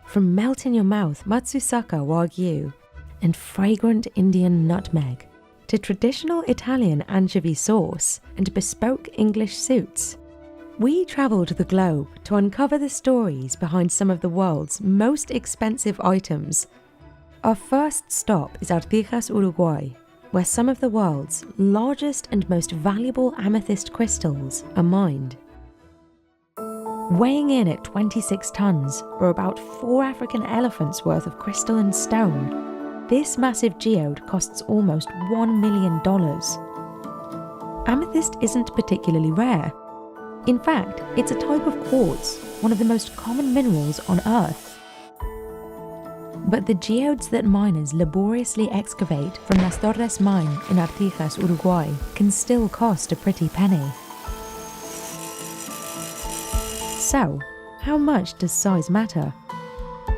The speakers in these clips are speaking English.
From melt-in-your-mouth Matsusaka Wagyu and fragrant Indian nutmeg, to traditional Italian anchovy sauce and bespoke English suits, we travelled the globe to uncover the stories behind some of the world's most expensive items. Our first stop is Artijas, Uruguay, where some of the world's largest and most valuable amethyst crystals are mined. Weighing in at 26 tons, or about 4 African elephants worth of crystal and stone, this massive geode costs almost $1 million. Amethyst isn't particularly rare. In fact, it's a type of quartz, one of the most common minerals on Earth. But the geodes that miners laboriously excavate from Las Torres mine in Artijas, Uruguay, can still cost a pretty penny. So, how much does size matter?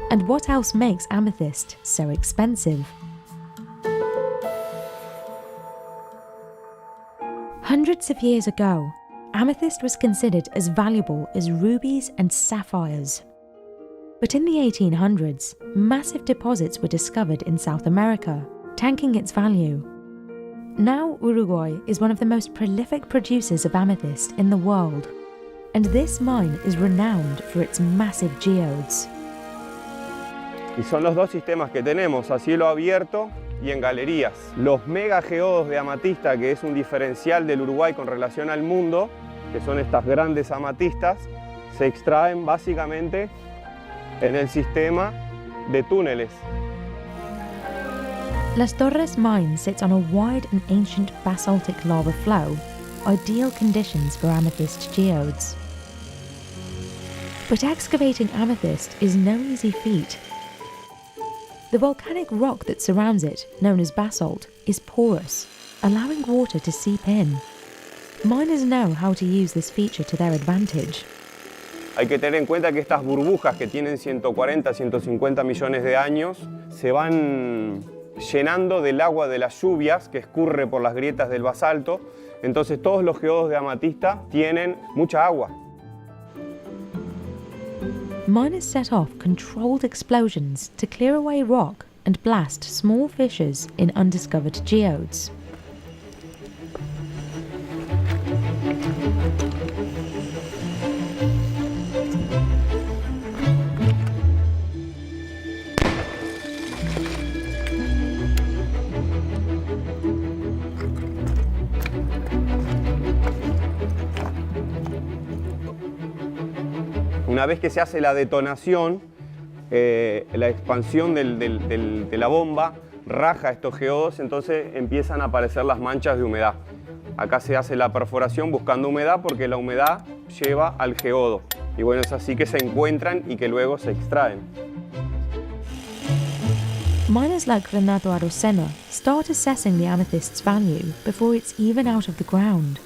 And what else makes amethyst so expensive? Hundreds of years ago, amethyst was considered as valuable as rubies and sapphires. But in the 1800s, massive deposits were discovered in South America, tanking its value. Now Uruguay is one of the most prolific producers of amethyst in the world, and this mine is renowned for its massive geodes. Y son los dos sistemas que tenemos, a cielo abierto y en galerías. Los mega geodos de amatista, que es un diferencial del Uruguay con relación al mundo, que son estas grandes amatistas, se extraen básicamente en el sistema de túneles. Las Torres mine sits on a wide and ancient basaltic lava flow, ideal conditions for amethyst geodes. But excavating amethyst is no easy feat. The volcanic rock that surrounds it, known as basalt, is porous, allowing water to seep in. Miners know how to use this feature to their advantage. Hay que tener en cuenta que estas burbujas que tienen 140, 150 millones de años se van llenando del agua de las lluvias que escurre por las grietas del basalto. Entonces todos los geodos de amatista tienen mucha agua. Miners set off controlled explosions to clear away rock and blast small fissures in undiscovered geodes. Una vez que se hace la detonación, la expansión de la bomba raja estos geodos, entonces empiezan a aparecer las manchas de humedad. Acá se hace la perforación buscando humedad porque la humedad lleva al geodo. Y bueno, es así que se encuentran y que luego se extraen. Miners like Renato Arocena start assessing the amethyst's value before it's even out of the ground.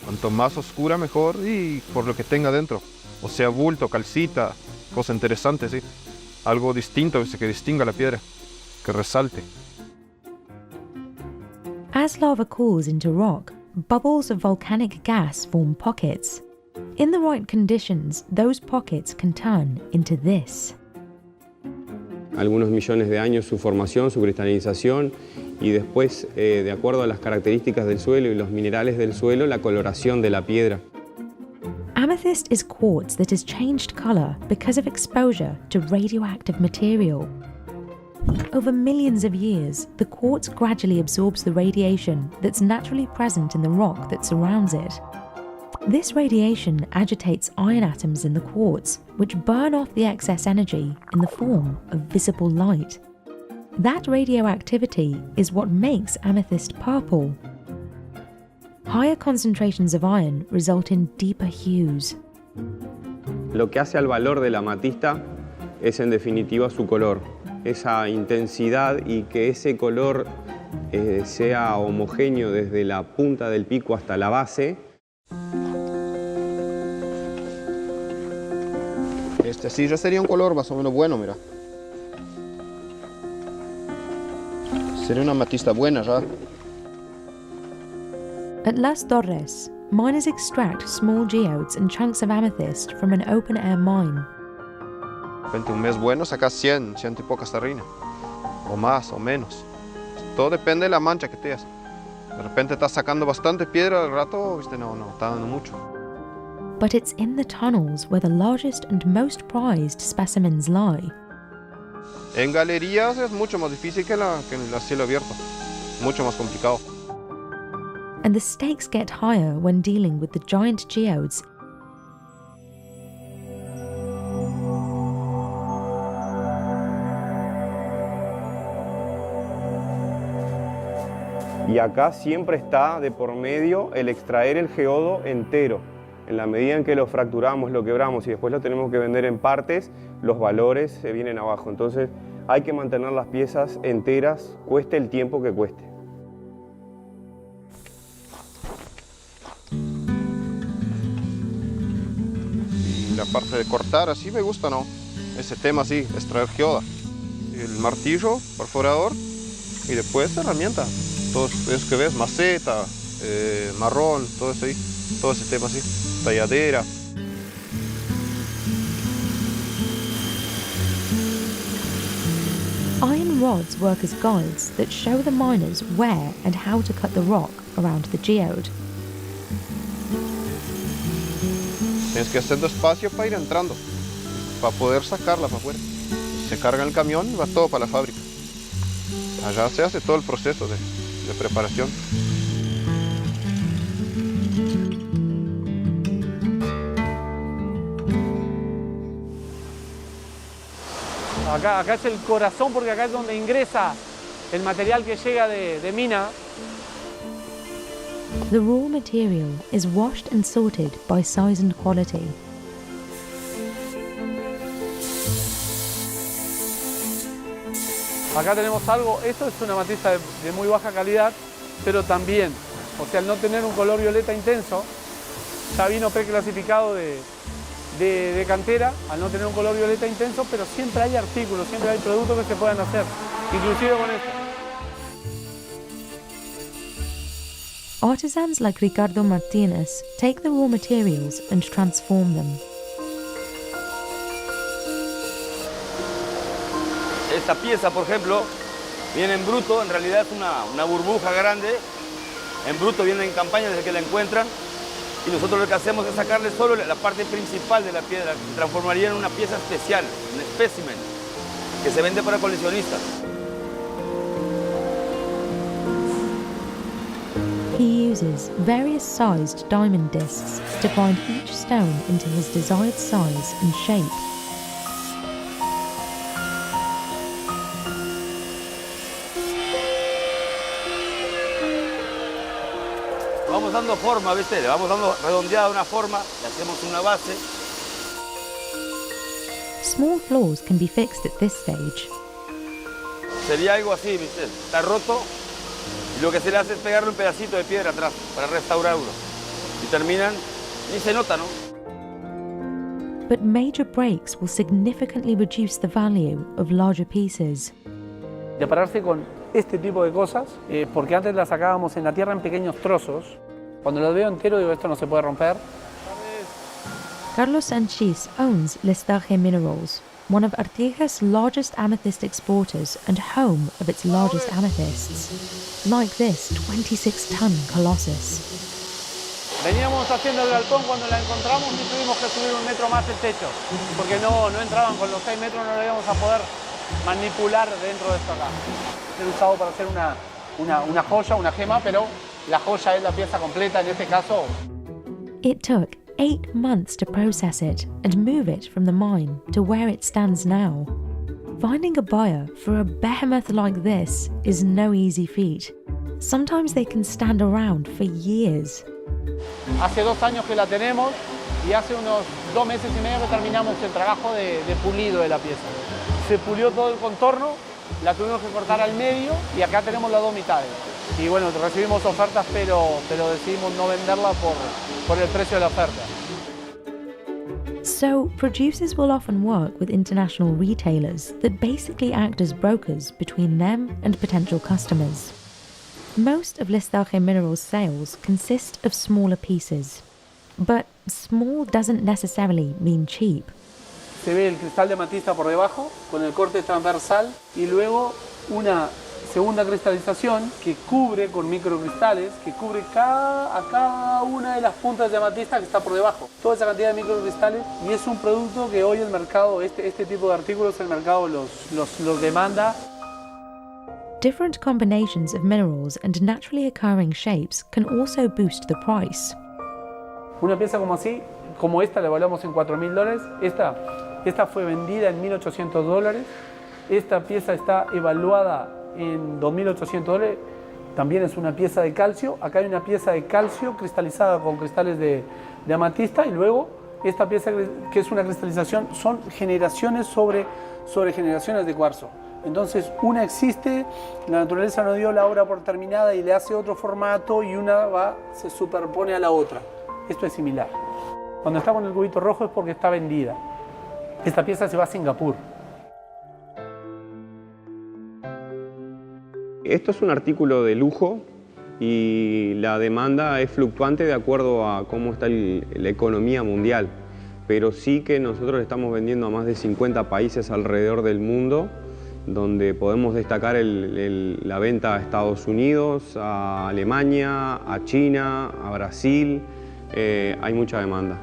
Cuanto más oscura mejor y por lo que tenga dentro. O sea, bulto, calcita, cosa interesante, sí. Algo distinto que distinga la piedra, que resalte. As lava cools into rock, bubbles of volcanic gas form pockets. In the right conditions, those pockets can turn into this. Algunos millones de años su formación, su cristalización y después, de acuerdo a las características del suelo y los minerales del suelo, la coloración de la piedra. Amethyst is quartz that has changed colour because of exposure to radioactive material. Over millions of years, the quartz gradually absorbs the radiation that's naturally present in the rock that surrounds it. This radiation agitates iron atoms in the quartz, which burn off the excess energy in the form of visible light. That radioactivity is what makes amethyst purple. Higher concentrations of iron result in deeper hues. Lo que hace al valor de la amatista es en definitiva su color, esa intensidad y que ese color sea homogéneo desde la punta del pico hasta la base. Este sí ya sería un color más o menos bueno, mira. Sería una amatista buena ya. At Las Torres, miners extract small geodes and chunks of amethyst from an open-air mine. De repente un mes bueno sacas 100 y pocas tarrinas, o más o menos. Todo depende de la mancha que tengas. De repente estás sacando bastante piedra, al rato, viste, no, está dando mucho. But it's in the tunnels where the largest and most prized specimens lie. En galerías es mucho más difícil que en el cielo abierto, mucho más complicado. And the stakes get higher when dealing with the giant geodes. Y acá siempre está de por medio el extraer el geodo entero. En la medida en que lo fracturamos, lo quebramos y después lo tenemos que vender en partes, los valores se vienen abajo. Entonces hay que mantener las piezas enteras, cueste el tiempo que cueste. Y la parte de cortar así me gusta, ¿no? Ese tema así, extraer geoda. El martillo, perforador y después herramienta. Todo eso que ves, maceta, marrón, todo eso ahí, todo ese tema así, talladera. Iron rods work as guides that show the miners where and how to cut the rock around the geode. Tienes que hacer espacio para ir entrando, para poder sacarla para afuera. Se carga el camión y va todo para la fábrica. Allá se hace todo el proceso de preparación. Acá es el corazón porque acá es donde ingresa el material que llega de mina. The raw material is washed and sorted by size and quality. Acá tenemos algo, esto es una matiza de muy baja calidad, pero también, o sea, al no tener un color violeta intenso, ya vino preclasificado de cantera, al no tener un color violeta intenso, pero siempre hay artículos, siempre hay productos que se puedan hacer, inclusive con esto. Artisans like Ricardo Martínez take the raw materials and transform them. Esta pieza, por ejemplo, viene en bruto, en realidad es una burbuja grande. En bruto viene en campaña desde que la encuentran. Y nosotros lo que hacemos es sacarle solo la parte principal de la piedra, que se transformaría en una pieza especial, un espécimen, que se vende para coleccionistas. He uses various sized diamond discs to grind each stone into his desired size and shape. Vamos dando forma, ¿viste? Le vamos dando redondeada una forma, le hacemos una base. Small flaws can be fixed at this stage. Sería algo así, ¿viste? Está roto y lo que se le hace es pegarle un pedacito de piedra atrás para restaurarlo. Y terminan, ni se nota, ¿no? But major breaks will significantly reduce the value of larger pieces. De pararse con este tipo de cosas, porque antes las sacábamos en la tierra en pequeños trozos. Cuando las veo entero digo, esto no se puede romper. Carlos Sanchis owns Listaje Minerals, one of Artigas' largest amethyst exporters and home of its largest amethysts, like this 26-ton colossus. Veníamos haciendo el galpón cuando la encontramos y tuvimos que subir 1 metro más el techo, porque no entraban con los 6 metros, no lo íbamos a poder manipular dentro de esto acá. Ser usado para hacer una joya, una gema, pero la joya es la pieza completa, en este caso. It took 8 months to process it and move it from the mine to where it stands now. Finding a buyer for a behemoth like this is no easy feat. Sometimes they can stand around for years. Hace 2 años que la tenemos y hace unos 2 meses y medio que terminamos el trabajo de pulido de la pieza. Se pulió todo el contorno, la tuvimos que cortar al medio y acá tenemos las 2 mitades. Y bueno, recibimos ofertas, pero decidimos no venderla por el precio de la oferta. So, producers will often work with international retailers that basically act as brokers between them and potential customers. Most of Listaje Minerals' sales consist of smaller pieces. But small doesn't necessarily mean cheap. se ve el cristal de amatista por debajo, con el corte transversal, y luego una segunda cristalización que cubre con microcristales, que cubre a cada una de las puntas de amatista que está por debajo. Toda esa cantidad de microcristales, y es un producto que hoy el mercado, este tipo de artículos, el mercado los demanda. Different combinations of minerals and naturally occurring shapes can also boost the price. Una pieza como así, como esta, la evaluamos en $4.000. Esta fue vendida en $1.800. Esta pieza está evaluada en $2.800. También es una pieza de calcio. Acá hay una pieza de calcio cristalizada con cristales de amatista, y luego esta pieza que es una cristalización son generaciones sobre generaciones de cuarzo. Entonces una existe, la naturaleza nos dio la obra por terminada y le hace otro formato, y una se superpone a la otra. Esto es similar. Cuando estamos en el cubito rojo es porque está vendida. Esta pieza se va a Singapur. Esto es un artículo de lujo y la demanda es fluctuante de acuerdo a cómo está la economía mundial. Pero sí que nosotros estamos vendiendo a más de 50 países alrededor del mundo, donde podemos destacar la venta a Estados Unidos, a Alemania, a China, a Brasil. Hay mucha demanda.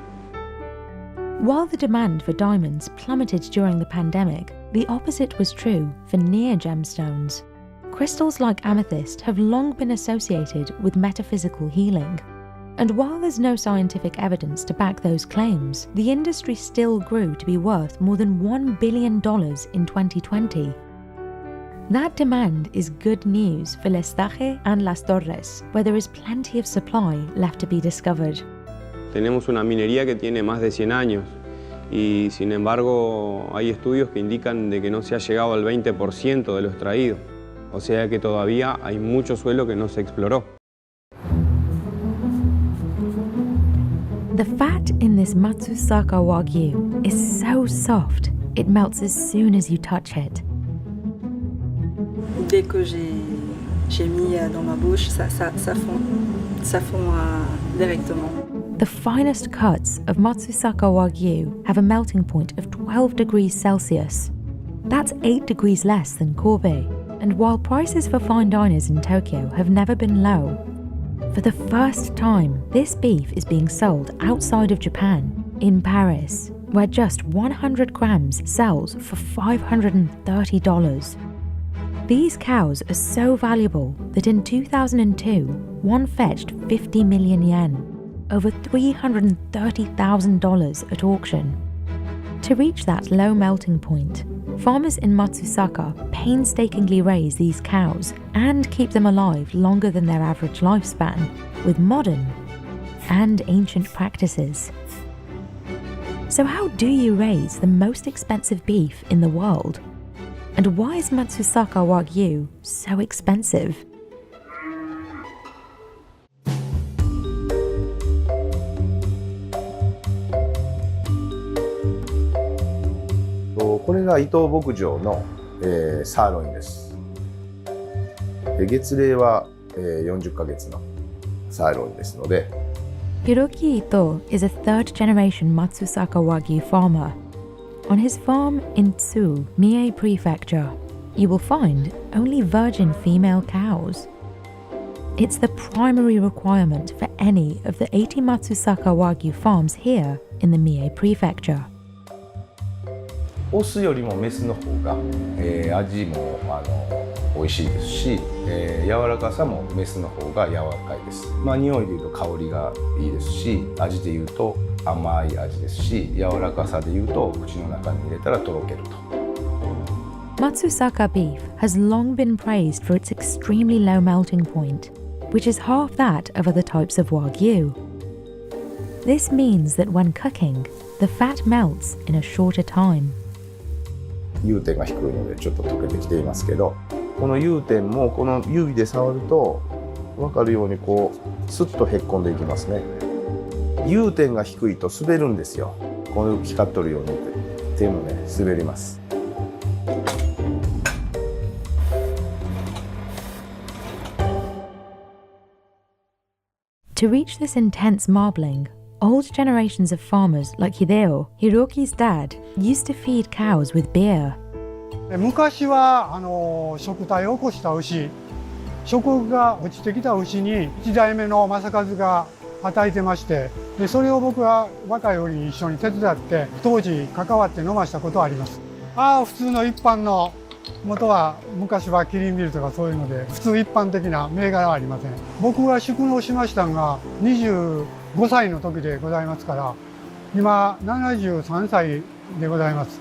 While the demand for diamonds plummeted during the pandemic, the opposite was true for near gemstones. Crystals like amethyst have long been associated with metaphysical healing. And while there's no scientific evidence to back those claims, the industry still grew to be worth more than $1 billion in 2020. That demand is good news for Lestaje and Las Torres, where there is plenty of supply left to be discovered. Tenemos una minería que tiene más de 100 años y sin embargo hay estudios que indican de que no se ha llegado al 20% de lo extraído. O sea que todavía hay mucho suelo que no se exploró. The fat in this Matsusaka Wagyu is so soft, it melts as soon as you touch it. Dès que j'ai mis dans ma bouche, ça fond directement. The finest cuts of Matsusaka Wagyu have a melting point of 12 degrees Celsius. That's 8 degrees less than Kobe. And while prices for fine diners in Tokyo have never been low, for the first time, this beef is being sold outside of Japan, in Paris, where just 100 grams sells for $530. These cows are so valuable that in 2002, one fetched 50 million yen, over $330,000 at auction. To reach that low melting point, farmers in Matsusaka painstakingly raise these cows and keep them alive longer than their average lifespan with modern and ancient practices. So how do you raise the most expensive beef in the world? And why is Matsusaka Wagyu so expensive? これが伊藤牧場の、サーロインです。月齢は、40ヶ月のサーロインですので。 Hiroki Ito is a third-generation Matsusaka Wagyu farmer. On his farm in Tsu, Mie Prefecture, you will find only virgin female cows. It's the primary requirement for any of the 80 Matsusaka Wagyu farms here in the Mie Prefecture. オスよりもメスの方が、味も美味しいですし、柔らかさもメスの方が柔らかいです。匂いでいうと香りがいいですし、味でいうと甘い味ですし、柔らかさでいうと口の中に入れたらとろけると。Matsusaka beef has long been praised for its extremely low melting point, which is half that of other types of Wagyu. This means that when cooking, the fat melts in a shorter time. 融点が低いのでちょっと溶けてきていますけど、この融点もこの指で触ると分かるようにこうスッとへっこんでいきますね。融点が低いと滑るんですよ。この光っとるように手もね滑ります。 To reach this intense marbling, Old generations of farmers like Hideo, Hiroki's dad, used to feed cows with beer. 昔は食体を起こした牛、食が落ちてきた牛に1代目の正和が与えてまして、でそれを僕は若い折に一緒に手伝って当時関わって飲ましたことはあります。普通の一般の元は昔はキリンビールとかそういうので普通一般的な銘柄はありません。僕が宿農しましたのが25歳の時でございますから、今73歳でございます。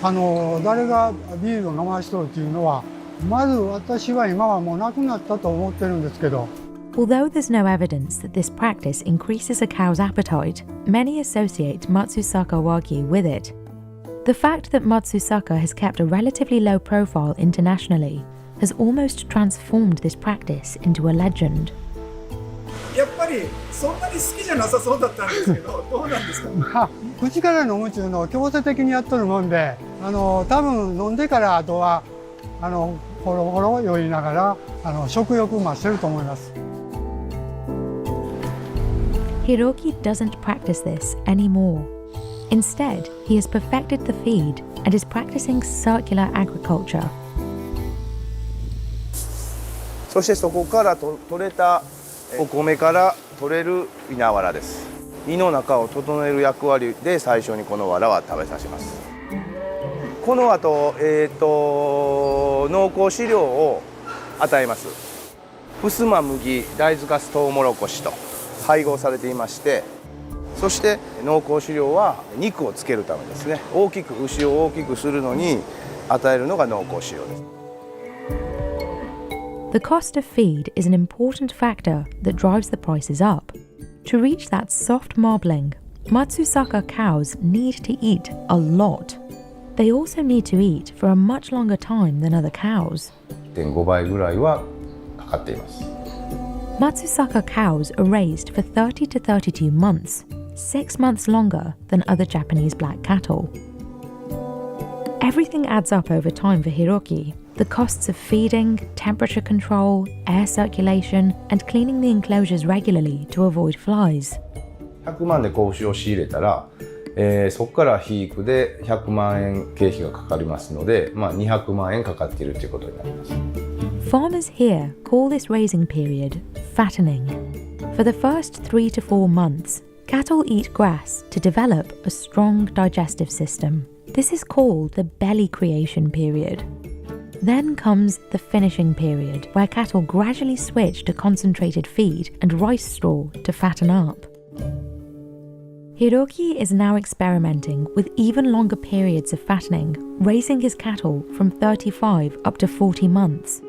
誰がビールを飲ましとるっていうのは、まず私は今はもうなくなったと思ってるんですけど。Although there's no evidence that this practice increases a cow's appetite, many associate Matsusaka Wagyu with it. The fact that Matsusaka has kept a relatively low profile internationally has almost transformed this practice into a legend. やっぱりそんなに好きじゃなさそうだったんですけど、どうなんですか？口から飲むっていうのを強制的にやっとるもんで、多分飲んでからあとはほろほろ酔いながら食欲増してると思います。Hiroki doesn't practice this anymore. Instead, he has perfected the feed and is practicing circular agriculture. そしてそこから取れたお米から取れる稲わらです。胃の中を整える役割で最初にこのわらは食べさせます。この後、濃厚飼料を与えます。ふすま麦、大豆かすトウモロコシと配合されていまして、そして濃厚飼料は肉をつけるためですね。牛を大きくするのに与えるのが濃厚飼料です。The cost of feed is an important factor that drives the prices up. To reach that soft marbling, Matsusaka cows need to eat a lot. They also need to eat for a much longer time than other cows. 1.5 倍ぐらいはかかっています。Matsusaka cows are raised for 30 to 32 months, 6 months longer than other Japanese black cattle. Everything adds up over time for Hiroki. The costs of feeding, temperature control, air circulation, and cleaning the enclosures regularly to avoid flies. 100万で子牛を仕入れたら、そこから肥育で100万円経費がかかりますので、200万円かかっているということになります。Farmers here call this raising period fattening. For the first 3 to 4 months, cattle eat grass to develop a strong digestive system. This is called the belly creation period. Then comes the finishing period, where cattle gradually switch to concentrated feed and rice straw to fatten up. Hiroki is now experimenting with even longer periods of fattening, raising his cattle from 35 up to 40 months.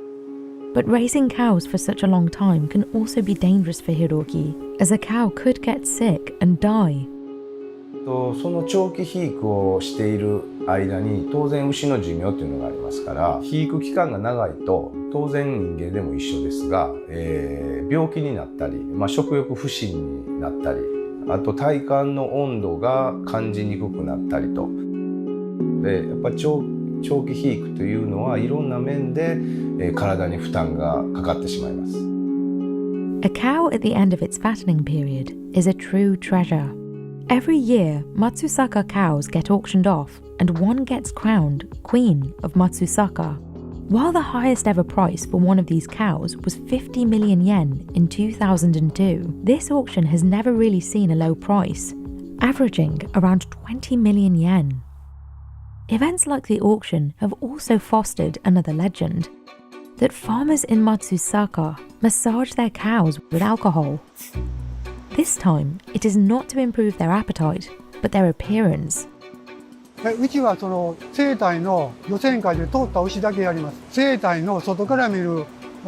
But raising cows for such a long time can also be dangerous for Hiroki, as a cow could get sick and die. その長期肥育をしている間に当然牛の寿命というのがありますから、肥育期間が長いと当然人間でも一緒ですが、病気になったり、食欲不振になったり、あと体幹の温度が感じにくくなったりと。でやっぱり長期肥育というのはいろんな面で、体に負担がかかってしまいます。A cow at the end of its fattening period is a true treasure. Every year, Matsusaka cows get auctioned off and one gets crowned Queen of Matsusaka. While the highest ever price for one of these cows was 50 million yen in 2002, this auction has never really seen a low price, averaging around 20 million yen. Events like the auction have also fostered another legend, that farmers in Matsusaka massage their cows with alcohol. This time, it is not to improve their appetite, but their appearance. うちはその生体の予選会で通った牛だけやります。生体の外から見る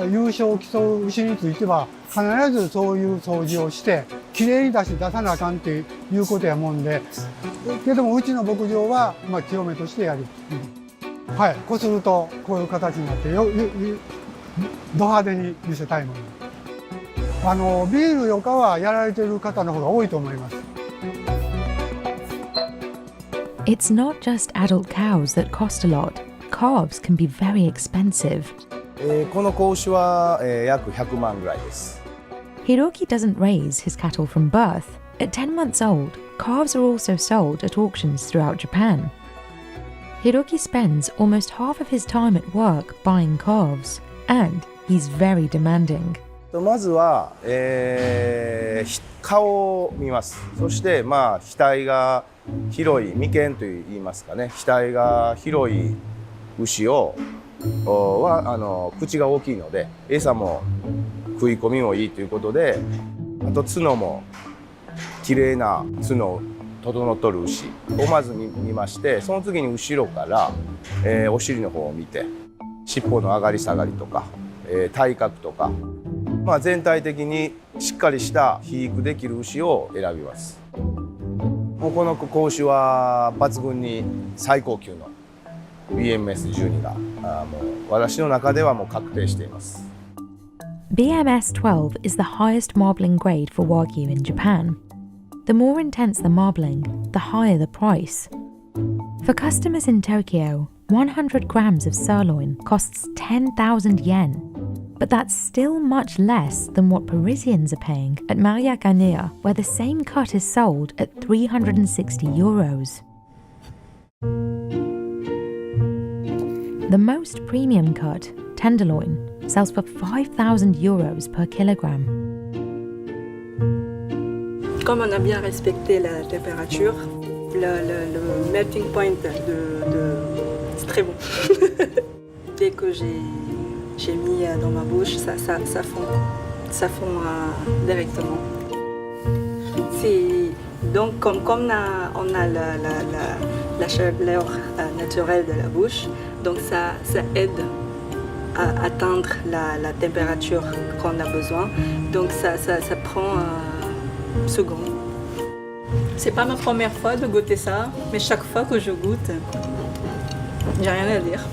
優勝を競う牛については必ずそういう掃除をしてきれいに出さなあかんっていうことやもんで、けどもうちの牧場は清めとしてやる。はい、こするとこういう形になってド派手に見せたいもの。ビールよかはやられてる方の方が多いと思います。It's not just adult cows that cost a lot. Calves can be very expensive. この子牛は、約100万ぐらいです。Hiroki doesn't raise his cattle from birth. At 10 months old, calves are also sold at auctions throughout Japan. Hiroki spends almost half of his time at work buying calves, and he's very demanding. まずは、顔を見ます。そして額が広い眉間といいますかね、額が広い牛は口が大きいので餌も食い込みもいいということで、あと角も綺麗な角整っとる牛をまず見まして、その次に後ろから、お尻の方を見て、尻尾の上がり下がりとか、体格とか、全体的にしっかりした肥育できる牛を選びます。もうこの子牛は抜群に最高級の BMS12 がもう私の中ではもう確定しています。BMS12 is the highest marbling grade for Wagyu in Japan. The more intense the marbling, the higher the price. For customers in Tokyo, 100 grams of sirloin costs 10,000 yen, but that's still much less than what Parisians are paying at Mariakanea, where the same cut is sold at 360 euros. The most premium cut, tenderloin, sells for 5,000 euros per kilogramme. Comme on a bien respecté la température, le melting point c'est très bon. Dès que j'ai mis dans ma bouche, ça fond directement. Donc comme on a la chaleur naturelle de la bouche, donc ça aide à atteindre la température qu'on a besoin. Donc ça prend secondes. C'est pas ma première fois de goûter ça, mais chaque fois que je goûte, j'ai rien à dire.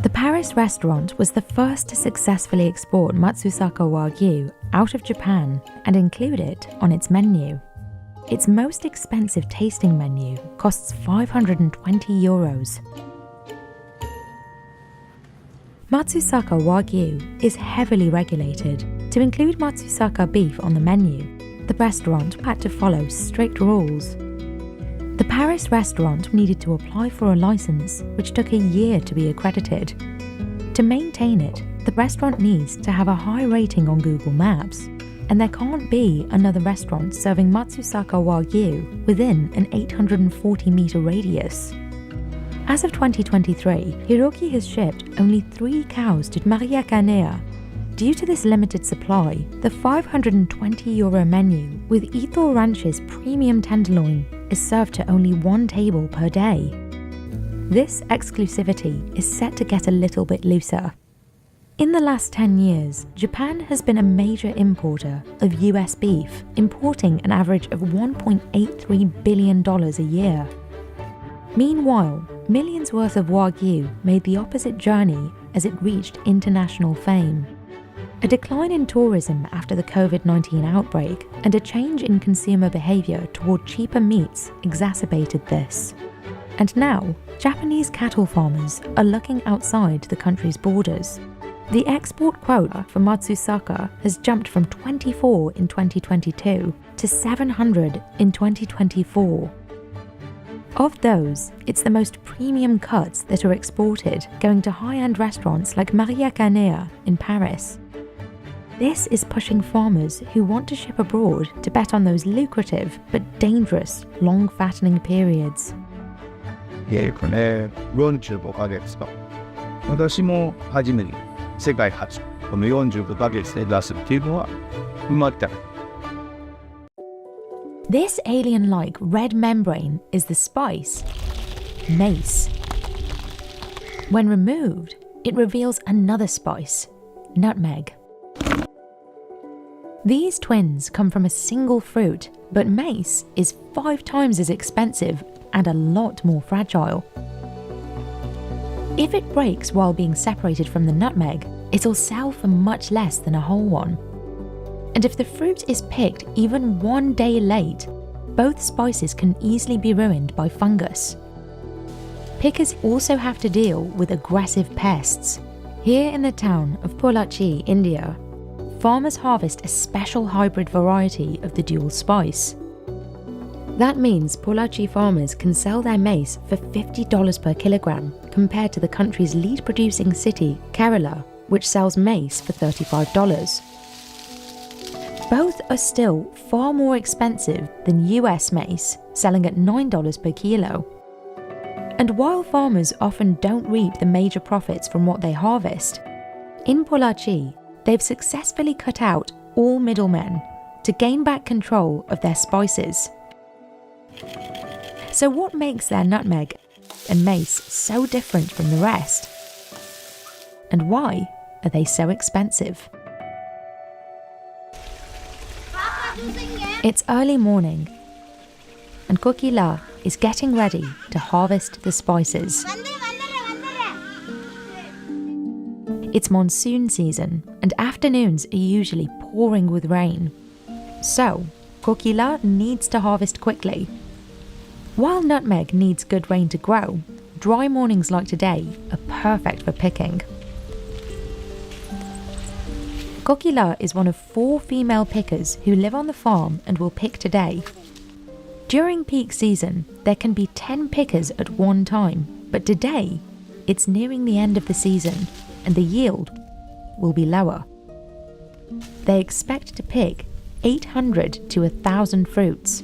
The Paris restaurant was the first to successfully export Matsusaka Wagyu out of Japan and include it on its menu. Its most expensive tasting menu costs 520 euros. Matsusaka Wagyu is heavily regulated. To include Matsusaka beef on the menu, the restaurant had to follow strict rules. The Paris restaurant needed to apply for a license, which took a year to be accredited. To maintain it, the restaurant needs to have a high rating on Google Maps, and there can't be another restaurant serving Matsusaka Wagyu within an 840-meter radius. As of 2023, Hiroki has shipped only 3 cows to Mariakanea. Due to this limited supply, the 520 euro menu with Ito Ranch's premium tenderloin is served to only 1 table per day. This exclusivity is set to get a little bit looser. In the last 10 years, Japan has been a major importer of US beef, importing an average of $1.83 billion a year. Meanwhile, millions worth of Wagyu made the opposite journey as it reached international fame. A decline in tourism after the COVID-19 outbreak and a change in consumer behaviour toward cheaper meats exacerbated this. And now, Japanese cattle farmers are looking outside the country's borders. The export quota for Matsusaka has jumped from 24 in 2022 to 700 in 2024. Of those, it's the most premium cuts that are exported, going to high-end restaurants like Mariakanea in Paris. This is pushing farmers who want to ship abroad to bet on those lucrative but dangerous long fattening periods. 45ヶ月と、私も初めに世界初この45ヶ月で出すっていうのは生まれた。This alien-like red membrane is the spice, mace. When removed, it reveals another spice, nutmeg. These twins come from a single fruit, but mace is 5 times as expensive and a lot more fragile. If it breaks while being separated from the nutmeg, it'll sell for much less than a whole one. And if the fruit is picked even 1 day late, both spices can easily be ruined by fungus. Pickers also have to deal with aggressive pests. Here in the town of Pollachi, India, farmers harvest a special hybrid variety of the dual spice. That means Pollachi farmers can sell their maize for $50 per kilogram, compared to the country's lead producing city, Kerala, which sells maize for $35. Both are still far more expensive than US maize, selling at $9 per kilo. And while farmers often don't reap the major profits from what they harvest, in Pollachi, they've successfully cut out all middlemen to gain back control of their spices. So what makes their nutmeg and mace so different from the rest? And why are they so expensive? It's early morning, and Kokila is getting ready to harvest the spices. It's monsoon season, and afternoons are usually pouring with rain. So, Kokila needs to harvest quickly. While nutmeg needs good rain to grow, dry mornings like today are perfect for picking. Kokila is one of 4 female pickers who live on the farm and will pick today. During peak season, there can be 10 pickers at one time, but today, it's nearing the end of the season and the yield will be lower. They expect to pick 800 to 1,000 fruits.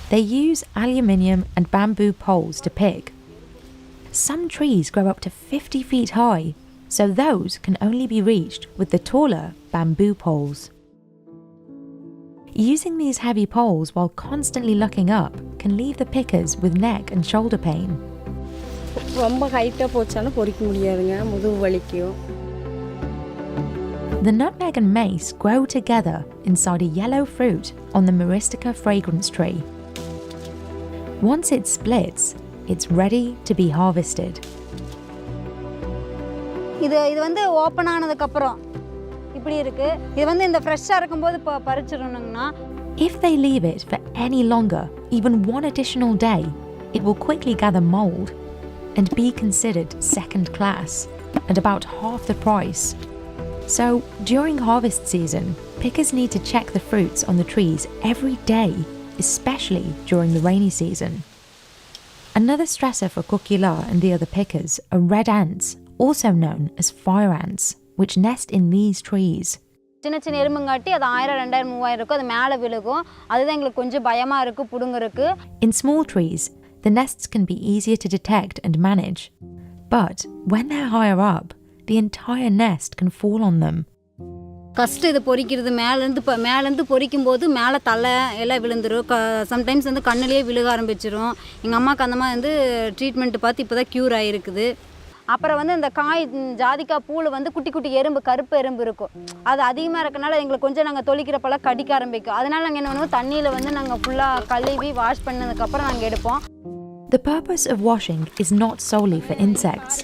They use aluminium and bamboo poles to pick. Some trees grow up to 50 feet high, so those can only be reached with the taller bamboo poles. Using these heavy poles while constantly looking up can leave the pickers with neck and shoulder pain. The nutmeg and mace grow together inside a yellow fruit on the Myristica fragrance tree. Once it splits, it's ready to be harvested. இது வந்து open ஆனதுக்கு அப்புறம் இப்படி இருக்கு. இது வந்து இந்த ஃப்ரெஷ்ஷா இருக்கும்போது பறிச்சிரணும்னா If they leave it for any longer, even one additional day, it will quickly gather mold and be considered second class and about half the price. So, during harvest season, pickers need to check the fruits on the trees every day, especially during the rainy season. Another stressor for Kokila and the other pickers are red ants, also known as fire ants, which nest in these trees. சின்ன சின்ன எறும்புங்காட்டி அது 1000 2000 3000 இருக்கும் அது மேலே விழுகும் அதுதான் எங்களுக்கு கொஞ்சம் பயமா இருக்கு புடுங்கறதுக்கு. In small trees, the nests can be easier to detect and manage. But when they're higher up, the entire nest can fall on them. கஷ்டம் இது பொரிக்கிறது மேலேருந்து பொரிக்கும்போது மேலே தலை எல்லாம் விழுந்துடும். சம்டைம்ஸ் வந்து கண்ணிலேயே விழுக ஆரம்பிச்சிடும். எங்கள் அம்மாவுக்கு அந்த மாதிரி வந்து ட்ரீட்மெண்ட் பார்த்து இப்போ தான் க்யூர் ஆகிருக்குது. அப்புறம் வந்து இந்த காய் ஜாதிக்காய் பூவில் வந்து குட்டி குட்டி எறும்பு கருப்பு எறும்பு இருக்கும். அது அதிகமாக இருக்கனால எங்களுக்கு கொஞ்சம் நாங்கள் தொளிக்கிறப்பெல்லாம் கடிக்க ஆரம்பிக்கும். அதனால் நாங்கள் என்ன பண்ணுவோம் தண்ணியில் வந்து நாங்கள் ஃபுல்லாக கழுவி வாஷ் பண்ணதுக்கப்புறம் நாங்கள் எடுப்போம். The purpose of washing is not solely for insects.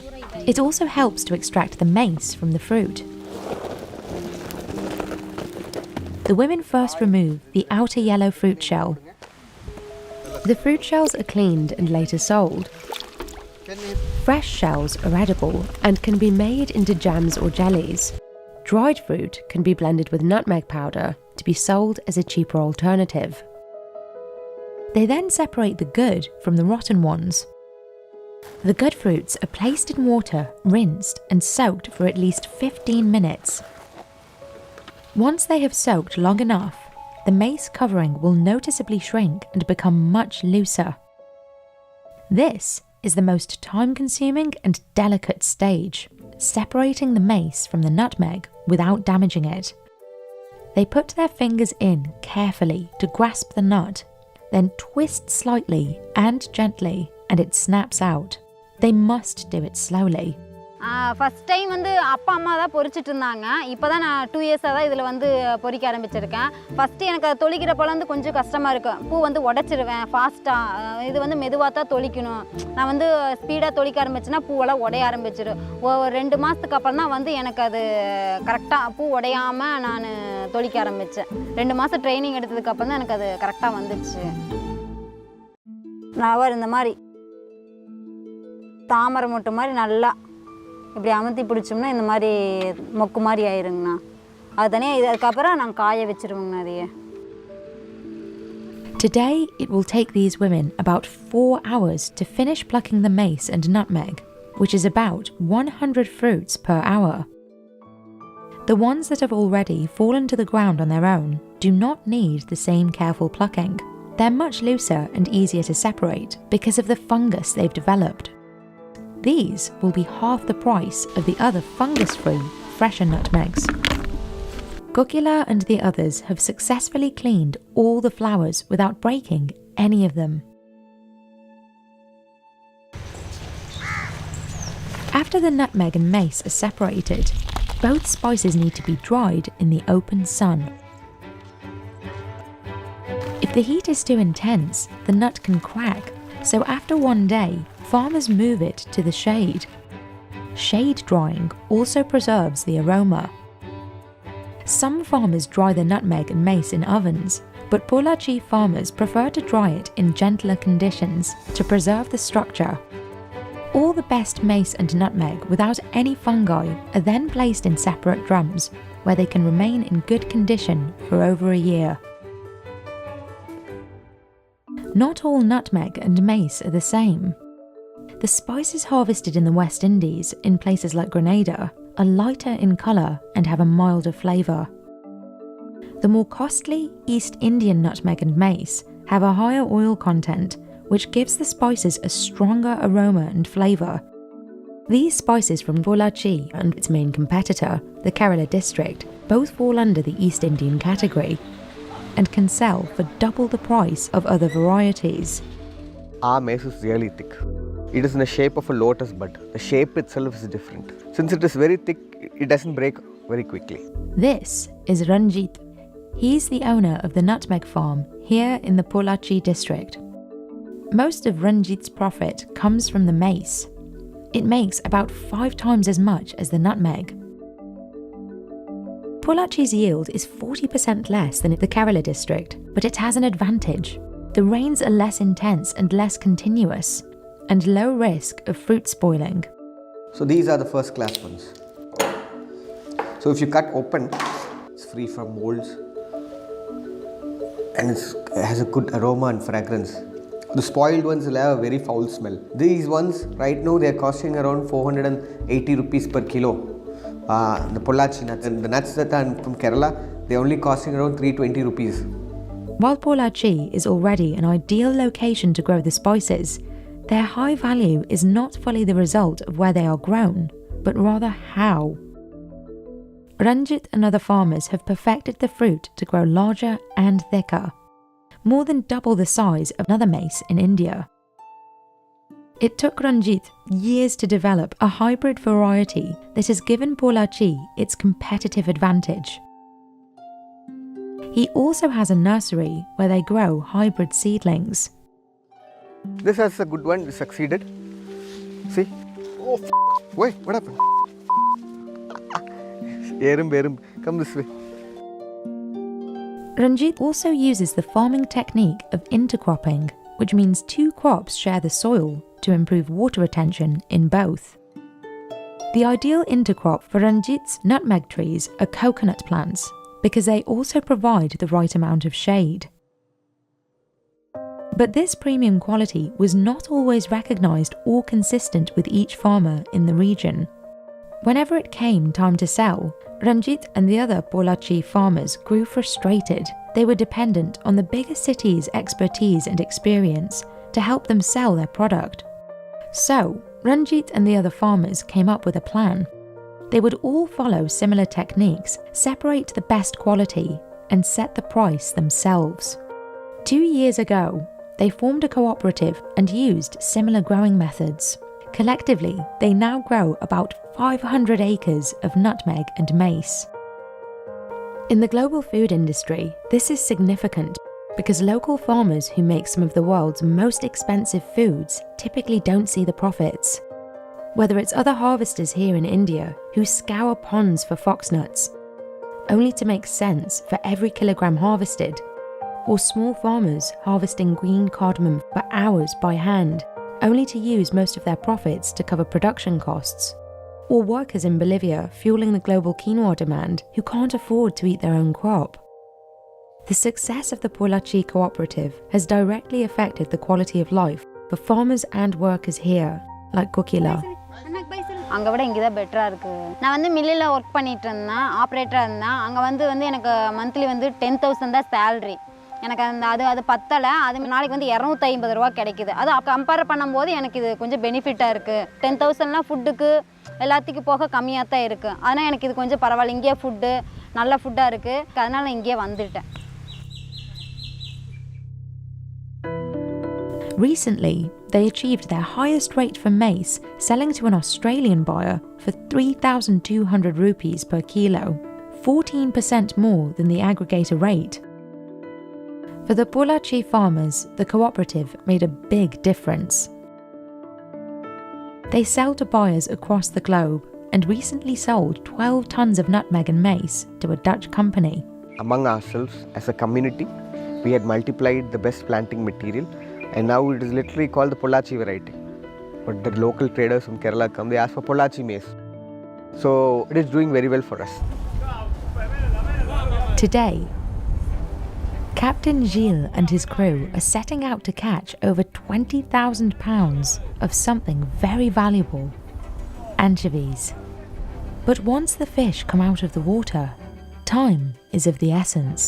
It also helps to extract the mace from the fruit. The women first remove the outer yellow fruit shell. The fruit shells are cleaned and later sold. Fresh shells are edible and can be made into jams or jellies. Dried fruit can be blended with nutmeg powder to be sold as a cheaper alternative. They then separate the good from the rotten ones. The good fruits are placed in water, rinsed and soaked for at least 15 minutes. Once they have soaked long enough, the mace covering will noticeably shrink and become much looser. This is the most time-consuming and delicate stage, separating the mace from the nutmeg without damaging it. They put their fingers in carefully to grasp the nut, then twist slightly and gently, and it snaps out. They must do it slowly. First time வந்து அப்பா அம்மா தான் பொரிச்சிட்டு இருந்தாங்க. இப்போ தான் நான் 2 இயர்ஸாக தான் இதில் வந்து பொரிக்க ஆரம்பிச்சிருக்கேன். ஃபஸ்ட்டு எனக்கு அதை தொளிக்கிறப்போல வந்து கொஞ்சம் கஷ்டமாக இருக்கும். பூ வந்து உடச்சிருவேன் ஃபாஸ்ட்டாக. இது வந்து மெதுவாக தான் தொளிக்கணும். நான் வந்து ஸ்பீடாக தொளிக்க ஆரம்பிச்சேன்னா பூவெல்லாம் உடைய ஆரம்பிச்சிடும். ஒரு 2 மாதத்துக்கு அப்புறம் தான் வந்து எனக்கு அது கரெக்டாக பூ உடையாமல் நான் தொளிக்க ஆரம்பித்தேன். 2 மாதம் ட்ரைனிங் எடுத்ததுக்கப்புறம் தான் எனக்கு அது கரெக்டாக வந்துச்சு. நான் இந்த மாதிரி தாமரை மொட்டு மாதிரி நல்லா இப்படி அமுத்தி பிடிச்சோம்னா இந்த மாதிரி மொக்கு மாதிரி ஆயிருங்கண்ணா. அது தனியாக இதுக்கப்புறம் நாங்கள் காய வச்சுருவோங்கண்ணா அதையே. Today, it will take these women about 4 hours to finish plucking the mace and nutmeg, which is about 100 fruits per hour. The ones that have already fallen to the ground on their own do not need the same careful plucking. They're much looser and easier to separate because of the fungus they've developed. These will be half the price of the other fungus-free, fresher nutmegs. Gokila and the others have successfully cleaned all the flowers without breaking any of them. After the nutmeg and mace are separated, both spices need to be dried in the open sun. If the heat is too intense, the nut can crack, so after one day, farmers move it to the shade. Shade drying also preserves the aroma. Some farmers dry the nutmeg and mace in ovens, but Polachi farmers prefer to dry it in gentler conditions to preserve the structure. All the best mace and nutmeg without any fungi are then placed in separate drums, where they can remain in good condition for over a year. Not all nutmeg and mace are the same. The spices harvested in the West Indies, in places like Grenada, are lighter in colour and have a milder flavour. The more costly East Indian nutmeg and mace have a higher oil content, which gives the spices a stronger aroma and flavour. These spices from Polachi and its main competitor, the Kerala district, both fall under the East Indian category and can sell for double the price of other varieties. Our mace is really thick. It is in the shape of a lotus bud. The shape itself is different. Since it is very thick, it doesn't break very quickly. This is Ranjit. He's the owner of the nutmeg farm here in the Polachi district. Most of Ranjit's profit comes from the mace. It makes about 5 times as much as the nutmeg. Polachi's yield is 40% less than the Kerala district, but it has an advantage. The rains are less intense and less continuous, and low risk of fruit spoiling. So these are the first class ones. So if you cut open, it's free from molds and it has a good aroma and fragrance. The spoiled ones will have a very foul smell. These ones right now they are costing around 480 rupees per kilo. The Polachi nuts, and the nuts that are from Kerala, they are only costing around 320 rupees. While Polachi is already an ideal location to grow the spices, their high value is not fully the result of where they are grown, but rather how. Ranjit and other farmers have perfected the fruit to grow larger and thicker, more than double the size of another mace in India. It took Ranjit years to develop a hybrid variety that has given Polachi its competitive advantage. He also has a nursery where they grow hybrid seedlings. This is a good one, it succeeded. See? Oh, wait, what happened? Erum, come this way. Ranjit also uses the farming technique of intercropping, which means 2 crops share the soil to improve water retention in both. The ideal intercrop for Ranjit's nutmeg trees are coconut plants because they also provide the right amount of shade. But this premium quality was not always recognised or consistent with each farmer in the region. Whenever it came time to sell, Ranjit and the other Polachi farmers grew frustrated. They were dependent on the bigger cities' expertise and experience to help them sell their product. So, Ranjit and the other farmers came up with a plan. They would all follow similar techniques, separate the best quality, and set the price themselves. 2 years ago, they formed a cooperative and used similar growing methods. Collectively, they now grow about 500 acres of nutmeg and mace. In the global food industry, this is significant because local farmers who make some of the world's most expensive foods typically don't see the profits. Whether it's other harvesters here in India who scour ponds for foxnuts, only to make cents for every kilogram harvested, or small farmers harvesting green cardamom for hours by hand, only to use most of their profits to cover production costs. or workers in Bolivia fueling the global quinoa demand who can't afford to eat their own crop. The success of the Polachi cooperative has directly affected the quality of life for farmers and workers here, like Kokila. அங்கே விட இங்கே தான் பெட்டராக இருக்குது. நான் வந்து மில்லில் work பண்ணிகிட்டு இருந்தேன், ஆப்ரேட்டராக இருந்தேன். அங்கே வந்து எனக்கு மந்த்லி வந்து 10,000 தான் சேல்ரி. எனக்கு அது பத்தலை. அது நாளைக்கு வந்து 250 ரூபா கிடைக்குது. அது கம்பேர் பண்ணும்போது எனக்கு இது கொஞ்சம் பெனிஃபிட்டாக இருக்குது. 10,000லாம் ஃபுட்டுக்கு எல்லாத்துக்கும் போக கம்மியாக தான் இருக்குது. அதனால் எனக்கு இது கொஞ்சம் பரவாயில்ல. இங்கேயே ஃபுட்டு நல்ல ஃபுட்டாக இருக்குது. அதனால் நான் இங்கேயே வந்துட்டேன். Recently, they achieved their highest rate for maize, selling to an Australian buyer for 3,200 rupees per kilo, 14% more than the aggregator rate. For the Polachi farmers, the cooperative made a big difference. They sell to buyers across the globe and recently sold 12 tons of nutmeg and mace to a Dutch company. Among ourselves, as a community, we had multiplied the best planting material, and now it is literally called the Polachi variety. But the local traders from Kerala come, they ask for Polachi maize. So it is doing very well for us. Today, Captain Gilles and his crew are setting out to catch over 20,000 pounds of something very valuable, anchovies. But once the fish come out of the water, time is of the essence.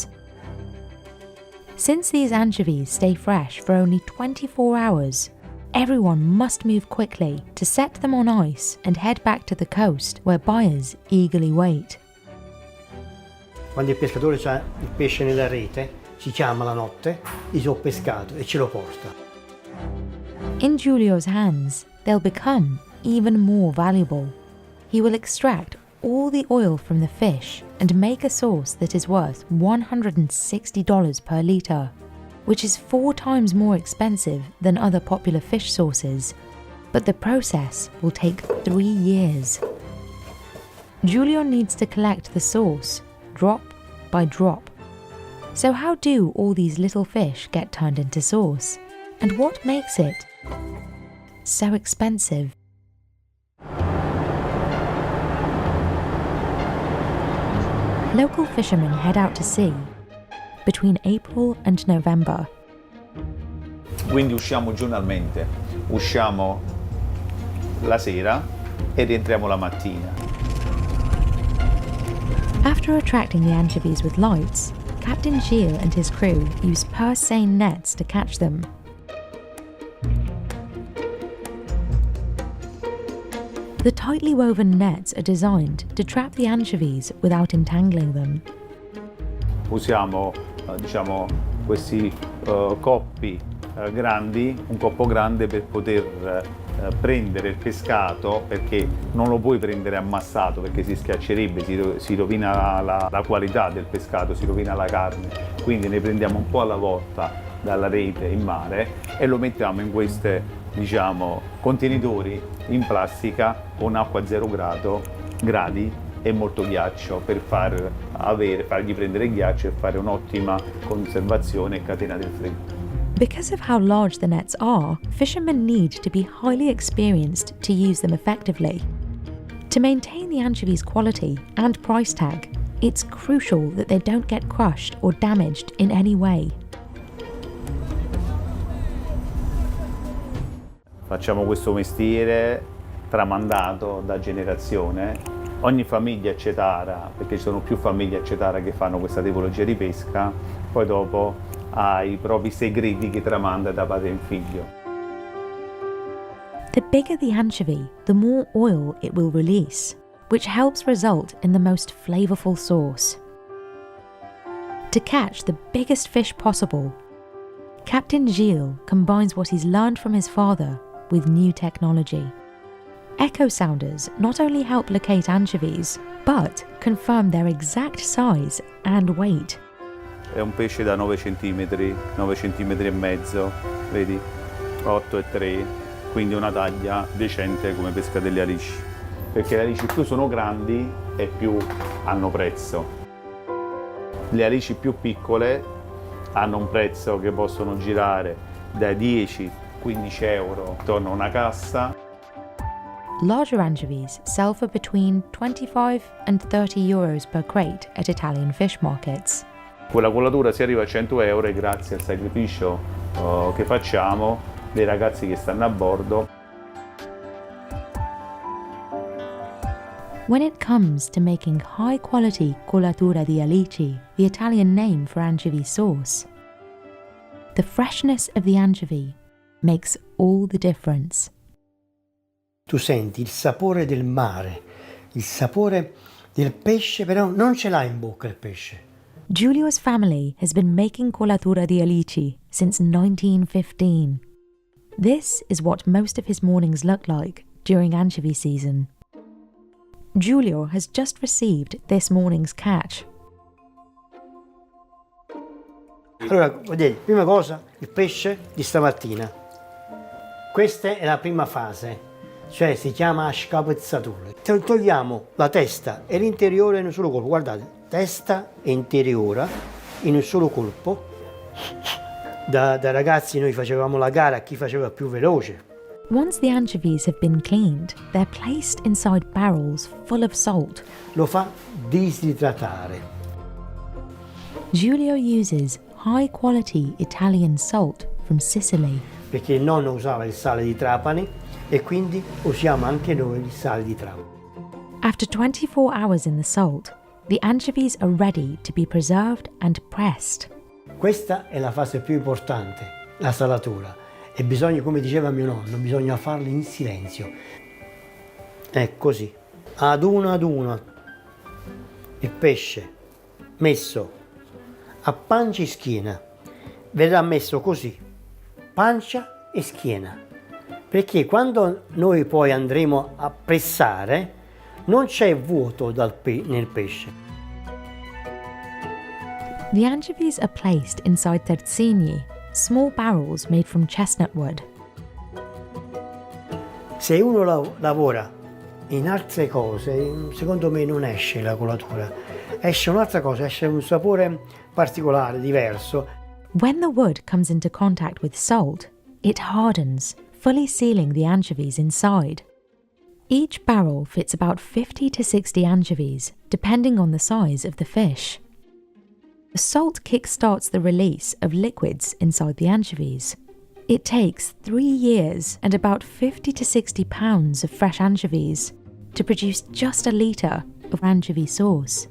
Since these anchovies stay fresh for only 24 hours, everyone must move quickly to set them on ice and head back to the coast where buyers eagerly wait. Quando il pescatore ha il pesce nella rete, ci chiama la notte, dice ho pescato e ce lo porta. In Giulio's hands, they'll become even more valuable. He will extract all the oil from the fish and make a sauce that is worth $160 per litre, which is 4 times more expensive than other popular fish sauces. But the process will take 3 years. Giulio needs to collect the sauce, drop by drop. So how do all these little fish get turned into sauce? And what makes it so expensive? Local fishermen head out to sea between April and November. Quindi usciamo giornalmente, usciamo la sera e rientriamo la mattina. After attracting the anchovies with lights, Captain Gilles and his crew use purse seine nets to catch them. The tightly woven nets are designed to trap the anchovies without entangling them. Usiamo questi coppi grandi, un coppo grande per poter prendere il pescato, perché non lo puoi prendere ammassato perché si schiaccerebbe, si rovina la qualità del pescato, si rovina la carne. Quindi ne prendiamo un po' alla volta dalla rete in mare e lo mettiamo in queste contenitori in plastica con acqua a 0 gradi e molto ghiaccio per fargli prendere ghiaccio e fare un'ottima conservazione e catena del freddo. Because of how large the nets are, fishermen need to be highly experienced to use them effectively. To maintain the anchovies' quality and price tag, it's crucial that they don't get crushed or damaged in any way. Facciamo questo mestiere tramandato da generazione. Ogni famiglia a Cetara, perché ci sono più famiglie a Cetara che fanno questa tipologia di pesca, poi dopo ha i propri segreti che tramanda da padre in figlio. The bigger the anchovy, the more oil it will release, which helps result in the most flavorful sauce. To catch the biggest fish possible, Captain Gilles combines what he's learned from his father with new technology. Echo sounders not only help locate anchovies, but confirm their exact size and weight. È un pesce da 9 cm, 9 cm e mezzo, vedi? 8 e 3, quindi una taglia decente come pesca delle alici. Perché le alici più sono grandi e più hanno prezzo. Le alici più piccole hanno un prezzo che possono girare dai 10-15 euro attorno a una cassa. Larger anchovies sell for between 25 and 30 euros per crate at Italian fish markets. Quella colatura si arriva a 100 euro grazie al sacrificio che facciamo dei ragazzi che stanno a bordo. When it comes to making high-quality colatura di alici, the Italian name for anchovy sauce, the freshness of the anchovy makes all the difference. Tu senti il sapore del mare, il sapore del pesce, però non ce l'hai in bocca il pesce. Giulio's family has been making colatura di alici since 1915. This is what most of his mornings look like during anchovy season. Giulio has just received this morning's catch. Allora, vedete, prima cosa, il pesce di stamattina. Questa è la prima fase, cioè si chiama scapezzatura. Togliamo la testa e l'interiore in un solo colpo. Guardate, testa e interiore in un solo colpo. Da ragazzi noi facevamo la gara a chi faceva più veloce. Once the anchovies have been cleaned, they're placed inside barrels full of salt. Lo fa disidratare. Giulio uses high-quality Italian salt from Sicily. Perché il nonno usava il sale di Trapani e quindi usiamo anche noi il sale di Trapani. After 24 hours in the salt, the anchovies are ready to be preserved and pressed. Questa è la fase più importante, la salatura. E bisogna, come diceva mio nonno, bisogna farlo in silenzio. È così, ad uno, il pesce messo a pancia e schiena, verrà messo così, pancia e schiena, perché quando noi poi andremo a pressare non c'è vuoto nel pesce. The anchovies are placed inside terzini, small barrels made from chestnut wood. Se uno lavora in altre cose, secondo me non esce la colatura, esce un'altra cosa, esce un sapore particolare, diverso. When the wood comes into contact with salt, it hardens, fully sealing the anchovies inside. Each barrel fits about 50 to 60 anchovies, depending on the size of the fish. The salt kickstarts the release of liquids inside the anchovies. It takes 3 years and about 50 to 60 pounds of fresh anchovies to produce just a litre of anchovy sauce.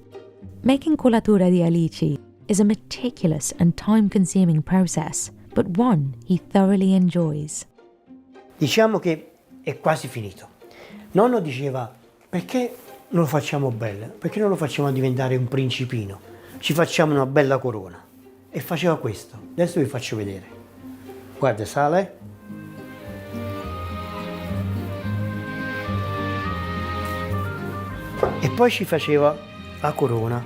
Making colatura di alici is a meticulous and time-consuming process, but one he thoroughly enjoys. Diciamo che è quasi finito. Nonno diceva, perché non lo facciamo bello? Perché non lo facciamo diventare un principino? Ci facciamo una bella corona. E faceva questo. Adesso vi faccio vedere. Guarda, sale. E poi ci faceva la corona.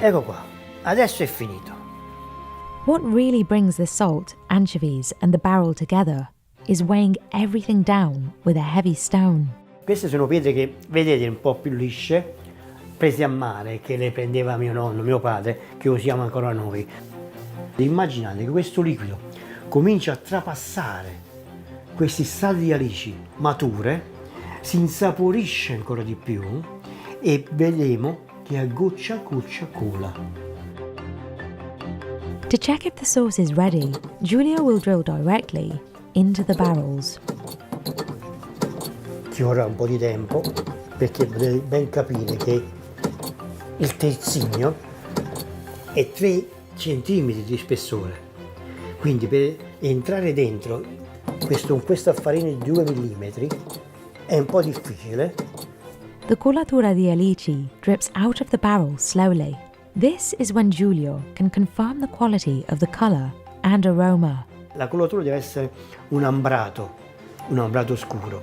Ecco qua. Adesso è finito. What really brings the salt, anchovies and the barrel together is weighing everything down with a heavy stone. Queste sono pietre che vedete un po' più lisce, prese a mare, che le prendeva mio nonno, mio padre, che usiamo ancora noi. Immaginate che questo liquido comincia a trapassare questi sali di alici mature, si insaporisce ancora di più e vedremo che a goccia cola. To check if the sauce is ready, Giulio will drill directly into the barrels. Ci vorrà un po' di tempo perché potete ben capire che il terzigno è 3 centimetri di spessore, quindi per entrare dentro questo affarino di 2 millimetri è un po' difficile. The colatura di alici drips out of the barrel slowly. This is when Giulio can confirm the quality of the colour and aroma. La colatura deve essere un ambrato scuro,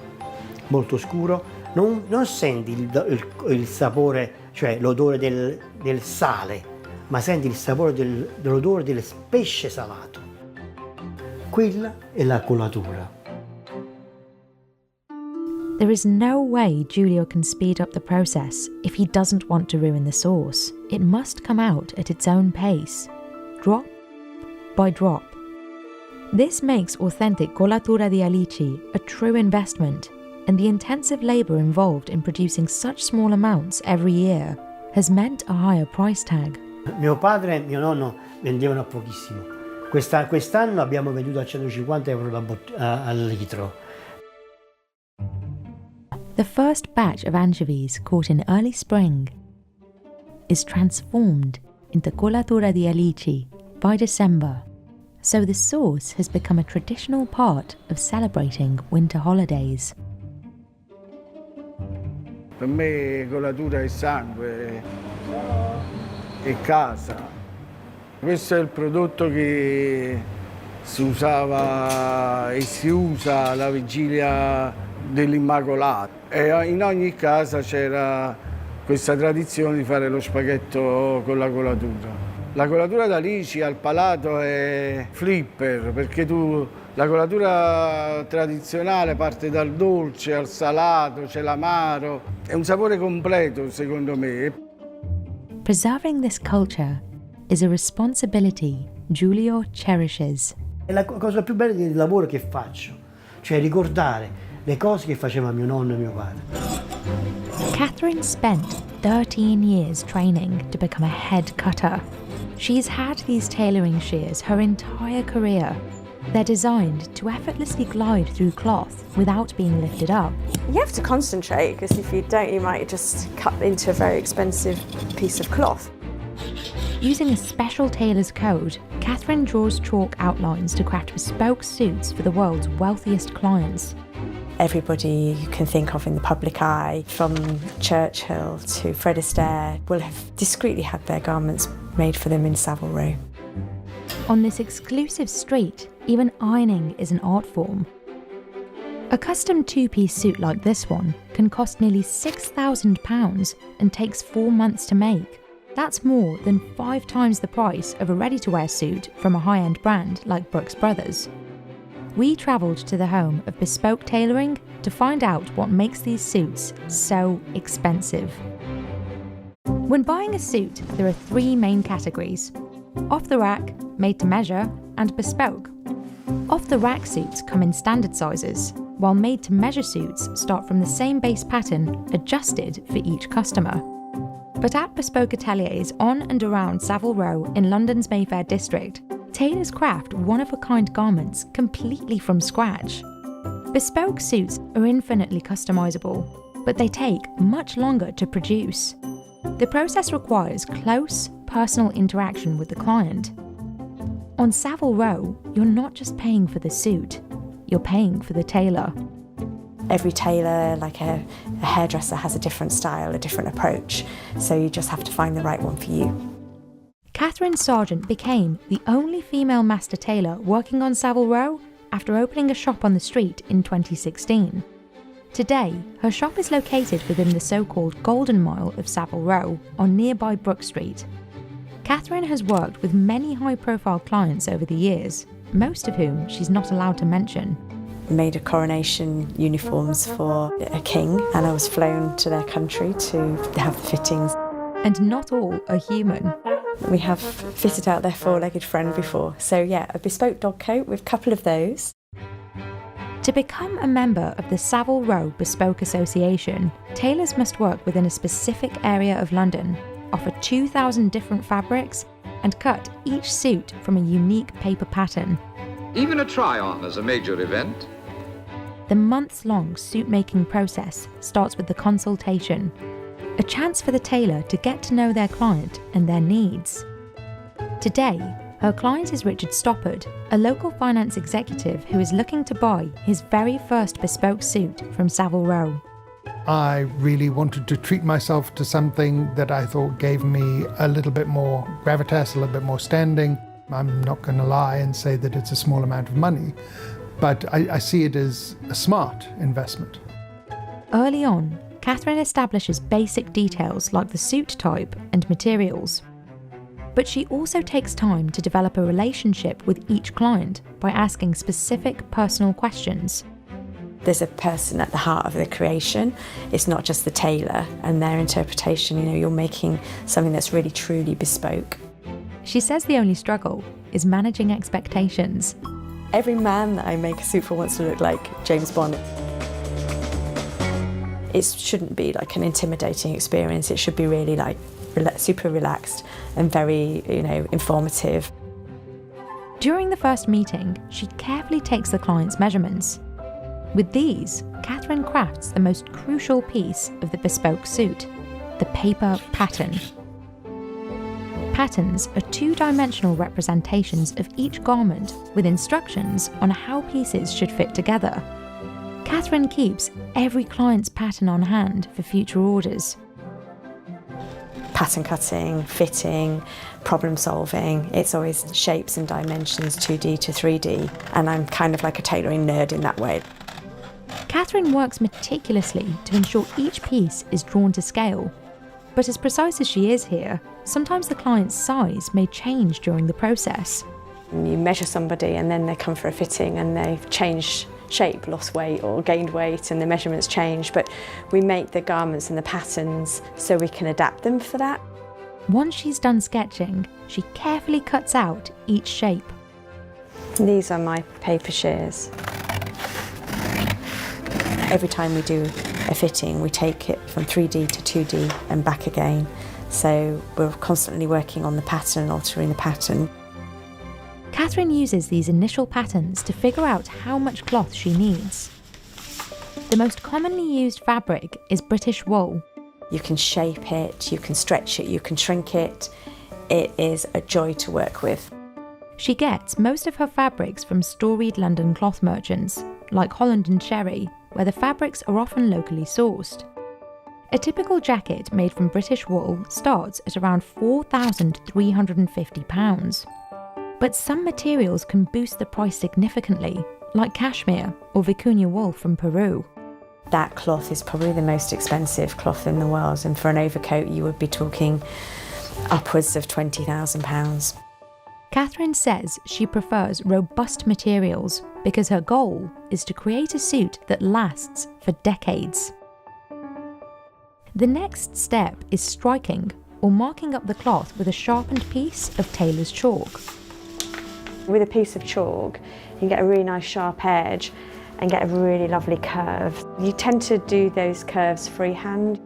molto scuro. Non senti il sapore, cioè l'odore del sale, ma senti il sapore dell'odore del pesce salato. Quella è la colatura. There is no way Giulio can speed up the process if he doesn't want to ruin the sauce. It must come out at its own pace, drop by drop. This makes authentic colatura di alici a true investment, and the intensive labour involved in producing such small amounts every year has meant a higher price tag. Mio padre e mio nonno vendevano a pochissimo. Quest'anno abbiamo venduto a 150 euro al litro. The first batch of anchovies caught in early spring is transformed into colatura di alici by December, so the sauce has become a traditional part of celebrating winter holidays. Per me colatura è sangue, è casa. Questo è il prodotto che si usava e si usa alla vigilia dell'Immacolato. E in ogni casa c'era questa tradizione di fare lo spaghetto con la colatura. La colatura d'alici al palato è flipper, perché la colatura tradizionale parte dal dolce al salato, c'è l'amaro. È un sapore completo, secondo me. Preserving this culture is a responsibility Giulio cherishes. È la cosa più bella del lavoro che faccio, cioè ricordare le cose che faceva mio nonno e mio padre. Catherine spent 13 years training to become a head cutter. She's had these tailoring shears her entire career. They're designed to effortlessly glide through cloth without being lifted up. You have to concentrate, because if you don't, you might just cut into a very expensive piece of cloth. Using a special tailor's code, Catherine draws chalk outlines to craft bespoke suits for the world's wealthiest clients. Everybody you can think of in the public eye, from Churchill to Fred Astaire, will have discreetly had their garments made for them in Savile Row. On this exclusive street, even ironing is an art form. A custom two-piece suit like this one can cost nearly £6,000 and takes 4 months to make. That's more than 5 times the price of a ready-to-wear suit from a high-end brand like Brooks Brothers. We travelled to the home of bespoke tailoring to find out what makes these suits so expensive. When buying a suit, there are 3 main categories: off the rack, made to measure, and bespoke. Off the rack suits come in standard sizes, while made to measure suits start from the same base pattern adjusted for each customer. But at bespoke ateliers on and around Savile Row in London's Mayfair district, tailors craft one-of-a-kind garments completely from scratch. Bespoke suits are infinitely customisable, but they take much longer to produce. The process requires close, personal interaction with the client. On Savile Row, you're not just paying for the suit, you're paying for the tailor. Every tailor, like a hairdresser, has a different style, a different approach, so you just have to find the right one for you. Catherine Sargent became the only female master tailor working on Savile Row after opening a shop on the street in 2016. Today, her shop is located within the so-called Golden Mile of Savile Row on nearby Brook Street. Catherine has worked with many high-profile clients over the years, most of whom she's not allowed to mention. Made a coronation uniforms for a king, and I was flown to their country to have the fittings. And not all are human. We have fitted out their 4-legged friend before, so yeah, a bespoke dog coat with a couple of those. To become a member of the Savile Row Bespoke Association, tailors must work within a specific area of London, offer 2,000 different fabrics, and cut each suit from a unique paper pattern. Even a try-on is a major event. The months-long suit-making process starts with the consultation, a chance for the tailor to get to know their client and their needs. Today, her client is Richard Stoppard, a local finance executive who is looking to buy his very first bespoke suit from Savile Row. I really wanted to treat myself to something that I thought gave me a little bit more gravitas, a little bit more standing. I'm not going to lie and say that it's a small amount of money, but I see it as a smart investment. Early on, Catherine establishes basic details like the suit type and materials. But she also takes time to develop a relationship with each client by asking specific personal questions. There's a person at the heart of the creation. It's not just the tailor and their interpretation. You're making something that's really truly bespoke. She says the only struggle is managing expectations. Every man that I make a suit for wants to look like James Bond. It shouldn't be like an intimidating experience. It should be really like super relaxed and very, informative. During the first meeting, she carefully takes the client's measurements. With these, Catherine crafts the most crucial piece of the bespoke suit, the paper pattern. Patterns are two-dimensional representations of each garment with instructions on how pieces should fit together. Catherine keeps every client's pattern on hand for future orders. Pattern cutting, fitting, problem solving, it's always shapes and dimensions 2D to 3D, and I'm kind of like a tailoring nerd in that way. Catherine works meticulously to ensure each piece is drawn to scale. But as precise as she is here, sometimes the client's size may change during the process. You measure somebody and then they come for a fitting and they've changed shape, lost weight or gained weight, and the measurements change, but we make the garments and the patterns so we can adapt them for that. Once she's done sketching, she carefully cuts out each shape. These are my paper shears. Every time we do a fitting, we take it from 3D to 2D and back again. So we're constantly working on the pattern and altering the pattern. Catherine uses these initial patterns to figure out how much cloth she needs. The most commonly used fabric is British wool. You can shape it, you can stretch it, you can shrink it. It is a joy to work with. She gets most of her fabrics from storied London cloth merchants, like Holland and Sherry, where the fabrics are often locally sourced. A typical jacket made from British wool starts at around £4,350. But some materials can boost the price significantly, like cashmere or vicuña wool from Peru. That cloth is probably the most expensive cloth in the world, and for an overcoat you would be talking upwards of £20,000. Catherine says she prefers robust materials because her goal is to create a suit that lasts for decades. The next step is striking or marking up the cloth with a sharpened piece of tailor's chalk. With a piece of chalk, you can get a really nice sharp edge and get a really lovely curve. You tend to do those curves freehand.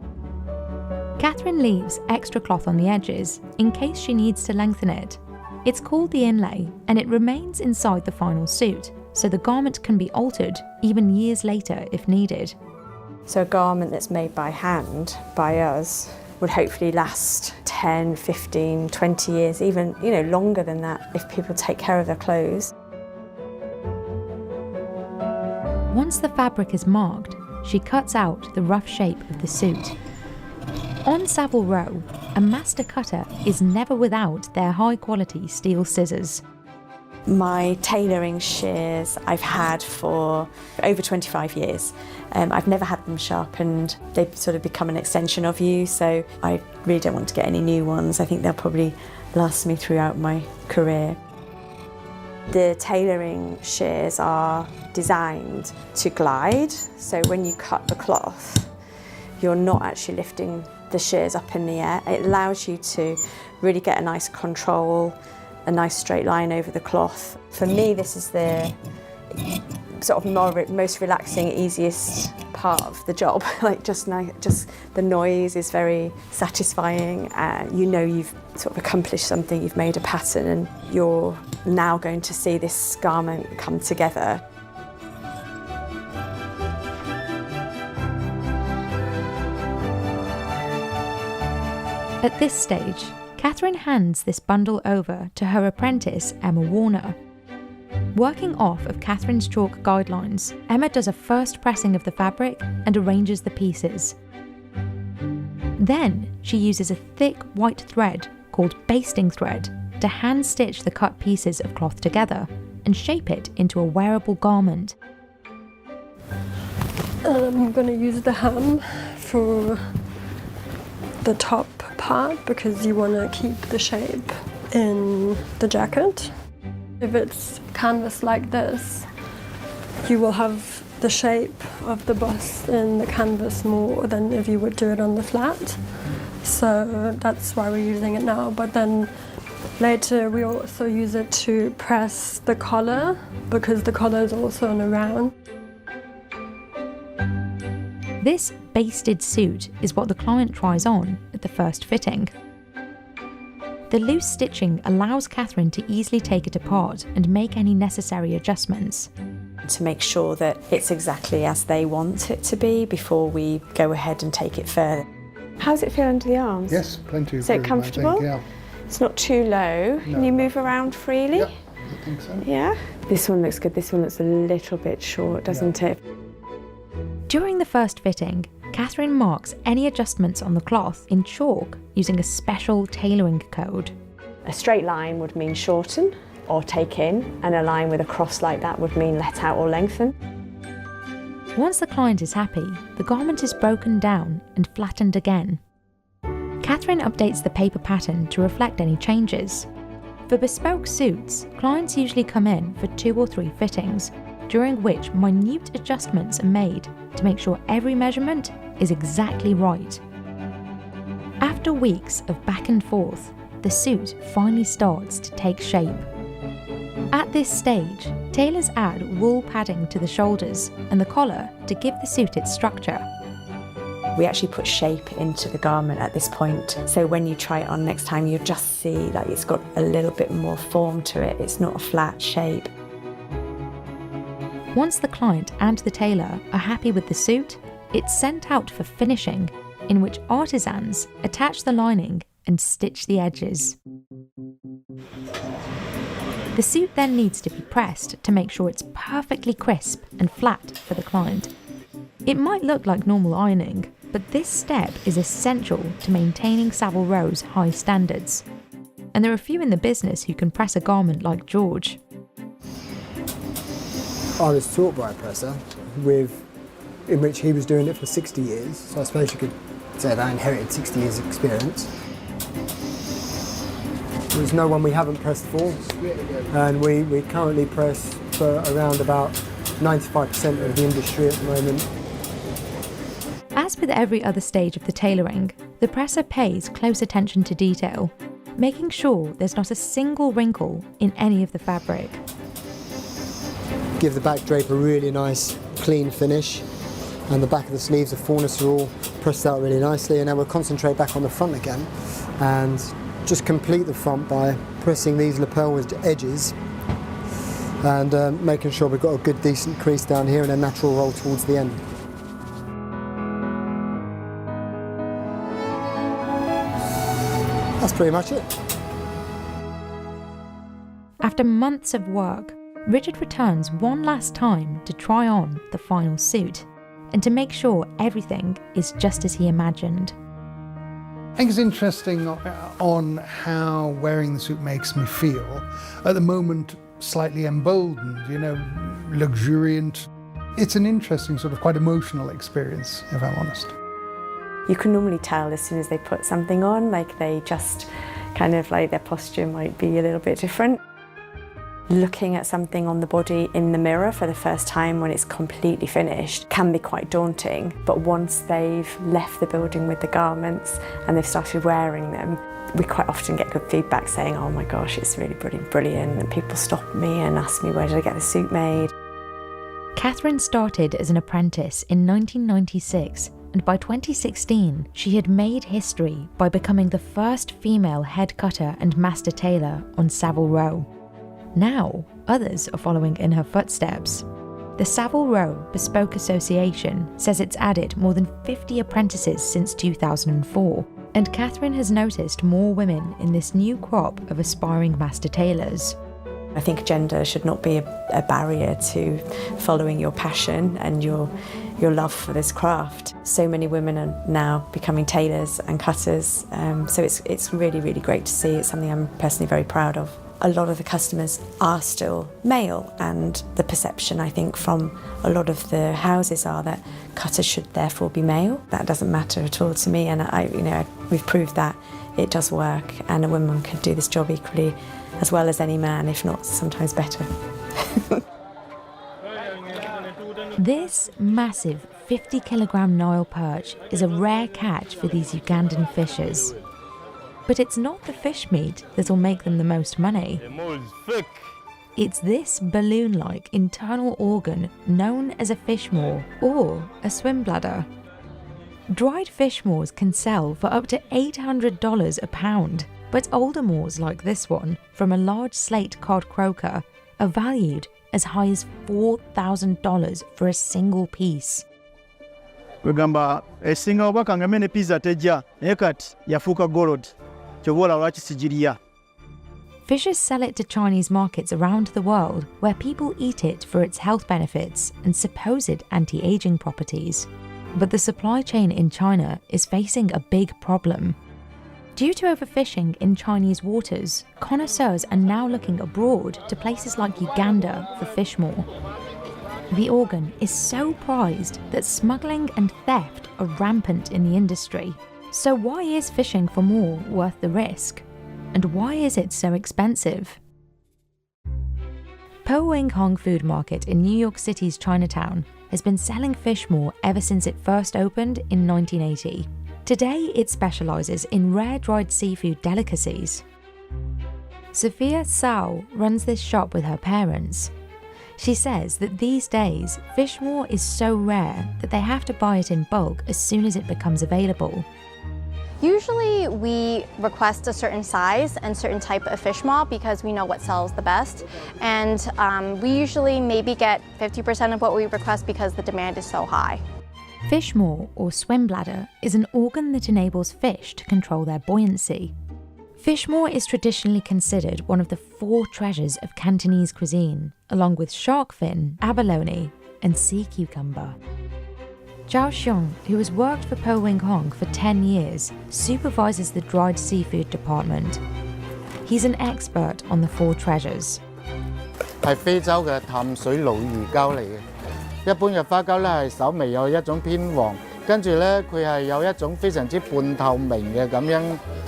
Catherine leaves extra cloth on the edges in case she needs to lengthen it. It's called the inlay, and it remains inside the final suit, so the garment can be altered even years later if needed. So a garment that's made by hand, by us, would hopefully last 10, 15, 20 years, even longer than that if people take care of their clothes. Once the fabric is marked, she cuts out the rough shape of the suit. On Savile Row, a master cutter is never without their high-quality steel scissors. My tailoring shears I've had for over 25 years. I've never had them sharpened. They've sort of become an extension of you, so I really don't want to get any new ones. I think they'll probably last me throughout my career. The tailoring shears are designed to glide, so when you cut the cloth, you're not actually lifting the shears up in the air. It allows you to really get a nice control, a nice straight line over the cloth. For me, this is the sort of most relaxing, easiest part of the job. Just the noise is very satisfying. You've sort of accomplished something, you've made a pattern, and you're now going to see this garment come together. At this stage, Catherine hands this bundle over to her apprentice, Emma Warner. Working off of Catherine's chalk guidelines, Emma does a first pressing of the fabric and arranges the pieces. Then she uses a thick white thread called basting thread to hand-stitch the cut pieces of cloth together and shape it into a wearable garment. I'm going to use the hem for the top part because you want to keep the shape in the jacket. If it's canvas like this, you will have the shape of the bust in the canvas more than if you would do it on the flat. So that's why we're using it now. But then Later we also use it to press the collar because the collar is also on a round. This basted suit is what the client tries on at the first fitting. The loose stitching allows Catherine to easily take it apart and make any necessary adjustments. To make sure that it's exactly as they want it to be before we go ahead and take it further. How's it feel under the arms? Yes, plenty of Is it room, comfortable? I think, yeah. It's not too low. Can you move around freely? Yeah, I think so. Yeah? This one looks good. This one looks a little bit short, doesn't it? During the first fitting, Catherine marks any adjustments on the cloth in chalk using a special tailoring code. A straight line would mean shorten or take in, and a line with a cross like that would mean let out or lengthen. Once the client is happy, the garment is broken down and flattened again. Catherine updates the paper pattern to reflect any changes. For bespoke suits, clients usually come in for 2 or 3 fittings, during which minute adjustments are made to make sure every measurement is exactly right. After weeks of back and forth, the suit finally starts to take shape. At this stage, tailors add wool padding to the shoulders and the collar to give the suit its structure. We actually put shape into the garment at this point, so when you try it on next time, you'll just see that it's got a little bit more form to it. It's not a flat shape. Once the client and the tailor are happy with the suit, it's sent out for finishing, in which artisans attach the lining and stitch the edges. The suit then needs to be pressed to make sure it's perfectly crisp and flat for the client. It might look like normal ironing, but this step is essential to maintaining Savile Row's high standards. And there are few in the business who can press a garment like George. I was taught by a presser in which he was doing it for 60 years, so I suppose you could say that I inherited 60 years of experience. There's no one we haven't pressed for, and we currently press for around about 95% of the industry at the moment. As with every other stage of the tailoring, the presser pays close attention to detail, making sure there's not a single wrinkle in any of the fabric. Give the back drape a really nice clean finish, and the back of the sleeves, the fullness are all pressed out really nicely, and now we'll concentrate back on the front again and just complete the front by pressing these lapel edges and making sure we've got a good decent crease down here and a natural roll towards the end. That's pretty much it. After months of work, Richard returns one last time to try on the final suit and to make sure everything is just as he imagined. I think it's interesting on how wearing the suit makes me feel. At the moment, slightly emboldened, luxuriant. It's an interesting, sort of quite emotional experience, if I'm honest. You can normally tell as soon as they put something on, like they just kind of like their posture might be a little bit different. Looking at something on the body in the mirror for the first time when it's completely finished can be quite daunting, but once they've left the building with the garments and they've started wearing them, we quite often get good feedback saying, oh my gosh, it's really brilliant, and people stop me and ask me where did I get the suit made. Catherine started as an apprentice in 1996, and by 2016 she had made history by becoming the first female head cutter and master tailor on Savile Row. Now, others are following in her footsteps. The Savile Row Bespoke Association says it's added more than 50 apprentices since 2004, and Catherine has noticed more women in this new crop of aspiring master tailors. I think gender should not be a barrier to following your passion and your love for this craft. So many women are now becoming tailors and cutters, so it's really, really great to see. It's something I'm personally very proud of. A lot of the customers are still male, and the perception, I think, from a lot of the houses are that cutters should therefore be male. That doesn't matter at all to me, and we've proved that it does work, and a woman can do this job equally as well as any man, if not sometimes better. This massive 50-kilogram Nile perch is a rare catch for these Ugandan fishers. But it's not the fish meat that'll make them the most money. It's this balloon-like internal organ known as a fish maw or a swim bladder. Dried fish maws can sell for up to $800 a pound, but older maws like this one from a large slate cod croaker are valued as high as $4,000 for a single piece. Wegamba esinga obaka ngamene pizza tejja naye kati yafuuka gold kyobola lwaki sigiriya. Fishers sell it to Chinese markets around the world where people eat it for its health benefits and supposed anti-aging properties. But the supply chain in China is facing a big problem. Due to overfishing in Chinese waters, connoisseurs are now looking abroad to places like Uganda for fish maw. The organ is so prized that smuggling and theft are rampant in the industry. So why is fishing for maw worth the risk? And why is it so expensive? Po Wing Hong Food Market in New York City's Chinatown has been selling fish maw ever since it first opened in 1980. Today it specialises in rare dried seafood delicacies. Sophia Tsao runs this shop with her parents. She says that these days fish maw is so rare that they have to buy it in bulk as soon as it becomes available. Usually we request a certain size and certain type of fish maw because we know what sells the best, and we usually maybe get 50% of what we request because the demand is so high. Fish maw or swim bladder is an organ that enables fish to control their buoyancy. Fish maw is traditionally considered one of the 4 treasures of Cantonese cuisine, along with shark fin, abalone and sea cucumber. Zhao Xiong, who has worked for Po Wing Hong for 10 years, supervises the dried seafood department. He's an expert on the 4 treasures. 係非洲嘅淡水鱸魚膠嚟嘅，一般嘅花膠咧係稍微有一種偏黃，跟住咧佢係有一種非常之半透明嘅咁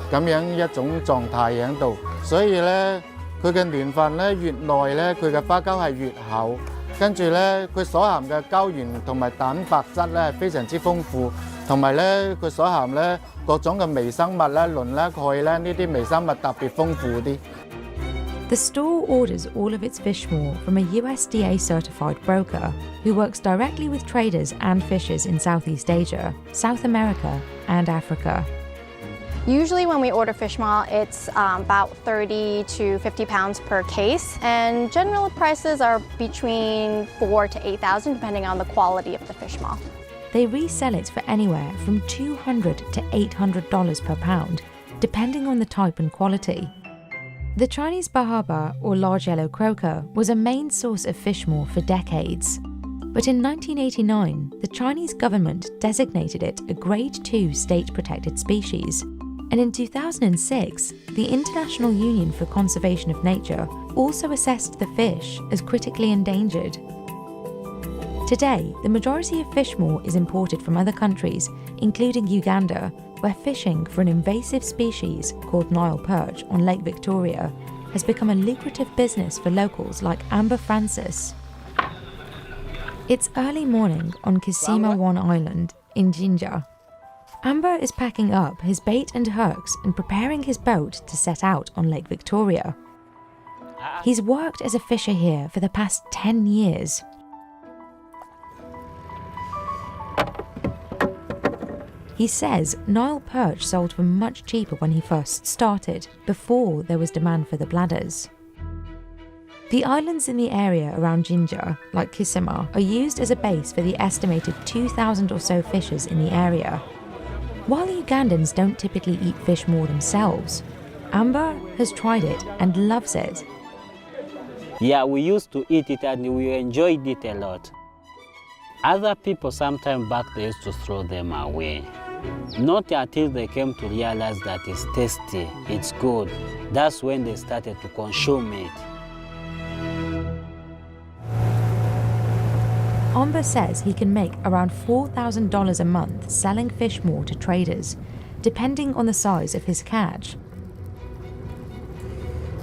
樣一種狀態喺度，所以咧佢嘅年份咧越耐咧佢嘅花膠係越厚。 跟住咧，佢所含嘅膠原同埋蛋白質咧係非常之豐富，同埋咧佢所含咧各種嘅微生物咧、磷咧、鈣咧呢啲微生物特別豐富啲。The store orders all of its fish maw from a USDA certified broker who works directly with traders and fishers in Southeast Asia, South America, and Africa. Usually when we order fish maw, it's about 30 to 50 pounds per case, and general prices are between 4,000 to 8,000 depending on the quality of the fish maw. They resell it for anywhere from $200 to $800 per pound, depending on the type and quality. The Chinese bahaba, or large yellow croaker, was a main source of fish maw for decades. But in 1989, the Chinese government designated it a Grade 2 state-protected species. And in 2006, the International Union for Conservation of Nature also assessed the fish as critically endangered. Today, the majority of fish maw is imported from other countries, including Uganda, where fishing for an invasive species called Nile perch on Lake Victoria has become a lucrative business for locals like Amber Francis. It's early morning on Kisima One Island in Jinja. Amber is packing up his bait and hooks and preparing his boat to set out on Lake Victoria. He's worked as a fisher here for the past 10 years. He says Nile perch sold for much cheaper when he first started, before there was demand for the bladders. The islands in the area around Jinja, like Kisima, are used as a base for the estimated 2,000 or so fishers in the area. While Ugandans don't typically eat fish maw themselves, Amber has tried it and loves it. Yeah, we used to eat it and we enjoyed it a lot. Other people sometime back they used to throw them away. Not until they came to realize that it's tasty, it's good. That's when they started to consume it. Amber says he can make around $4,000 a month selling fish maw to traders, depending on the size of his catch.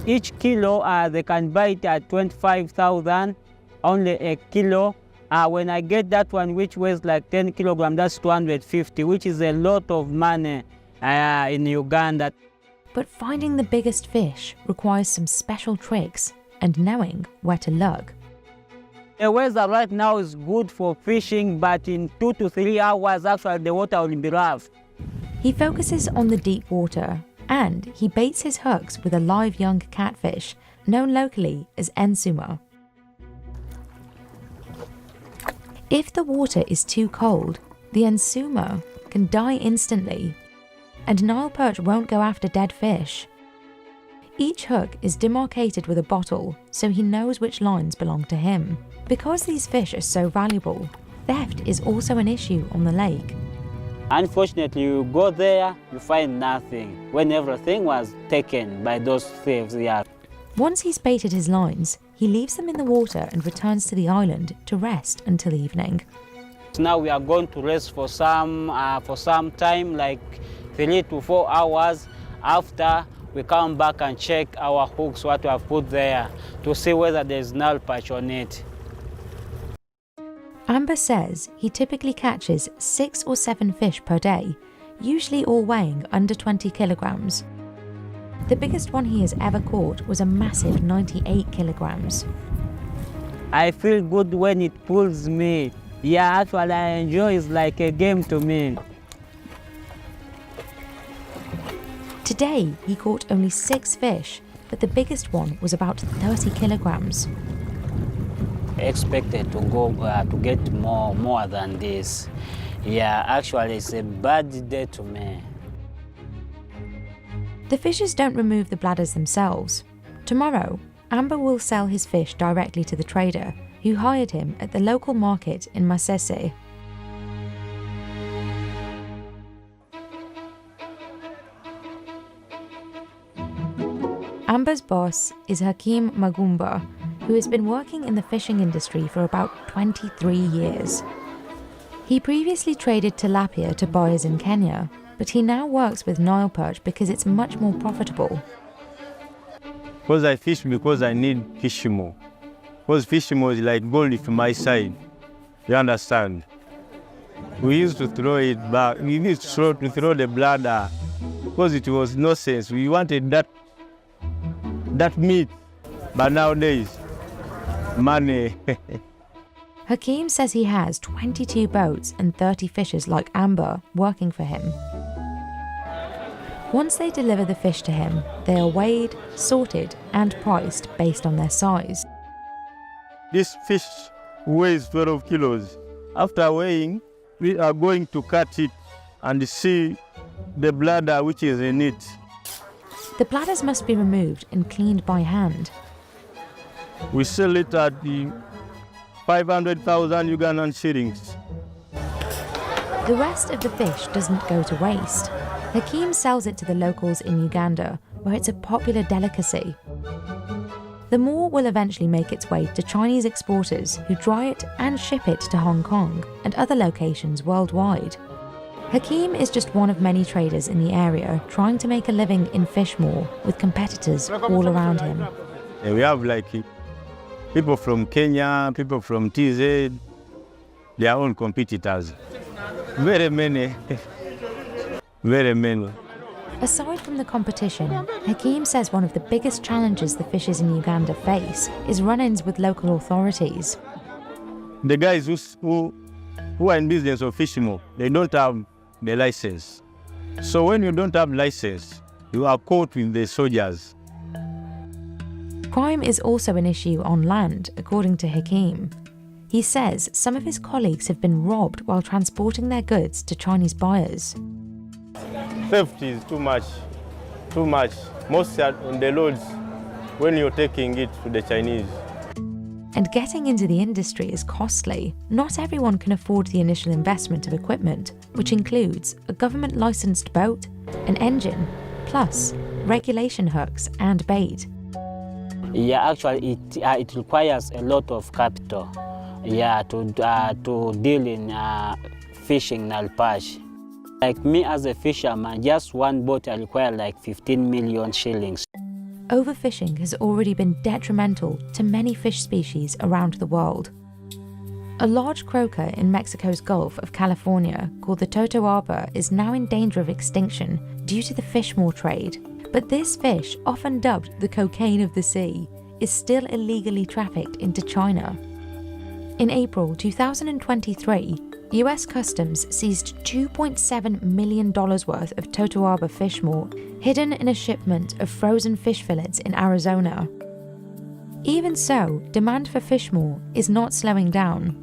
Each kilo, they can buy it at 25,000, only a kilo. When I get that one, which weighs like 10 kilograms, that's 250, which is a lot of money in Uganda. But finding the biggest fish requires some special tricks and knowing where to look. The weather right now is good for fishing, but in 2 to 3 hours, actually, the water will be rough. He focuses on the deep water, and he baits his hooks with a live young catfish, known locally as ensuma. If the water is too cold, the ensuma can die instantly, and Nile perch won't go after dead fish. Each hook is demarcated with a bottle, so he knows which lines belong to him. Because these fish are so valuable, theft is also an issue on the lake. Unfortunately, you go there, you find nothing, when everything was taken by those thieves. Yeah. Once he's baited his lines, he leaves them in the water and returns to the island to rest until evening. Now we are going to rest for some time, like 3 to 4 hours. After, we come back and check our hooks, what we have put there, to see whether there's Nile perch on it. Amber says he typically catches 6 or 7 fish per day, usually all weighing under 20 kilograms. The biggest one he has ever caught was a massive 98 kilograms. I feel good when it pulls me. Yeah, actually I enjoy it, it's like a game to me. Today he caught only 6 fish, but the biggest one was about 30 kilograms. Expected to go to get more than this. Yeah, actually it's a bad day to me. The fishers don't remove the bladders themselves. Tomorrow, Amber will sell his fish directly to the trader, who hired him at the local market in Masese. Amber's boss is Hakim Magumba, who has been working in the fishing industry for about 23 years. He previously traded tilapia to buyers in Kenya, but he now works with Nile perch because it's much more profitable. Because I fish because I need fish more. Because fish more is like gold from my side. You understand? We used to throw it back. We used to throw the bladder because it was no sense. We wanted that meat, but nowadays, money. Hakim says he has 22 boats and 30 fishers like Amber working for him. Once they deliver the fish to him, they are weighed, sorted and priced based on their size. This fish weighs 12 kilos. After weighing, we are going to cut it and see the bladder which is in it. The bladders must be removed and cleaned by hand. We sell it at the 500,000 Ugandan shillings. The rest of the fish doesn't go to waste. Hakim sells it to the locals in Uganda, where it's a popular delicacy. The more will eventually make its way to Chinese exporters who dry it and ship it to Hong Kong and other locations worldwide. Hakim is just one of many traders in the area trying to make a living in Fishmore with competitors all around him. And we have like people from Kenya, people from TZ, their own competitors. Very many. Very many. Aside from the competition, Hakim says one of the biggest challenges the fishers in Uganda face is run-ins with local authorities. The guys who are in business of fishing, they don't have the license. So when you don't have license, you are caught with the soldiers. Crime is also an issue on land, according to Hakim. He says some of his colleagues have been robbed while transporting their goods to Chinese buyers. Theft is too much. Mostly on the loads when you're taking it to the Chinese. And getting into the industry is costly. Not everyone can afford the initial investment of equipment, which includes a government-licensed boat, an engine, plus regulation hooks and bait. Yeah, actually it requires a lot of capital. Yeah, to deal in fishing Nile perch. Like me as a fisherman, just one boat I require like 15 million shillings. Overfishing has already been detrimental to many fish species around the world. A large croaker in Mexico's Gulf of California called the totoaba is now in danger of extinction due to the fishmore trade, But this fish, often dubbed the cocaine of the sea, is still illegally trafficked into China. In April 2023, US Customs seized $2.7 million worth of totoaba fish maw hidden in a shipment of frozen fish fillets in Arizona. Even so, demand for fish maw is not slowing down.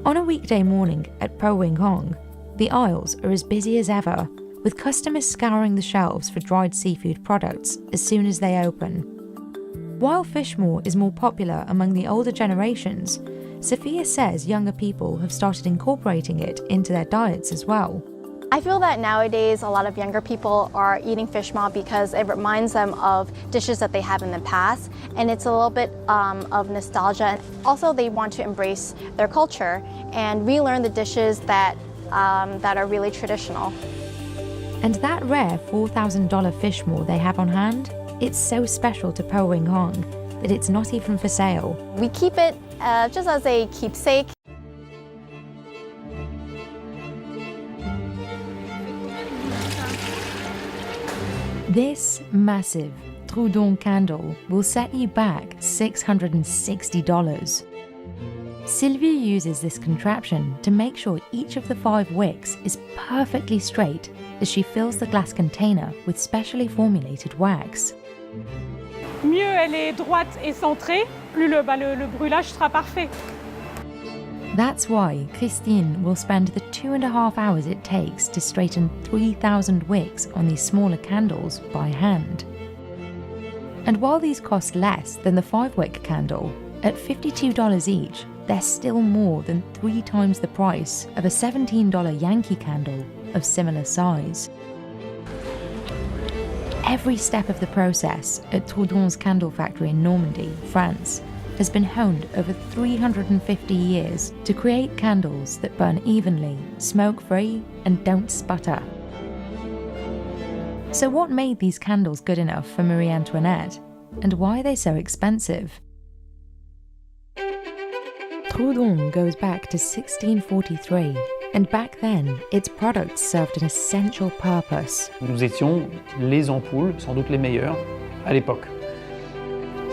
On a weekday morning at Po Wing Hong, the aisles are as busy as ever, with customers scouring the shelves for dried seafood products as soon as they open. While fish maw is more popular among the older generations, Sophia says younger people have started incorporating it into their diets as well. I feel that nowadays a lot of younger people are eating fish maw because it reminds them of dishes that they have in the past, and it's a little bit of nostalgia. Also, they want to embrace their culture and relearn the dishes that are really traditional. And that rare $4,000 fish maw they have on hand, it's so special to Po Wing Hong that it's not even for sale. We keep it just as a keepsake. This massive Trudon candle will set you back $660. Sylvie uses this contraption to make sure each of the 5 wicks is perfectly straight as she fills the glass container with specially formulated wax. Mieux elle est droite et centrée, plus le brûlage sera parfait. That's why Christine will spend the 2.5 hours it takes to straighten 3,000 wicks on these smaller candles by hand. And while these cost less than the 5-wick candle, at $52 each, they're still more than 3 times the price of a $17 Yankee candle of similar size. Every step of the process at Trudon's candle factory in Normandy, France, has been honed over 350 years to create candles that burn evenly, smoke-free, and don't sputter. So what made these candles good enough for Marie Antoinette? And why are they so expensive? Trudon goes back to 1643, and back then, its products served an essential purpose. Nous étions les ampoules, sans doute les meilleures, à l'époque.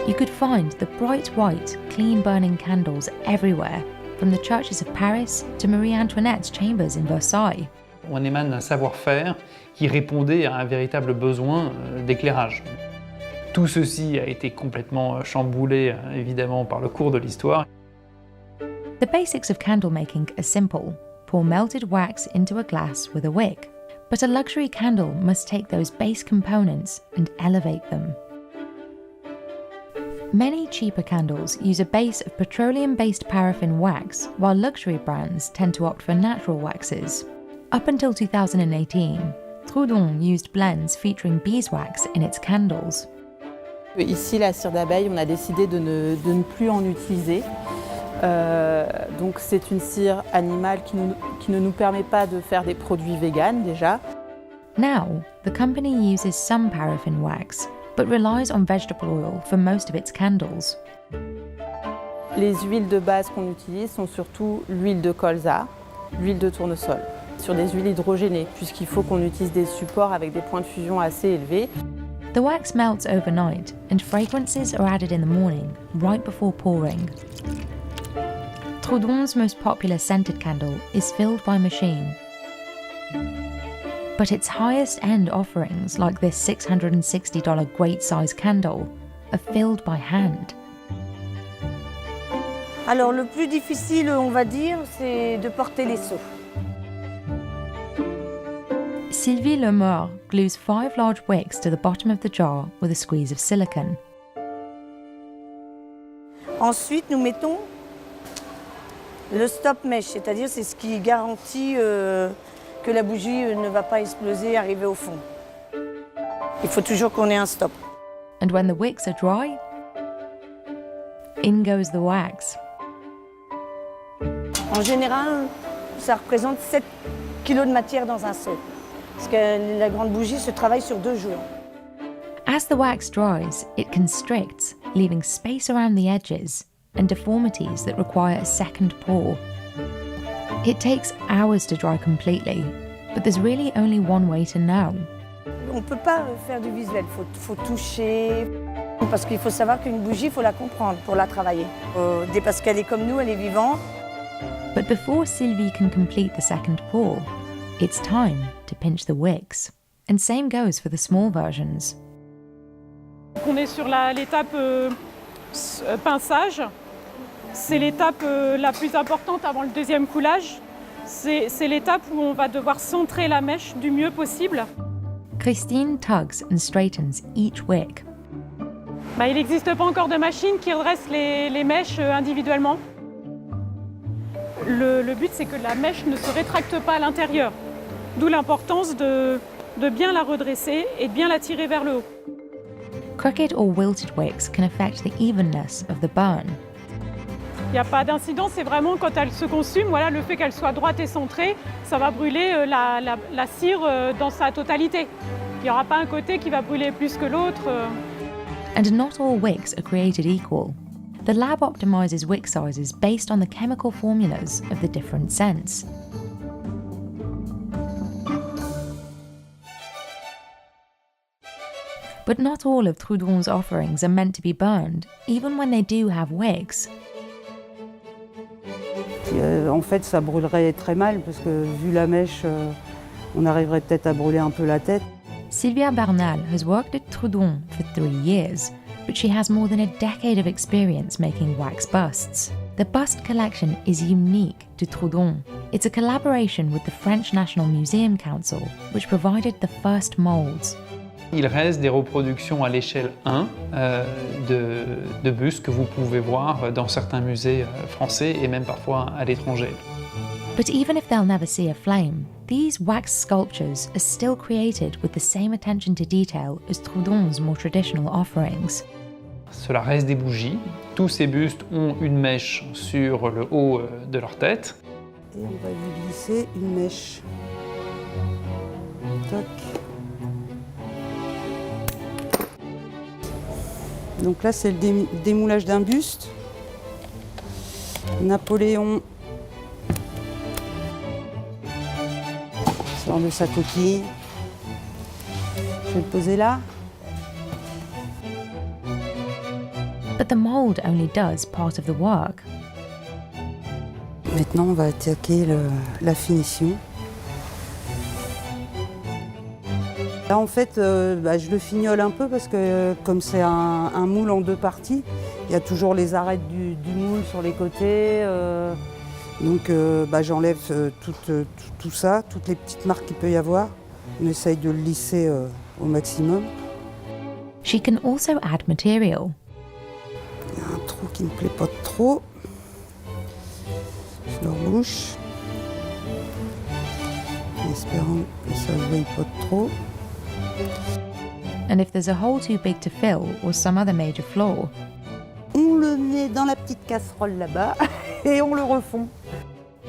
You could find the bright white, clean-burning candles everywhere, from the churches of Paris to Marie Antoinette's chambers in Versailles. On émane d'un savoir-faire qui répondait à un véritable besoin d'éclairage. Tout ceci a été complètement chamboulé, évidemment, par le cours de l'histoire. The basics of candle making are simple. Pour melted wax into a glass with a wick. But a luxury candle must take those base components and elevate them. Many cheaper candles use a base of petroleum-based paraffin wax, while luxury brands tend to opt for natural waxes. Up until 2018, Trudon used blends featuring beeswax in its candles. Ici, la cire d'abeille, on a décidé de ne plus en utiliser. Donc c'est une cire animale qui ne nous permet pas de faire des produits véganes déjà. Now, the company uses some paraffin wax, but relies on vegetable oil for most of its candles. Les huiles de base qu'on utilise sont surtout l'huile de colza, l'huile de tournesol, sur des huiles hydrogénées, puisqu'il faut qu'on utilise des supports avec des points de fusion assez élevés. The wax melts overnight, and fragrances are added in the morning, right before pouring. Trudon's most popular scented candle is filled by machine. But its highest-end offerings, like this $660 great-size candle, are filled by hand. Alors le plus difficile, on va dire, c'est de porter les seaux. Sylvie Lemeur glues 5 large wicks to the bottom of the jar with a squeeze of silicone. Ensuite, nous mettons le stop mesh, c'est-à-dire c'est ce qui garantit que la bougie ne va pas exploser et arriver au fond. Il faut toujours qu'on ait un stop. And when the wicks are dry, in goes the wax. En général, ça représente 7 kg de matière dans un seau. Parce que la grande bougie se travaille sur 2 jours. As the wax dries, it constricts, leaving space around the edges and deformities that require a second pour. It takes hours to dry completely, but there's really only one way to know. on ne peut pas faire du visuel, il faut toucher. Parce qu'il faut savoir qu'une bougie, il faut la comprendre pour la travailler. Parce qu'elle est comme nous, elle est vivante. But before Sylvie can complete the second pour, it's time to pinch the wicks. And same goes for the small versions. On est sur l'étape pinçage. C'est l'étape la plus importante avant le deuxième coulage. C'est l'étape où on va devoir centrer la mèche du mieux possible. Christine tugs and straightens each wick. Il n'existe pas encore de machine qui redresse les mèches individuellement. Le but, c'est que la mèche ne se rétracte pas à l'intérieur. D'où l'importance de bien la redresser et de bien la tirer vers le haut. Crooked or wilted wicks can affect the evenness of the burn. Il n'y a pas d'incident, c'est vraiment quand elle se consume, voilà, le fait qu'elle soit droite et centrée, ça va brûler la cire dans sa totalité. Il n'y aura pas un côté qui va brûler plus que l'autre. And not all wicks are created equal. The lab optimizes wick sizes based on the chemical formulas of the different scents. But not all of Trudon's offerings are meant to be burned, even when they do have wicks. En fait, ça brûlerait très mal parce que vu la mèche, on arriverait peut-être à brûler un peu la tête. Sylvia Bernal has worked at Trudon for 3 years, but she has more than a decade of experience making wax busts. The bust collection is unique to Trudon. It's a collaboration with the French National Museum Council, which provided the first molds. Il reste des reproductions à l'échelle 1 de bustes que vous pouvez voir dans certains musées français et même parfois à l'étranger. But even if they'll never see a flame, these wax sculptures are still created with the same attention to detail as Trudon's more traditional offerings. Cela reste des bougies. Tous ces bustes ont une mèche sur le haut de leur tête. Et on va lui glisser une mèche. Toc. Donc là, c'est le démoulage d'un buste. Napoléon sort de sa coquille. Je vais le poser là. But the mold only does part of the work. Maintenant, on va attaquer la finition. Là, en fait, je le fignole un peu parce que comme c'est un moule en 2 parties, il y a toujours les arêtes du moule sur les côtés. Donc, j'enlève tout ça, toutes les petites marques qu'il peut y avoir. On essaye de le lisser au maximum. She can also add material. Il y a un trou qui ne me plaît pas trop. Je le rebouche. En espérant que ça ne se voie pas trop. And if there's a hole too big to fill or some other major flaw, on le met dans la petite casserole là-bas et on le refond.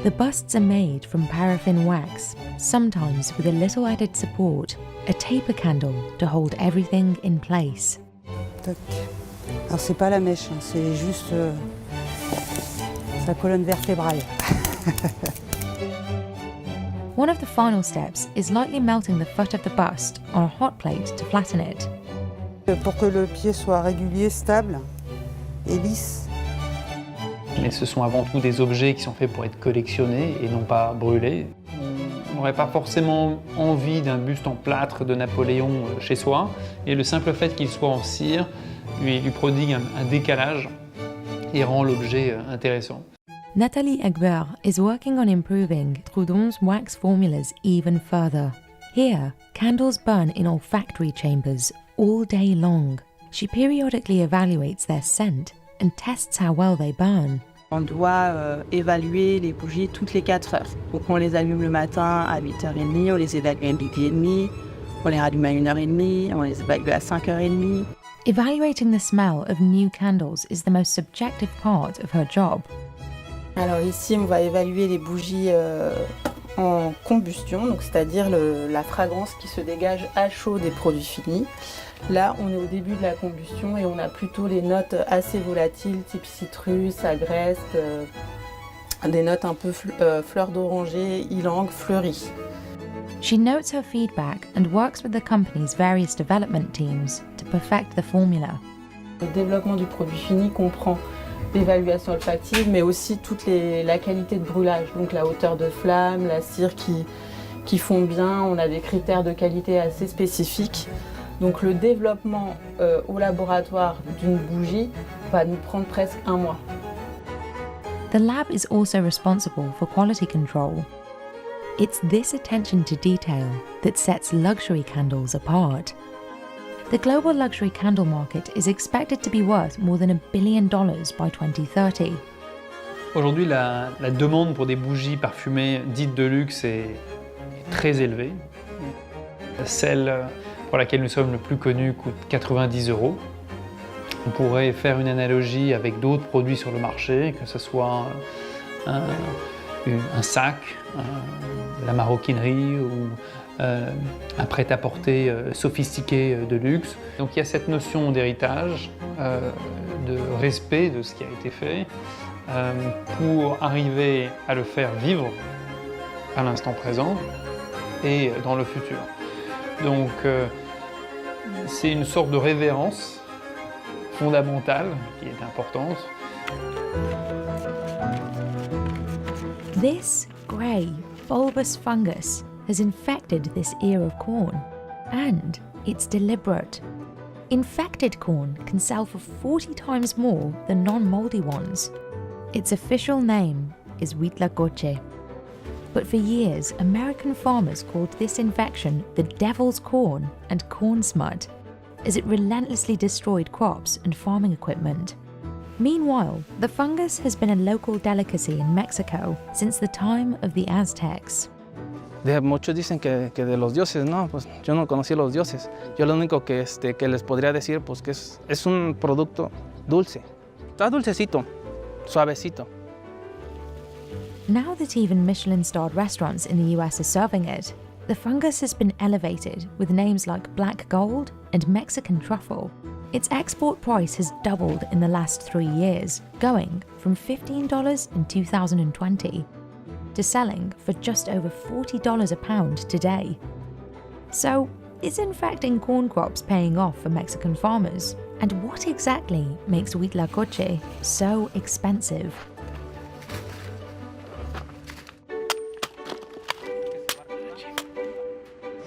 The busts are made from paraffin wax, sometimes with a little added support, a taper candle to hold everything in place. Toc. Alors c'est pas la mèche, hein, c'est juste sa colonne vertébrale. One of the final steps is lightly melting the foot of the bust on a hot plate to flatten it. Pour que le pied soit régulier, stable et lisse. Mais ce sont avant tout des objets qui sont faits pour être collectionnés et non pas brûlés. On n'aurait pas forcément envie d'un buste en plâtre de Napoléon chez soi, et le simple fait qu'il soit en cire lui prodigue un décalage et rend l'objet intéressant. Nathalie Egbert is working on improving Trudon's wax formulas even further. Here, candles burn in olfactory chambers all day long. She periodically evaluates their scent and tests how well they burn. On doit évaluer les bougies toutes les 4 heures. Donc on les allume le matin à 8h30, on les évalue à 12h30, on les rallume à 1h30, on les évalue à 5h30. Evaluating the smell of new candles is the most subjective part of her job. Alors ici, on va évaluer les bougies en combustion, donc c'est-à-dire la fragrance qui se dégage à chaud des produits finis. Là, on est au début de la combustion et on a plutôt les notes assez volatiles, type citrus, agreste, des notes un peu fleurs d'oranger, ylang, fleuries. She notes her feedback and works with the company's various development teams to perfect the formula. Le développement du produit fini comprend l'évaluation olfactive, mais aussi la qualité de brûlage, donc la hauteur de flamme, la cire qui fond bien. On a des critères de qualité assez spécifiques. Donc le développement au laboratoire d'une bougie va nous prendre presque 1 mois. The lab is also responsible for quality control. It's this attention to detail that sets luxury candles apart. The global luxury candle market is expected to be worth more than $1 billion by 2030. Aujourd'hui, la demande pour des bougies parfumées dites de luxe est très élevée. Celle pour laquelle nous sommes le plus connus coûte 90 €. On pourrait faire une analogie avec d'autres produits sur le marché, que ce soit un sac, de la maroquinerie ou un prêt-à-porter sophistiqué de luxe. Donc il y a cette notion d'héritage, de respect de ce qui a été fait, pour arriver à le faire vivre à l'instant présent et dans le futur. Donc c'est une sorte de révérence fondamentale qui est importante. This grey, bulbous fungus has infected this ear of corn, and it's deliberate. Infected corn can sell for 40 times more than non-mouldy ones. Its official name is Huitlacoche. But for years, American farmers called this infection the devil's corn and corn smut, as it relentlessly destroyed crops and farming equipment. Meanwhile, the fungus has been a local delicacy in Mexico since the time of the Aztecs. Muchos dicen que de los dioses, no, pues yo no conocí a los dioses. Yo lo único que les podría decir pues que es un producto dulce. Está dulcecito, suavecito. Now that even Michelin-starred restaurants in the US are serving it, the fungus has been elevated with names like black gold and Mexican truffle. Its export price has doubled in the last 3 years, going from $15 in 2020 to selling for just over $40 a pound today. So, is infecting corn crops paying off for Mexican farmers? And what exactly makes Huitlacoche so expensive?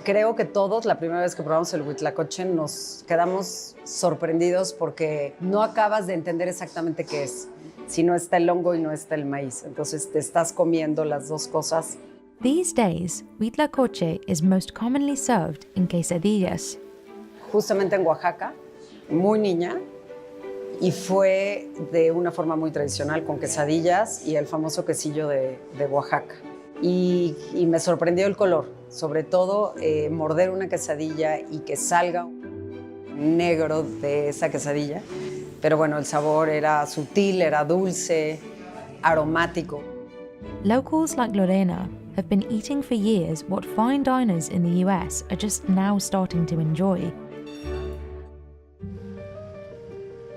Creo que todos, la primera vez que probamos el huitlacoche, nos quedamos sorprendidos porque no acabas de entender exactamente qué es. Si no está el hongo y no está el maíz. Entonces te estás comiendo las dos cosas. These days, huitlacoche is most commonly served in quesadillas. Justamente en Oaxaca, muy niña, y fue de una forma muy tradicional con quesadillas y el famoso quesillo de Oaxaca. Y me sorprendió el color, sobre todo morder una quesadilla y que salga negro de esa quesadilla. Pero bueno, el sabor era sutil, era dulce, aromático. Locals like Lorena have been eating for years what fine diners in the US are just now starting to enjoy.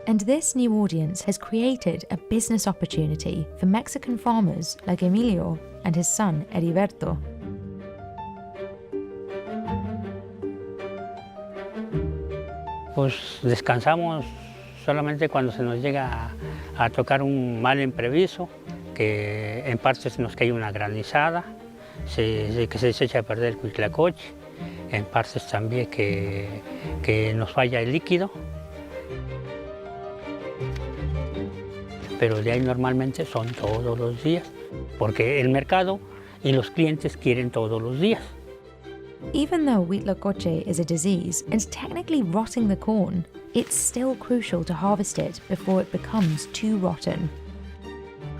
And this new audience has created a business opportunity for Mexican farmers like Emilio and his son Heriberto. Pues descansamos solamente cuando se nos llega a tocar un mal imprevisto, que en partes nos cae una granizada, que se echa a perder el huitlacoche, en partes también que nos falla el líquido. Pero de ahí normalmente son todos los días, porque el mercado y los clientes quieren todos los días. Even though huitlacoche is a disease and technically rotting the corn, it's still crucial to harvest it before it becomes too rotten.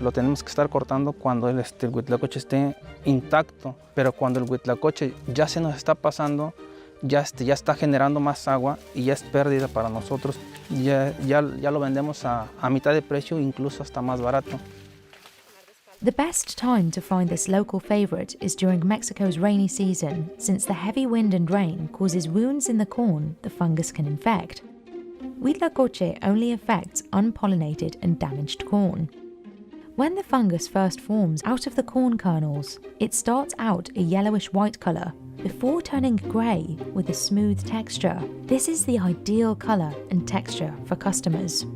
Lo tenemos que estar cortando cuando el huitlacoche esté intacto, pero cuando el huitlacoche ya se nos está pasando, ya está generando más agua y ya es pérdida para nosotros. Ya lo vendemos a mitad de precio, incluso hasta más barato. The best time to find this local favourite is during Mexico's rainy season, since the heavy wind and rain causes wounds in the corn the fungus can infect. Huitlacoche only affects unpollinated and damaged corn. When the fungus first forms out of the corn kernels, it starts out a yellowish-white colour before turning grey with a smooth texture. This is the ideal colour and texture for customers.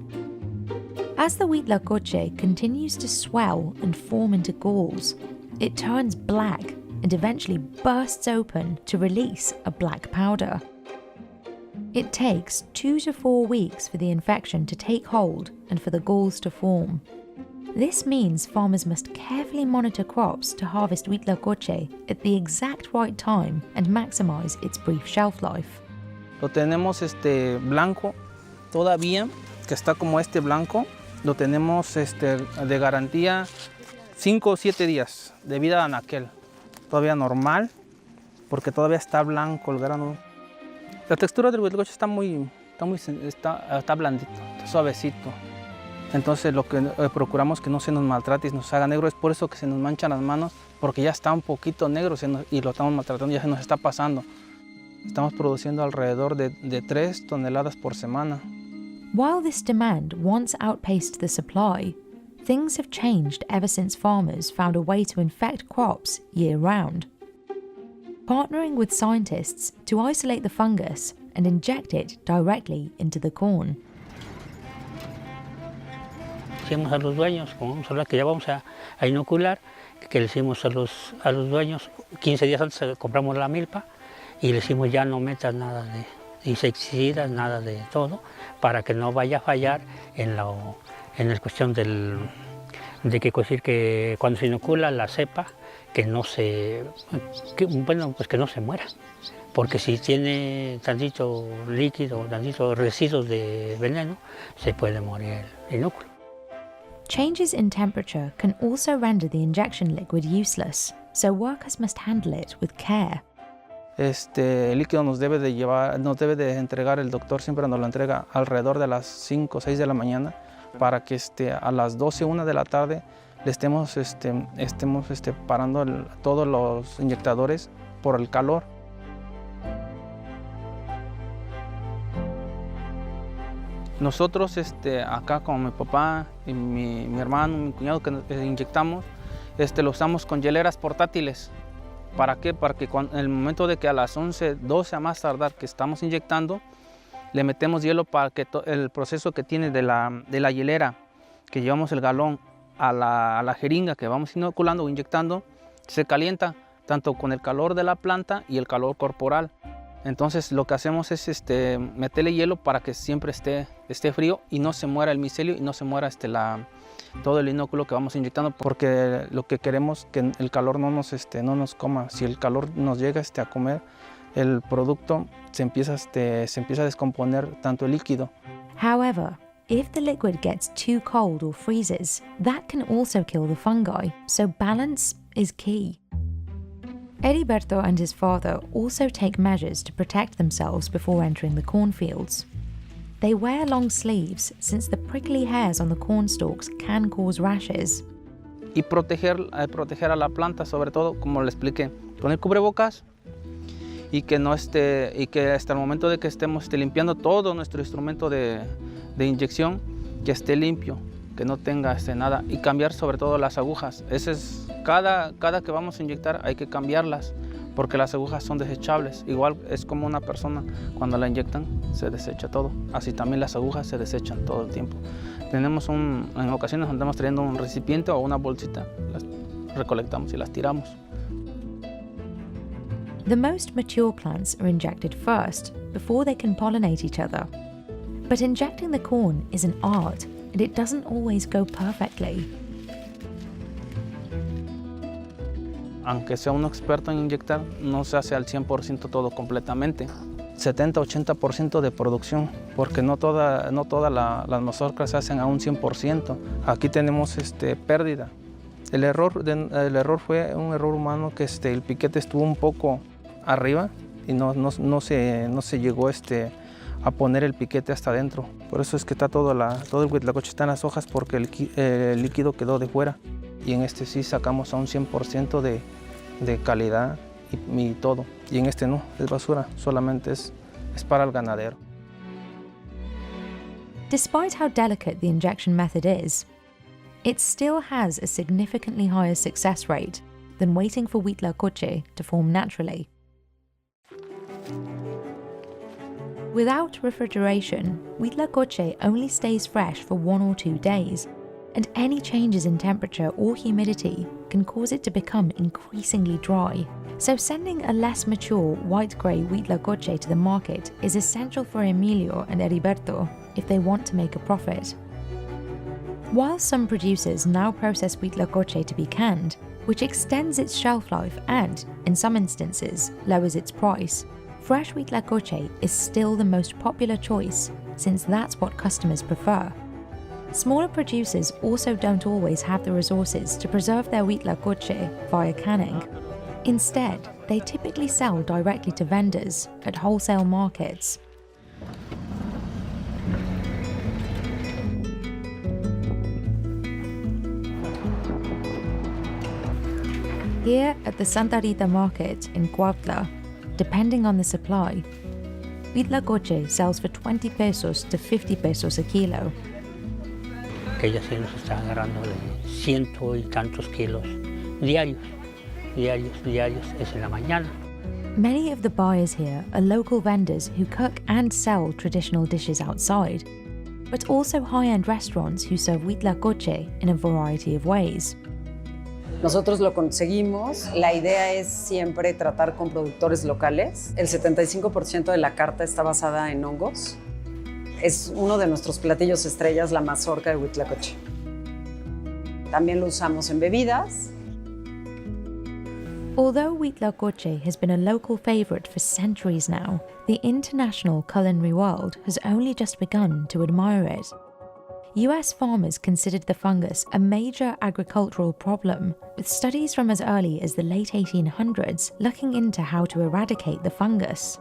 As the huitlacoche continues to swell and form into galls, it turns black and eventually bursts open to release a black powder. It takes 2 to 4 weeks for the infection to take hold and for the galls to form. This means farmers must carefully monitor crops to harvest huitlacoche at the exact right time and maximize its brief shelf life. Lo tenemos blanco todavía, que está como blanco. Lo tenemos de garantía 5 o 7 días de vida en aquel. Todavía normal, porque todavía está blanco el grano. La textura del huitlacoche está blandito, está suavecito. Entonces lo que procuramos que no se nos maltrate y nos haga negro. Es por eso que se nos manchan las manos, porque ya está un poquito negro y lo estamos maltratando, ya se nos está pasando. Estamos produciendo alrededor de 3 toneladas por semana. While this demand once outpaced the supply, things have changed ever since farmers found a way to infect crops year-round. Partnering with scientists to isolate the fungus and inject it directly into the corn. Decimos a los dueños, como vamos a hablar que ya vamos a inocular, que le decimos a los dueños, 15 días antes compramos la milpa y le decimos ya no metas nada de insecticidas, nada de todo, para que no vaya a fallar en la cuestión de que cuando se inocula la cepa, que no se muera. Porque si tiene tantito líquido, tantitos residuos de veneno, se puede morir el inóculo. Changes in temperature can also render the injection liquid useless, so workers must handle it with care. El líquido nos debe de entregar el doctor, siempre nos lo entrega alrededor de las 5 o 6 de la mañana, para que a las 12 o 1 de la tarde le estemos parando todos los inyectadores por el calor. Nosotros acá con mi papá y mi hermano, mi cuñado que inyectamos, lo usamos con hieleras portátiles. ¿Para qué? Para que en el momento de que a las 11, 12 a más tardar que estamos inyectando, le metemos hielo para que el proceso que tiene de la hielera, que llevamos el galón a la jeringa que vamos inoculando o inyectando, se calienta tanto con el calor de la planta y el calor corporal. Entonces lo que hacemos es meterle hielo para que siempre esté frío y no se muera el micelio y no se muera todo el inóculo que vamos inyectando, porque lo que queremos es que el calor no nos coma. Si el calor nos llega a comer el producto, se empieza a descomponer tanto el líquido. However, if the liquid gets too cold or freezes, that can also kill the fungi, so balance is key. Heriberto and his father also take measures to protect themselves before entering the cornfields. They wear long sleeves since the prickly hairs on the corn stalks can cause rashes. Y proteger a la planta, sobre todo, como le expliqué, con el cubrebocas y que hasta el momento de que estemos limpiando todo nuestro instrumento de inyección, que esté limpio, que no tenga nada, y cambiar sobre todo las agujas. Cada que vamos a inyectar hay que cambiarlas, porque las agujas son desechables. Igual es como una persona, cuando la inyectan se desecha todo. Así también las agujas se desechan todo el tiempo. Tenemos en ocasiones andamos trayendo un recipiente o una bolsita, las recolectamos y las tiramos. The most mature plants are injected first, before they can pollinate each other. But injecting the corn is an art, and it doesn't always go perfectly. Aunque sea un experto en inyectar, no se hace al 100% todo completamente. 70-80% de producción, porque no todas las mazorcas se hacen a un 100%. Aquí tenemos pérdida. El error fue un error humano, que el piquete estuvo un poco arriba y no se llegó a poner el piquete hasta adentro. Por eso es que está todo el huitlacoche está en las hojas, porque el líquido quedó de fuera. Y en sí sacamos a un 100% de calidad y todo. Y en no, es basura, solamente es para el ganadero. Despite how delicate the injection method is, it still has a significantly higher success rate than waiting for huitlacoche to form naturally. Without refrigeration, huitlacoche only stays fresh for 1 or 2 days, and any changes in temperature or humidity can cause it to become increasingly dry. So sending a less mature white-grey huitlacoche to the market is essential for Emilio and Heriberto if they want to make a profit. While some producers now process huitlacoche to be canned, which extends its shelf life and, in some instances, lowers its price, fresh huitlacoche is still the most popular choice since that's what customers prefer. Smaller producers also don't always have the resources to preserve their huitlacoche via canning. Instead, they typically sell directly to vendors at wholesale markets. Here at the Santa Rita market in Cuautla, depending on the supply, huitlacoche sells for 20 pesos to 50 pesos a kilo. Que ya se nos está agarrando de 100 y tantos kilos diarios, es en la mañana. Many of the buyers here are local vendors who cook and sell traditional dishes outside, but also high-end restaurants who serve huitlacoche in a variety of ways. Nosotros lo conseguimos. La idea es siempre tratar con productores locales. El 75% de la carta está basada en hongos. Es uno de nuestros platillos estrellas, la mazorca de huitlacoche. También lo usamos en bebidas. Although huitlacoche has been a local favourite for centuries now, the international culinary world has only just begun to admire it. US farmers considered the fungus a major agricultural problem, with studies from as early as the late 1800s looking into how to eradicate the fungus.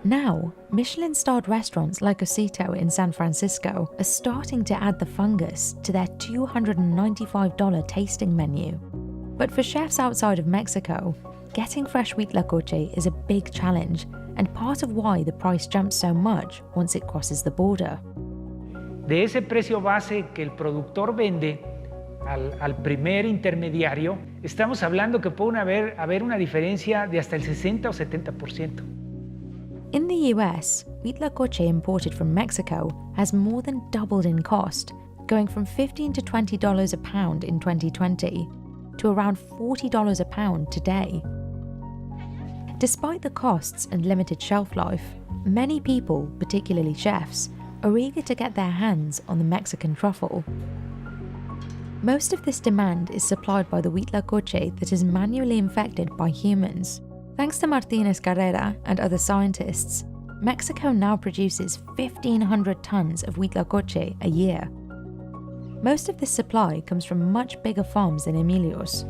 Now, Michelin-starred restaurants like Osito in San Francisco are starting to add the fungus to their $295 tasting menu. But for chefs outside of Mexico, getting fresh huitlacoche is a big challenge and part of why the price jumps so much once it crosses the border. De ese precio base que el productor vende al primer intermediario, estamos hablando que puede haber una diferencia de hasta el 60 o 70%. In the US, huitlacoche imported from Mexico has more than doubled in cost, going from $15 to $20 a pound in 2020 to around $40 a pound today. Despite the costs and limited shelf life, many people, particularly chefs, are eager to get their hands on the Mexican truffle. Most of this demand is supplied by the huitlacoche that is manually infected by humans. Thanks to Martinez Carrera and other scientists, Mexico now produces 1,500 tons of huitlacoche a year. Most of this supply comes from much bigger farms than Emilio's.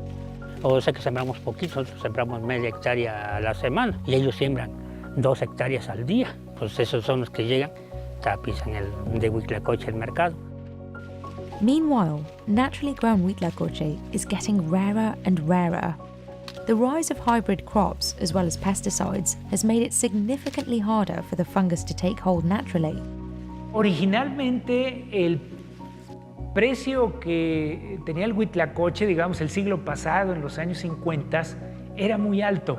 O sea que sembramos poquito, nosotros sembramos media hectárea a la semana y ellos siembran 2 hectáreas al día. Pues esos son los que llegan, tapizan de huitlacoche el mercado. Meanwhile, naturally grown huitlacoche is getting rarer and rarer. The rise of hybrid crops, as well as pesticides, has made it significantly harder for the fungus to take hold naturally. Originalmente, el precio que tenía el huitlacoche, digamos, el siglo pasado, en los años 50, era muy alto.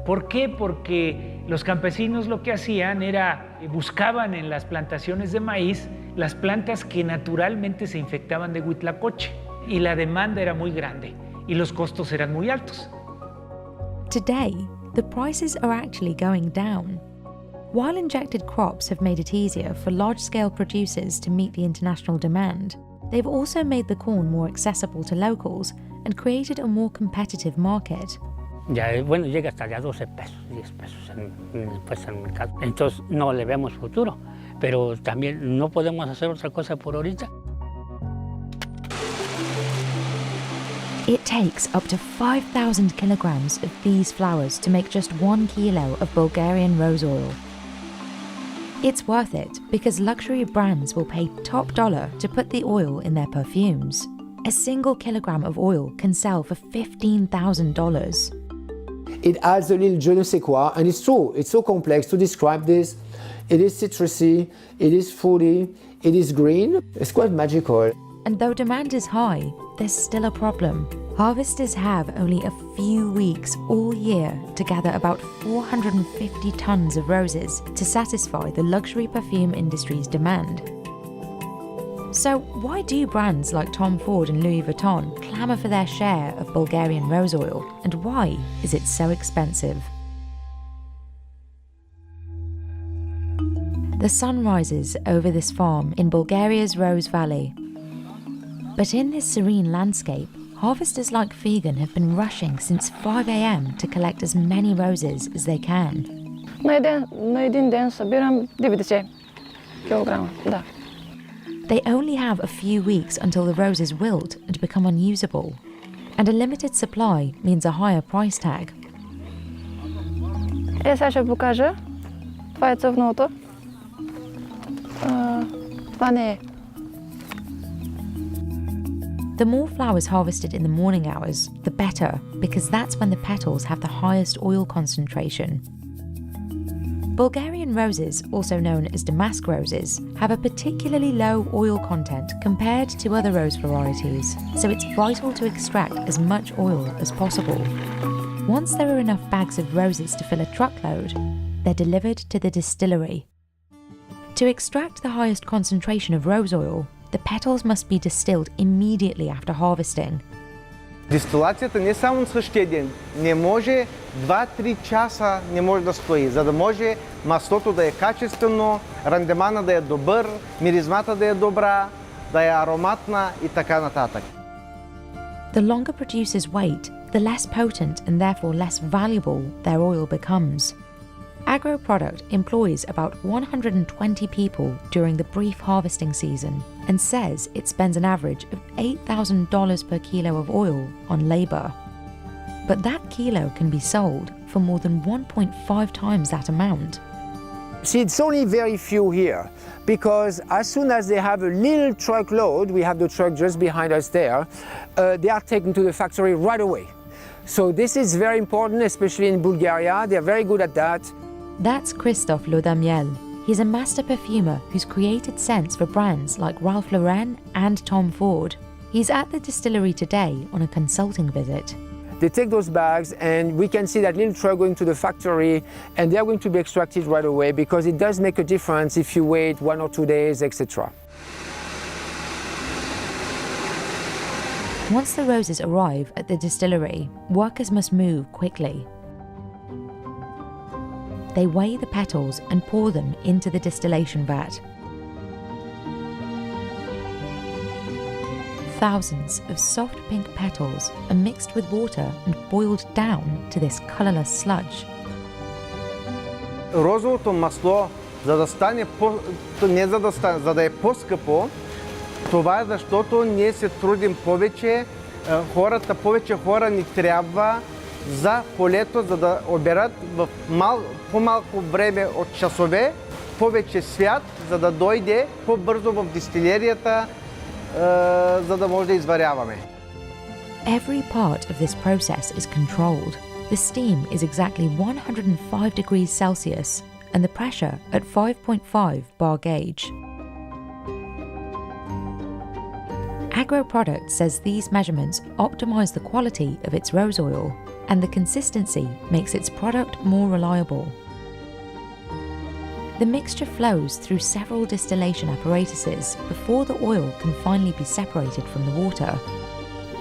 ¿Por qué? Porque los campesinos lo que hacían era, buscaban en las plantaciones de maíz las plantas que naturalmente se infectaban de huitlacoche, y la demanda era muy grande y los costos eran muy altos. Today, the prices are actually going down. While injected crops have made it easier for large-scale producers to meet the international demand, they've also made the corn more accessible to locals and created a more competitive market. Ya, bueno, llega hasta ya 12 pesos, 10 pesos pues en el mercado. Entonces no le vemos futuro, pero también no podemos hacer otra cosa por ahorita. It takes up to 5,000 kilograms of these flowers to make just 1 kilo of Bulgarian rose oil. It's worth it because luxury brands will pay top dollar to put the oil in their perfumes. A single kilogram of oil can sell for $15,000. It adds a little je ne sais quoi, and it's true, it's so complex to describe this. It is citrusy, it is fruity, it is green, it's quite magical. And though demand is high, there's still a problem. Harvesters have only a few weeks all year to gather about 450 tons of roses to satisfy the luxury perfume industry's demand. So why do brands like Tom Ford and Louis Vuitton clamour for their share of Bulgarian rose oil, and why is it so expensive? The sun rises over this farm in Bulgaria's Rose Valley. But in this serene landscape, harvesters like Figan have been rushing since 5 a.m. to collect as many roses as they can. На един ден събирам 90 килограма, да. They only have a few weeks until the roses wilt and become unusable. And a limited supply means a higher price tag. Сега ще покажа. Това е цъфналото. Това не е. The more flowers harvested in the morning hours, the better, because that's when the petals have the highest oil concentration. Bulgarian roses, also known as damask roses, have a particularly low oil content compared to other rose varieties, so it's vital to extract as much oil as possible. Once there are enough bags of roses to fill a truckload, they're delivered to the distillery. To extract the highest concentration of rose oil, the petals must be distilled immediately after harvesting. Дистилацията не само на същия ден. Не може 2-3 часа не може да стои, за да може маслото да е качествено, рандемана да е добър, миризмата да е добра, да е ароматна и така нататък. The longer producers wait, the less potent and therefore less valuable their oil becomes. AgroProduct employs about 120 people during the brief harvesting season and says it spends an average of $8,000 per kilo of oil on labour. But that kilo can be sold for more than 1.5 times that amount. See, it's only very few here, because as soon as they have a little truckload, we have the truck just behind us there, they are taken to the factory right away. So this is very important, especially in Bulgaria. They're very good at that. That's Christophe Lodamiel. He's a master perfumer who's created scents for brands like Ralph Lauren and Tom Ford. He's at the distillery today on a consulting visit. They take those bags and we can see that little truck going to the factory, and they're going to be extracted right away, because it does make a difference if you wait 1 or 2 days, etc. Once the roses arrive at the distillery, workers must move quickly. They weigh the petals and pour them into the distillation vat. Thousands of soft pink petals are mixed with water and boiled down to this colourless sludge. Розовото масло, за да стане за да е по-скъпо, това е защото ние се трудим повече, повече хора ни трябва за полето, за да оберат в по-малко време от часове повече свят, за да дойде по-бързо в дистилерията, за да може да изваряваме. Every part of this process is controlled. The steam is exactly 105 degrees Celsius and the pressure at 5.5 bar gauge. AgroProduct says these measurements optimise the quality of its rose oil, and the consistency makes its product more reliable. The mixture flows through several distillation apparatuses before the oil can finally be separated from the water.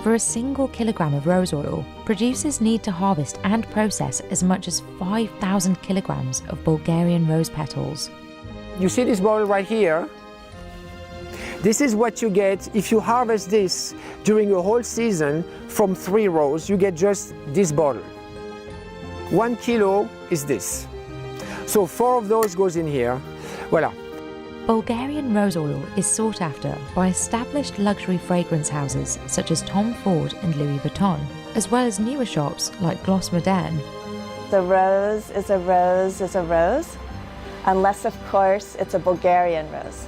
For a single kilogram of rose oil, producers need to harvest and process as much as 5,000 kilograms of Bulgarian rose petals. You see this bottle right here? This is what you get if you harvest this during a whole season from 3 rows. You get just this bottle. 1 kilo is this. So 4 of those goes in here. Voila. Bulgarian rose oil is sought after by established luxury fragrance houses such as Tom Ford and Louis Vuitton, as well as newer shops like Gloss Moderne. The rose is a rose is a rose, unless of course it's a Bulgarian rose.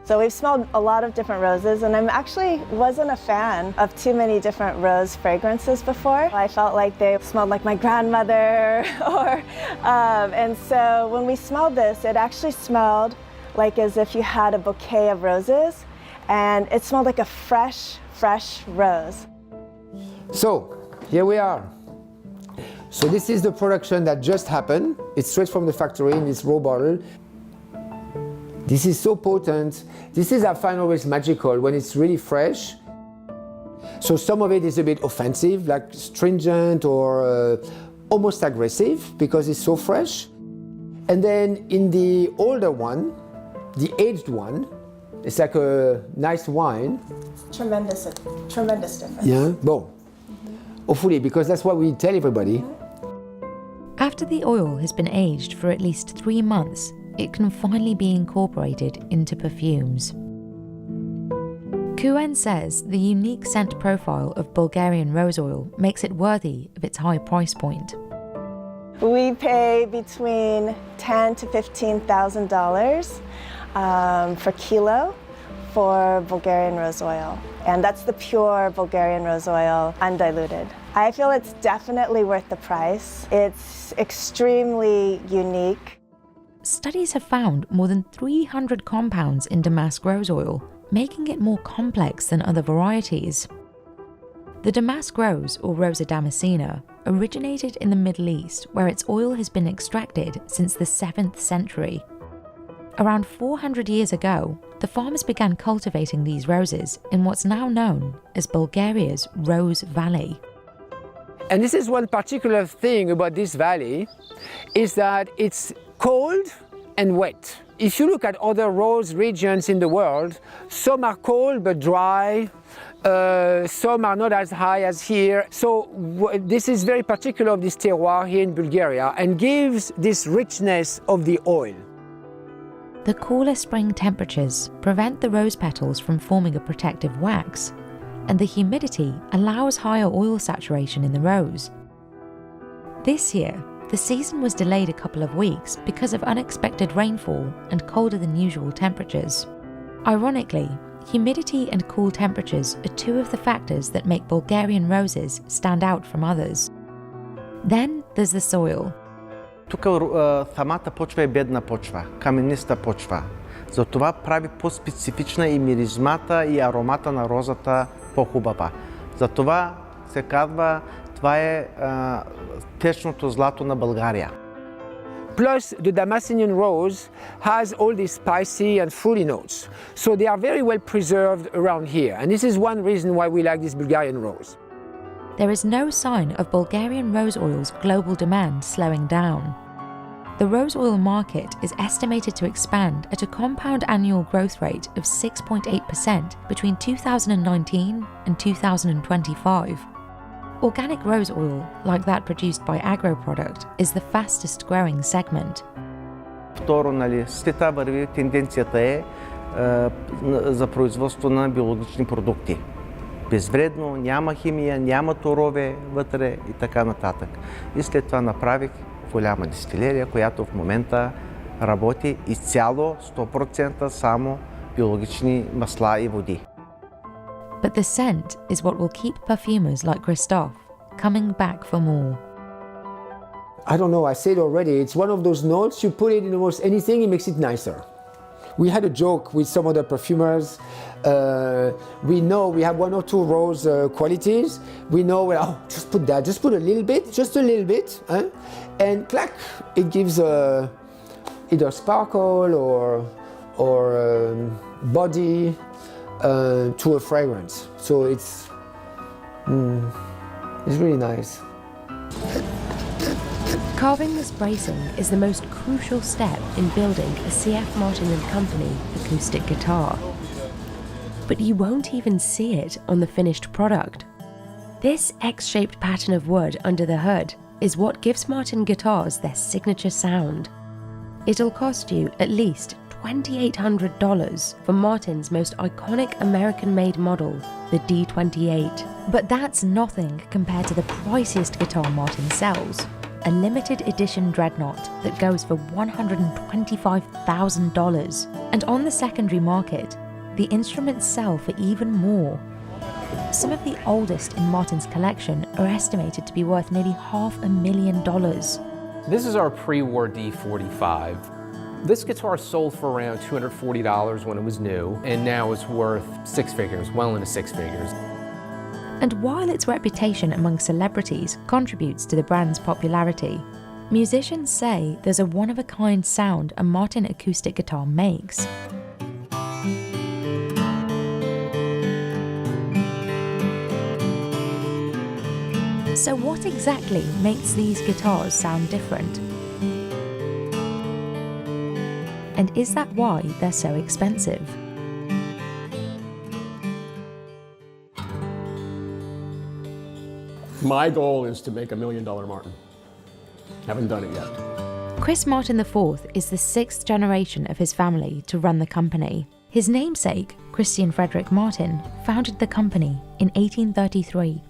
So we've smelled a lot of different roses, and I actually wasn't a fan of too many different rose fragrances before. I felt like they smelled like my grandmother, and so when we smelled this, it actually smelled like as if you had a bouquet of roses, and it smelled like a fresh rose. So, here we are. So this is the production that just happened. It's straight from the factory in this raw bottle. This is so potent. This is our final rose magical when it's really fresh. So some of it is a bit offensive, like stringent or almost aggressive because it's so fresh. And then in the older one, the aged one, it's like a nice wine. Tremendous difference. Yeah, bon. Hopefully, because that's what we tell everybody. After the oil has been aged for at least 3 months, it can finally be incorporated into perfumes. Kuen says the unique scent profile of Bulgarian rose oil makes it worthy of its high price point. We pay between $10,000 to $15,000 per kilo for Bulgarian rose oil. And that's the pure Bulgarian rose oil, undiluted. I feel it's definitely worth the price. It's extremely unique. Studies have found more than 300 compounds in damask rose oil, making it more complex than other varieties. The damask rose, or Rosa damascena, originated in the Middle East, where its oil has been extracted since the 7th century. Around 400 years ago, the farmers began cultivating these roses in what's now known as Bulgaria's Rose Valley. And this is one particular thing about this valley, is that it's cold and wet. If you look at other rose regions in the world, some are cold but dry, some are not as high as here. So this is very particular of this terroir here in Bulgaria and gives this richness of the oil. The cooler spring temperatures prevent the rose petals from forming a protective wax, and the humidity allows higher oil saturation in the rose. This year, the season was delayed a couple of weeks because of unexpected rainfall and colder than usual temperatures. Ironically, humidity and cool temperatures are two of the factors that make Bulgarian roses stand out from others. Then there's the soil. Тук самата почва е бедна почва, камениста почва. Затова прави по-специфична и миризмата и аромата на розата по-хубава. Затова се казва, това е течното злато на България. Plus, the Damascenian rose has all these spicy and fruity notes. So they are very well preserved around here. And this is one reason why we like this Bulgarian rose. There is no sign of Bulgarian rose oil's global demand slowing down. The rose oil market is estimated to expand at a compound annual growth rate of 6.8% between 2019 and 2025. Organic rose oil, like that produced by Agroproduct, is the fastest growing segment. Второ, света върви, тенденцията е за производство на биологични продукти. Безвредно, няма химия, няма торове вътре и така нататък. И след това направих голяма дистилерия, която в момента работи изцяло 100% само биологични масла и води. But the scent is what will keep perfumers like Christophe coming back for more. I don't know, I said already, it's one of those notes, you put it in almost anything, it makes it nicer. We had a joke with some other perfumers. We know we have 1 or 2 rose qualities. We know, oh, just put that, just put a little bit, just a little bit, and clack, it gives either sparkle or body to a fragrance. So it's really nice. Carving this bracing is the most crucial step in building a CF Martin & Company acoustic guitar. But you won't even see it on the finished product. This X-shaped pattern of wood under the hood is what gives Martin guitars their signature sound. It'll cost you at least $2,800 for Martin's most iconic American-made model, the D28. But that's nothing compared to the priciest guitar Martin sells, a limited edition dreadnought that goes for $125,000. And on the secondary market, the instruments sell for even more. Some of the oldest in Martin's collection are estimated to be worth nearly $500,000. This is our pre-war D45. This guitar sold for around $240 when it was new, and now it's worth six figures, well into six figures. And while its reputation among celebrities contributes to the brand's popularity, musicians say there's a one-of-a-kind sound a Martin acoustic guitar makes. So what exactly makes these guitars sound different? And is that why they're so expensive? My goal is to make $1 million Martin. Haven't done it yet. Chris Martin IV is the sixth generation of his family to run the company. His namesake, Christian Frederick Martin, founded the company in 1833.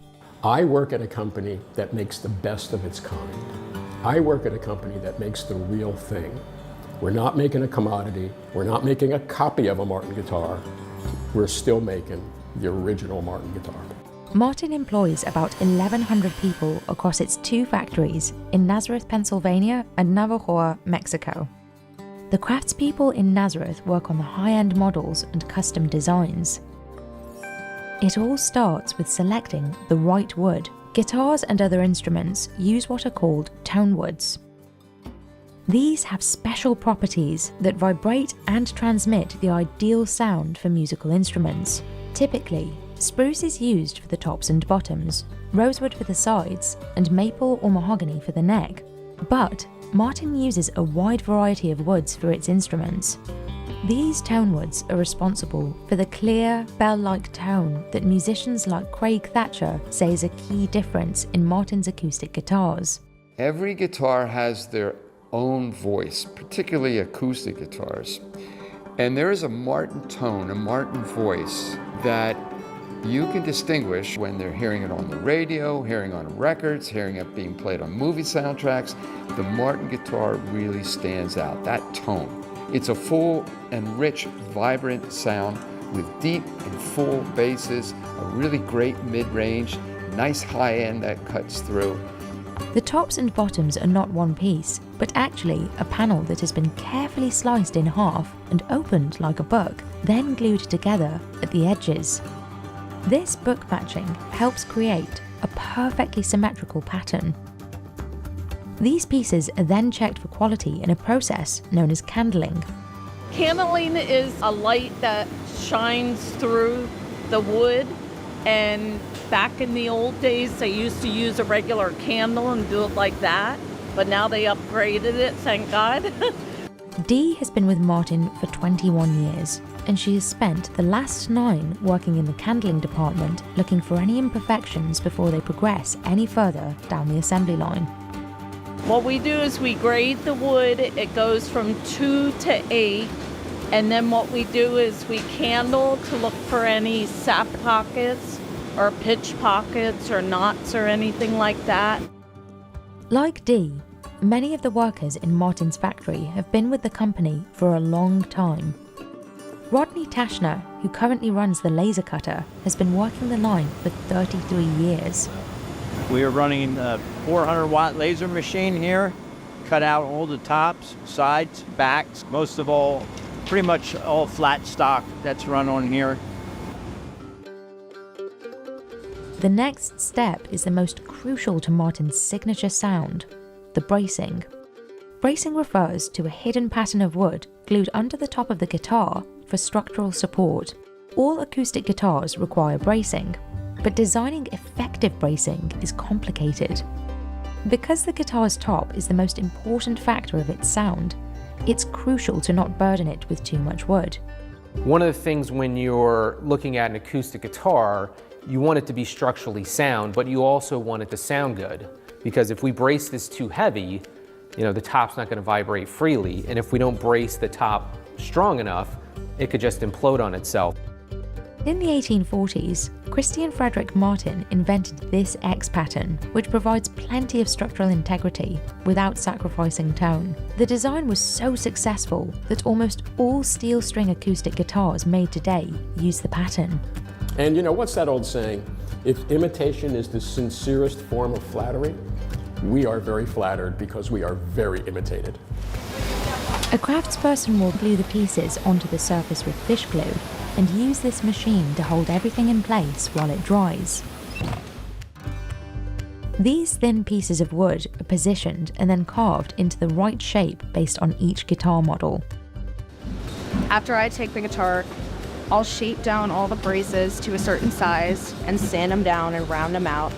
I work at a company that makes the best of its kind. I work at a company that makes the real thing. We're not making a commodity. We're not making a copy of a Martin guitar. We're still making the original Martin guitar. Martin employs about 1,100 people across its two factories in Nazareth, Pennsylvania and Navajo, Mexico. The craftspeople in Nazareth work on the high-end models and custom designs. It all starts with selecting the right wood. Guitars and other instruments use what are called tone woods. These have special properties that vibrate and transmit the ideal sound for musical instruments. Typically, spruce is used for the tops and bottoms, rosewood for the sides, and maple or mahogany for the neck. But Martin uses a wide variety of woods for its instruments. These tone woods are responsible for the clear, bell-like tone that musicians like Craig Thatcher say is a key difference in Martin's acoustic guitars. Every guitar has their own voice, particularly acoustic guitars. And there is a Martin tone, a Martin voice that you can distinguish when they're hearing it on the radio, hearing on records, hearing it being played on movie soundtracks. The Martin guitar really stands out, that tone. It's a full and rich, vibrant sound with deep and full basses, a really great mid-range, nice high end that cuts through. The tops and bottoms are not one piece, but actually a panel that has been carefully sliced in half and opened like a book, then glued together at the edges. This book matching helps create a perfectly symmetrical pattern. These pieces are then checked for quality in a process known as candling. Candling is a light that shines through the wood, and back in the old days they used to use a regular candle and do it like that, but now they upgraded it, thank God. Dee has been with Martin for 21 years, and she has spent the last 9 working in the candling department looking for any imperfections before they progress any further down the assembly line. What we do is we grade the wood, it goes from 2 to 8, and then what we do is we candle to look for any sap pockets or pitch pockets or knots or anything like that. Like Dee, many of the workers in Martin's factory have been with the company for a long time. Rodney Tashner, who currently runs the laser cutter, has been working the line for 33 years. We are running a 400-watt laser machine here, cut out all the tops, sides, backs, most of all, pretty much all flat stock that's run on here. The next step is the most crucial to Martin's signature sound, the bracing. Bracing refers to a hidden pattern of wood glued under the top of the guitar for structural support. All acoustic guitars require bracing, but designing effective bracing is complicated. Because the guitar's top is the most important factor of its sound, it's crucial to not burden it with too much wood. One of the things when you're looking at an acoustic guitar, you want it to be structurally sound, but you also want it to sound good. Because if we brace this too heavy, the top's not going to vibrate freely, and if we don't brace the top strong enough, it could just implode on itself. In the 1840s, Christian Frederick Martin invented this X pattern, which provides plenty of structural integrity without sacrificing tone. The design was so successful that almost all steel string acoustic guitars made today use the pattern. And what's that old saying? If imitation is the sincerest form of flattery, we are very flattered because we are very imitated. A craftsperson will glue the pieces onto the surface with fish glue and use this machine to hold everything in place while it dries. These thin pieces of wood are positioned and then carved into the right shape based on each guitar model. After I take the guitar, I'll shape down all the braces to a certain size and sand them down and round them out.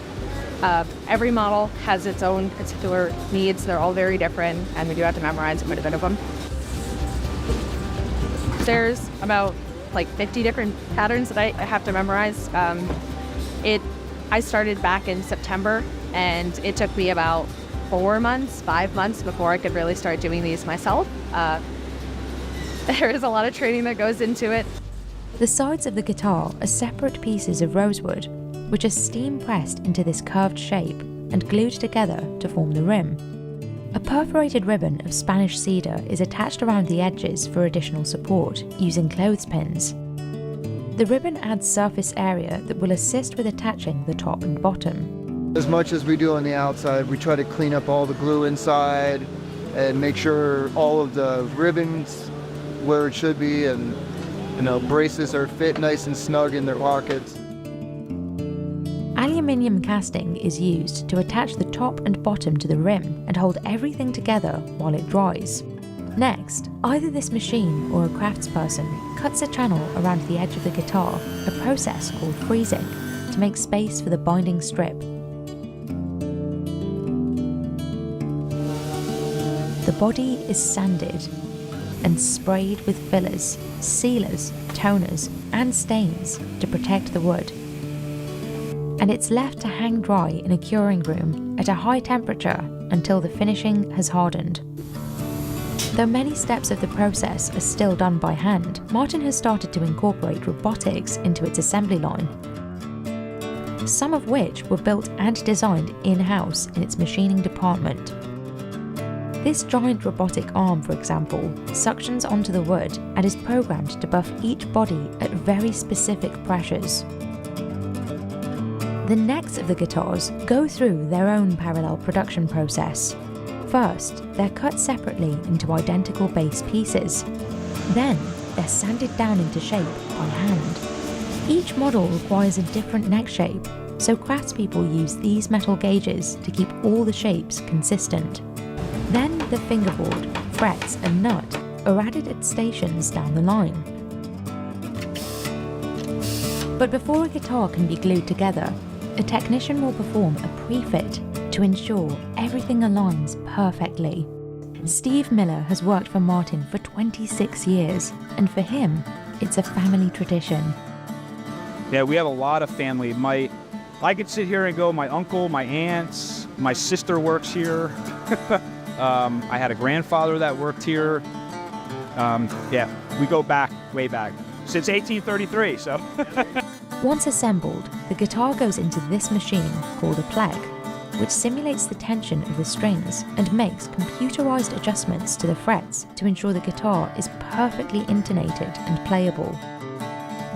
Every model has its own particular needs. They're all very different, and we do have to memorize quite a bit of them. There's about like 50 different patterns that I have to memorize. I started back in September, and it took me about 5 months before I could really start doing these myself. There is a lot of training that goes into it. The sides of the guitar are separate pieces of rosewood, which are steam pressed into this curved shape and glued together to form the rim. A perforated ribbon of Spanish cedar is attached around the edges for additional support using clothespins. The ribbon adds surface area that will assist with attaching the top and bottom. As much as we do on the outside, we try to clean up all the glue inside and make sure all of the ribbons where it should be, and braces are fit nice and snug in their pockets. Aluminium casting is used to attach the top and bottom to the rim and hold everything together while it dries. Next, either this machine or a craftsperson cuts a channel around the edge of the guitar, a process called freezing, to make space for the binding strip. The body is sanded and sprayed with fillers, sealers, toners, and stains to protect the wood. And it's left to hang dry in a curing room at a high temperature until the finishing has hardened. Though many steps of the process are still done by hand, Martin has started to incorporate robotics into its assembly line, some of which were built and designed in-house in its machining department. This giant robotic arm, for example, suctions onto the wood and is programmed to buff each body at very specific pressures. The necks of the guitars go through their own parallel production process. First, they're cut separately into identical base pieces. Then, they're sanded down into shape by hand. Each model requires a different neck shape, so craftspeople use these metal gauges to keep all the shapes consistent. Then the fingerboard, frets and nut are added at stations down the line. But before a guitar can be glued together, a technician will perform a pre-fit to ensure everything aligns perfectly. Steve Miller has worked for Martin for 26 years, and for him, it's a family tradition. Yeah, we have a lot of family. I could sit here and go, my uncle, my aunts, my sister works here. I had a grandfather that worked here. Yeah, we go back, way back, since 1833, so. Once assembled, the guitar goes into this machine called a pleg, which simulates the tension of the strings and makes computerized adjustments to the frets to ensure the guitar is perfectly intonated and playable.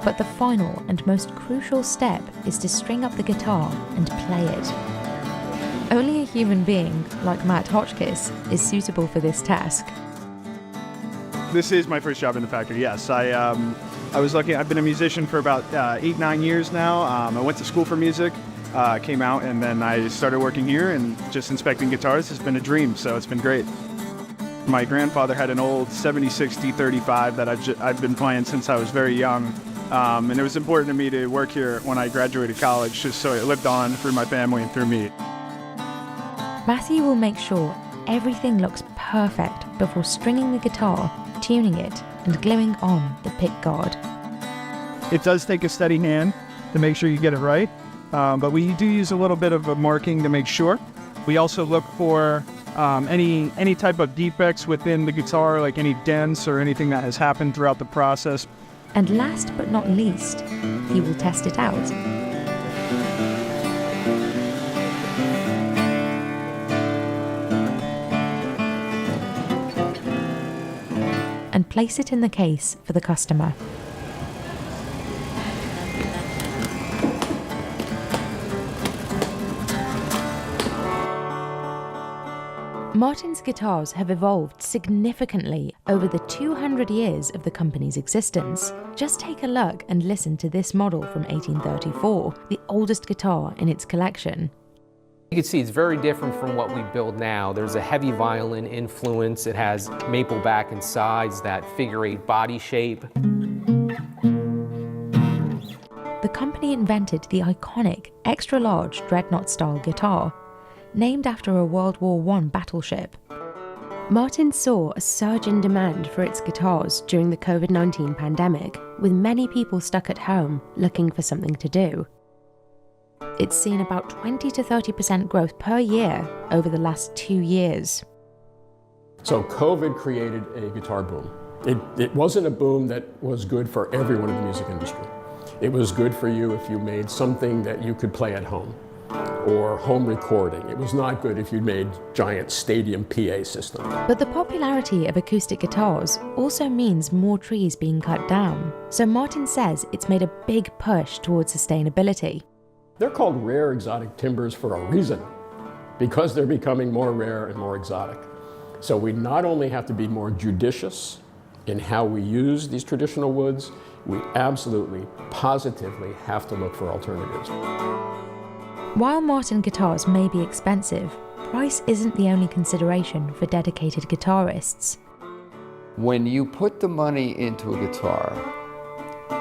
But the final and most crucial step is to string up the guitar and play it. Only a human being, like Matt Hotchkiss, is suitable for this task. This is my first job in the factory, yes. I was lucky. I've been a musician for about 8-9 years now. I went to school for music, came out, and then I started working here, and just inspecting guitars has been a dream, so it's been great. My grandfather had an old 76 D35 that I've been playing since I was very young, and it was important to me to work here when I graduated college, just so it lived on through my family and through me. Matthew will make sure everything looks perfect before stringing the guitar, tuning it, and gluing on the pick guard. It does take a steady hand to make sure you get it right, but we do use a little bit of a marking to make sure. We also look for any type of defects within the guitar, like any dents or anything that has happened throughout the process. And last but not least, he will test it out. And place it in the case for the customer. Martin's guitars have evolved significantly over the 200 years of the company's existence. Just take a look and listen to this model from 1834, the oldest guitar in its collection. You can see it's very different from what we build now. There's a heavy violin influence. It has maple back and sides, that figure-8 body shape. The company invented the iconic extra-large dreadnought-style guitar, named after a World War I battleship. Martin saw a surge in demand for its guitars during the COVID-19 pandemic, with many people stuck at home looking for something to do. It's seen about 20 to 30% growth per year over the last 2 years. So COVID created a guitar boom. It wasn't a boom that was good for everyone in the music industry. It was good for you if you made something that you could play at home or home recording. It was not good if you made giant stadium PA systems. But the popularity of acoustic guitars also means more trees being cut down. So Martin says it's made a big push towards sustainability. They're called rare exotic timbers for a reason, because they're becoming more rare and more exotic. So we not only have to be more judicious in how we use these traditional woods, we absolutely, positively have to look for alternatives. While Martin guitars may be expensive, price isn't the only consideration for dedicated guitarists. When you put the money into a guitar,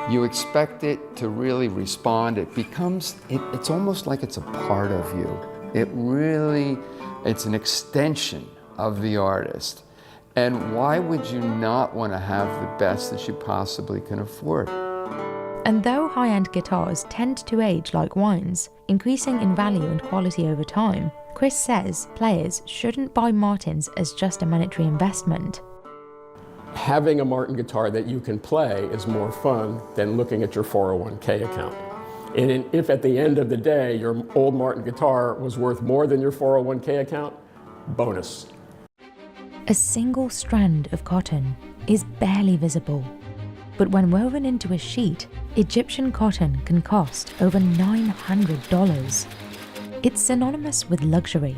you expect it to really respond. It's almost like it's a part of you. It's an extension of the artist. And why would you not want to have the best that you possibly can afford? And though high-end guitars tend to age like wines, increasing in value and quality over time, Chris says players shouldn't buy Martins as just a monetary investment. Having a Martin guitar that you can play is more fun than looking at your 401k account. And if at the end of the day your old Martin guitar was worth more than your 401k account, bonus. A single strand of cotton is barely visible. But when woven into a sheet, Egyptian cotton can cost over $900. It's synonymous with luxury.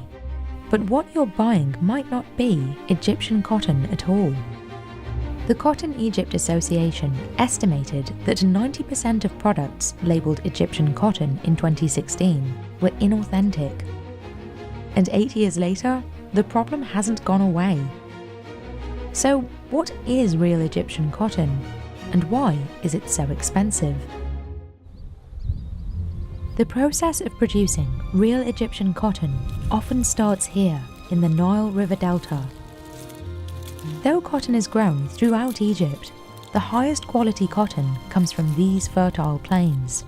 But what you're buying might not be Egyptian cotton at all. The Cotton Egypt Association estimated that 90% of products labelled Egyptian cotton in 2016 were inauthentic. And 8 years later, the problem hasn't gone away. So what is real Egyptian cotton? And why is it so expensive? The process of producing real Egyptian cotton often starts here in the Nile River Delta. Though cotton is grown throughout Egypt, the highest quality cotton comes from these fertile plains.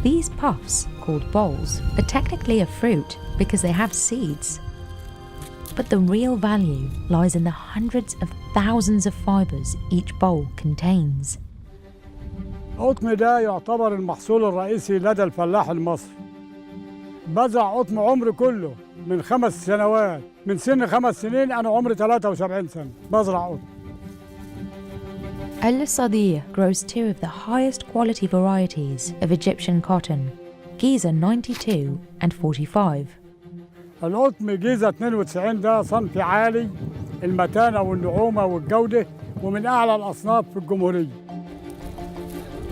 These puffs, called bolls, are technically a fruit because they have seeds. But the real value lies in the hundreds of thousands of fibers each boll contains. القطن ده يعتبر المحصول الرئيسي لدى الفلاح المصري. بزرع قطن عمري كله من 5 سنوات. من سن 5 سنين أنا عمري 73 سنة. بزرع قطن. Al-Sadir grows 2 of the highest quality varieties of Egyptian cotton, Giza 92 and 45. القطن جيزة 92 ده صنف عالي المتانة والنعومة والجودة ومن أعلى الأصناف في الجمهورية.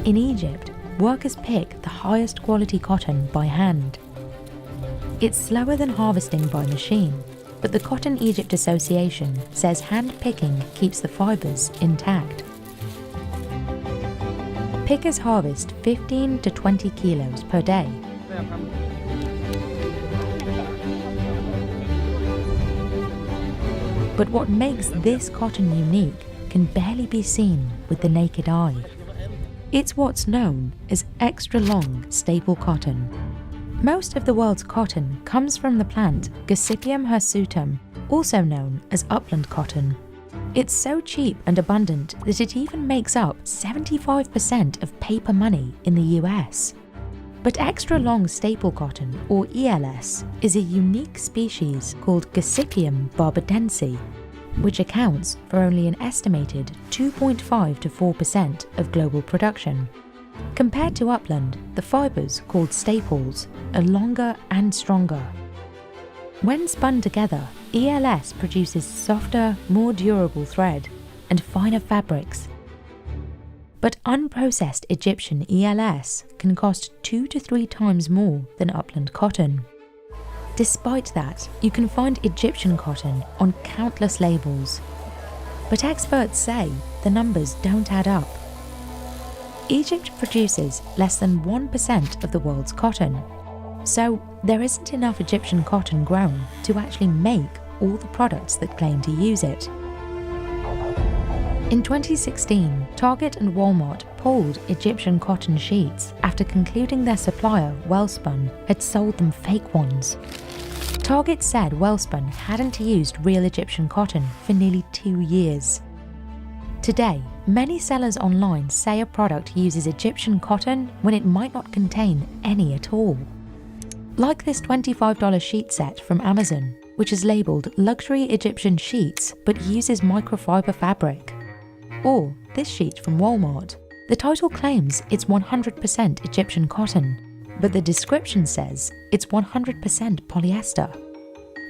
In Egypt, workers pick the highest quality cotton by hand. It's slower than harvesting by machine, but the Cotton Egypt Association says hand picking keeps the fibers intact. Pickers harvest 15 to 20 kilos per day. But what makes this cotton unique can barely be seen with the naked eye. It's what's known as extra-long staple cotton. Most of the world's cotton comes from the plant Gossypium hirsutum, also known as upland cotton. It's so cheap and abundant that it even makes up 75% of paper money in the US. But extra-long staple cotton, or ELS, is a unique species called Gossypium barbadense, which accounts for only an estimated 2.5 to 4% of global production. Compared to upland, the fibers, called staples, are longer and stronger. When spun together, ELS produces softer, more durable thread and finer fabrics. But unprocessed Egyptian ELS can cost 2 to 3 times more than upland cotton. Despite that, you can find Egyptian cotton on countless labels. But experts say the numbers don't add up. Egypt produces less than 1% of the world's cotton, so there isn't enough Egyptian cotton grown to actually make all the products that claim to use it. In 2016, Target and Walmart pulled Egyptian cotton sheets after concluding their supplier, Wellspun, had sold them fake ones. Target said Wellspun hadn't used real Egyptian cotton for nearly 2 years. Today, many sellers online say a product uses Egyptian cotton when it might not contain any at all. Like this $25 sheet set from Amazon, which is labelled Luxury Egyptian Sheets but uses microfiber fabric. Or this sheet from Walmart. The title claims it's 100% Egyptian cotton, but the description says it's 100% polyester.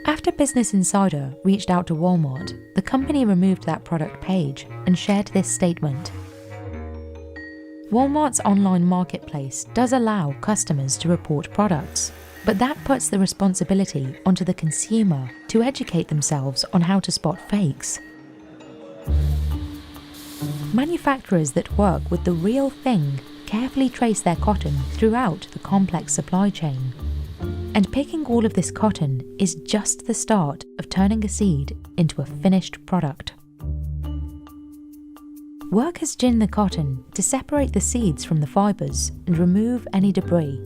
After Business Insider reached out to Walmart, the company removed that product page and shared this statement. Walmart's online marketplace does allow customers to report products, but that puts the responsibility onto the consumer to educate themselves on how to spot fakes. Manufacturers that work with the real thing carefully trace their cotton throughout the complex supply chain. And picking all of this cotton is just the start of turning a seed into a finished product. Workers gin the cotton to separate the seeds from the fibres and remove any debris.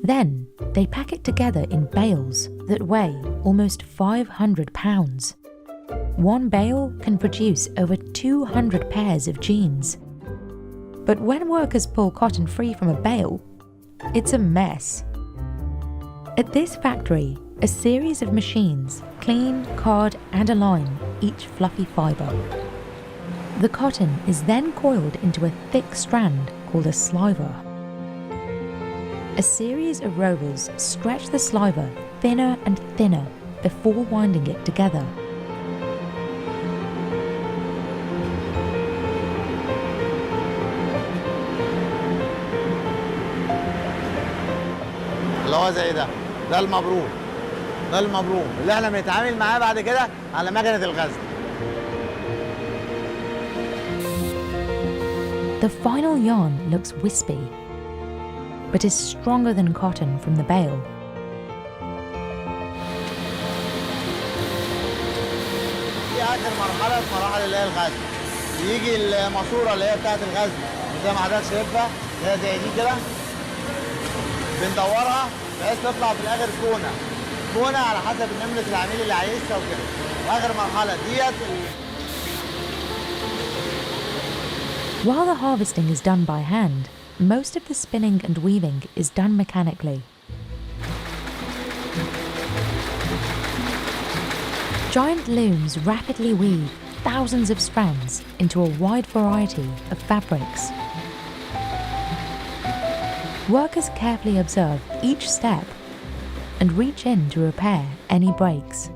Then, they pack it together in bales that weigh almost 500 pounds. One bale can produce over 200 pairs of jeans. But when workers pull cotton free from a bale, it's a mess. At this factory, a series of machines clean, card and align each fluffy fibre. The cotton is then coiled into a thick strand called a sliver. A series of rovers stretch the sliver thinner and thinner before winding it together. اللي هو زي ده المبروم اللي احنا بنتعامل معاه بعد كده على مكنة الغزل. The final yarn looks wispy, but is stronger than cotton from the bale. دي آخر مرحلة في مراحل اللي هي الغزل. يجي الماسورة اللي هي بتاعت الغزل زي ما حضرتك شايفها اللي هي زي دي كده. بندورها بحيث تطلع في الآخر كونة على حسب نمرة العميل اللي عايزها وكده. وآخر مرحلة ديت. While the harvesting is done by hand, most of the spinning and weaving is done mechanically. Giant looms rapidly weave thousands of strands into a wide variety of fabrics. Workers carefully observe each step and reach in to repair any breaks.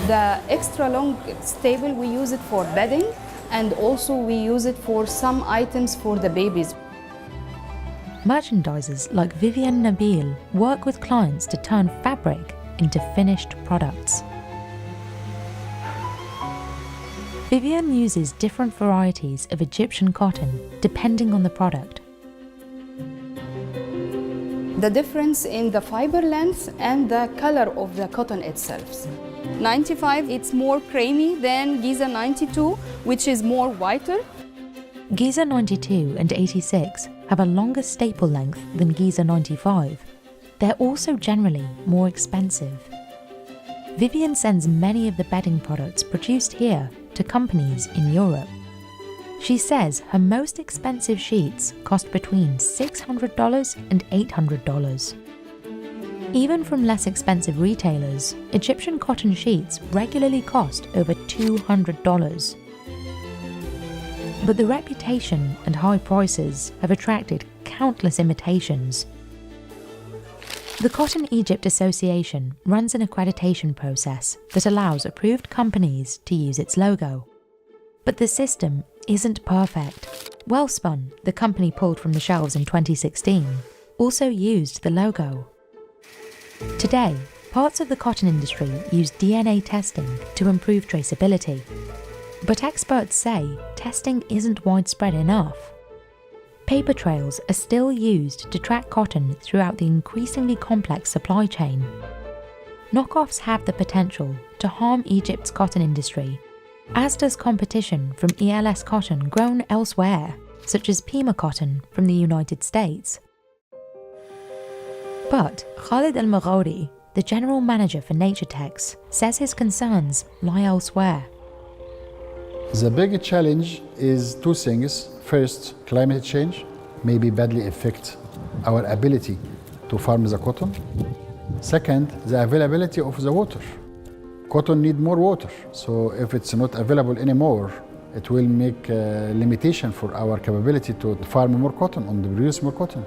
The extra long staple, we use it for bedding, and also we use it for some items for the babies. Merchandisers like Vivian Nabil work with clients to turn fabric into finished products. Vivian uses different varieties of Egyptian cotton depending on the product. The difference in the fiber length and the color of the cotton itself. 95, it's more creamy than Giza 92, which is more whiter. Giza 92 and 86 have a longer staple length than Giza 95. They're also generally more expensive. Vivian sends many of the bedding products produced here to companies in Europe. She says her most expensive sheets cost between $600 and $800. Even from less expensive retailers, Egyptian cotton sheets regularly cost over $200. But the reputation and high prices have attracted countless imitations. The Cotton Egypt Association runs an accreditation process that allows approved companies to use its logo. But the system isn't perfect. Wellspun, the company pulled from the shelves in 2016, also used the logo. Today, parts of the cotton industry use DNA testing to improve traceability. But experts say testing isn't widespread enough. Paper trails are still used to track cotton throughout the increasingly complex supply chain. Knockoffs have the potential to harm Egypt's cotton industry, as does competition from ELS cotton grown elsewhere, such as Pima cotton from the United States. But Khalid Al-Maghodi, the general manager for Naturetex, says his concerns lie elsewhere. The big challenge is two things. First, climate change may badly affect our ability to farm the cotton. Second, the availability of the water. Cotton needs more water, so if it's not available anymore, it will make a limitation for our capability to farm more cotton and produce more cotton.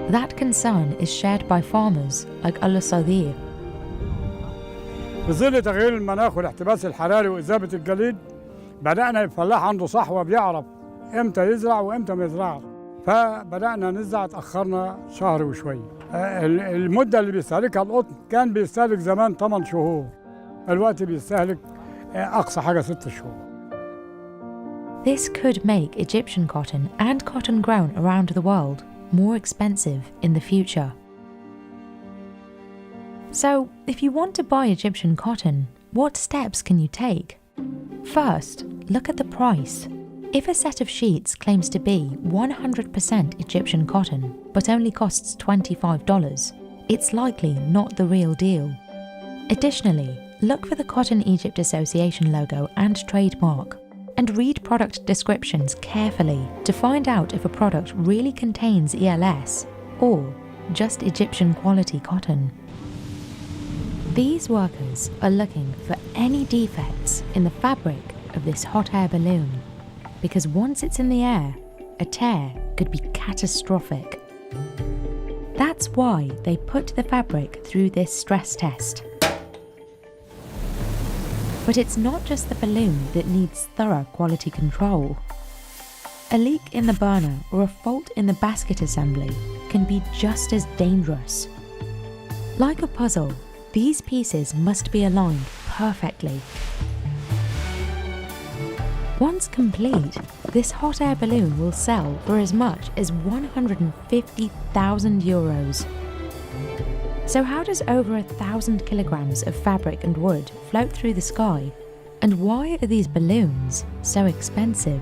That concern is shared by farmers like Al Sadir. بظل تغيير المناخ والاحتباس الحراري وإذابة الجليد بدأنا الفلاح عنده صحوة بيعرف إمتى يزرع وإمتى ما يزرعش، فبدأنا نزرع اتأخرنا شهر وشوية. المدة اللي بيستهلكها القطن كان بيستهلك زمان 8 شهور، الوقت بيستهلك أقصى حاجة 6 شهور. This could make Egyptian cotton and cotton grown around the world more expensive in the future. So, if you want to buy Egyptian cotton, what steps can you take? First, look at the price. If a set of sheets claims to be 100% Egyptian cotton, but only costs $25, it's likely not the real deal. Additionally, look for the Cotton Egypt Association logo and trademark, and read product descriptions carefully to find out if a product really contains ELS or just Egyptian quality cotton. These workers are looking for any defects in the fabric of this hot air balloon, because once it's in the air, a tear could be catastrophic. That's why they put the fabric through this stress test. But it's not just the balloon that needs thorough quality control. A leak in the burner or a fault in the basket assembly can be just as dangerous. Like a puzzle, these pieces must be aligned perfectly. Once complete, this hot air balloon will sell for as much as €150,000. So how does over 1,000 kilograms of fabric and wood float through the sky? And why are these balloons so expensive?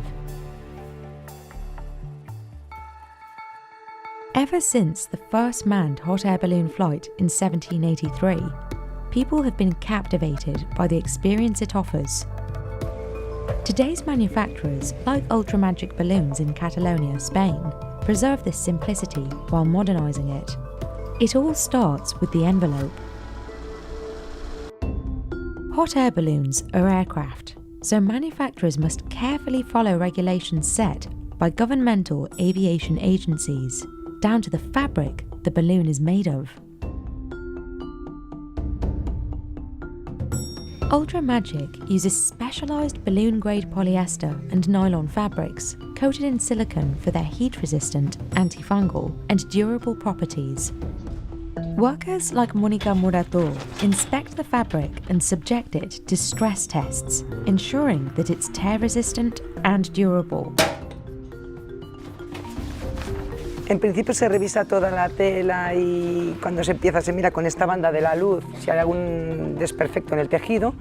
Ever since the first manned hot air balloon flight in 1783, people have been captivated by the experience it offers. Today's manufacturers, like Ultramagic Balloons in Catalonia, Spain, preserve this simplicity while modernising it. It all starts with the envelope. Hot air balloons are aircraft, so manufacturers must carefully follow regulations set by governmental aviation agencies, down to the fabric the balloon is made of. Ultramagic uses specialised balloon-grade polyester and nylon fabrics coated in silicone for their heat-resistant, antifungal and durable properties. Workers like Monica Murato inspect the fabric and subject it to stress tests, ensuring that it's tear-resistant and durable. En principio se revisa toda la tela y cuando se empieza se mira con esta banda de la luz si hay algún desperfecto en el tejido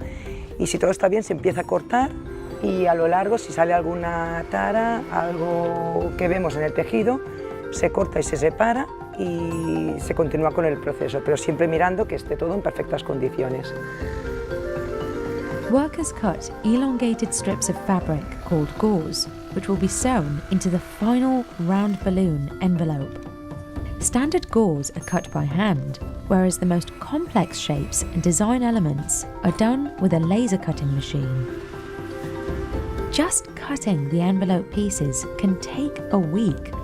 y si todo está bien se empieza a cortar y a lo largo si sale alguna tara, algo que vemos en el tejido, se corta y se separa y se continúa con el proceso, pero siempre mirando que esté todo en perfectas condiciones. Workers cut elongated strips of fabric called gauze, which will be sewn into the final round balloon envelope. Standard gauze are cut by hand, whereas the most complex shapes and design elements are done with a laser cutting machine. Just cutting the envelope pieces can take a week.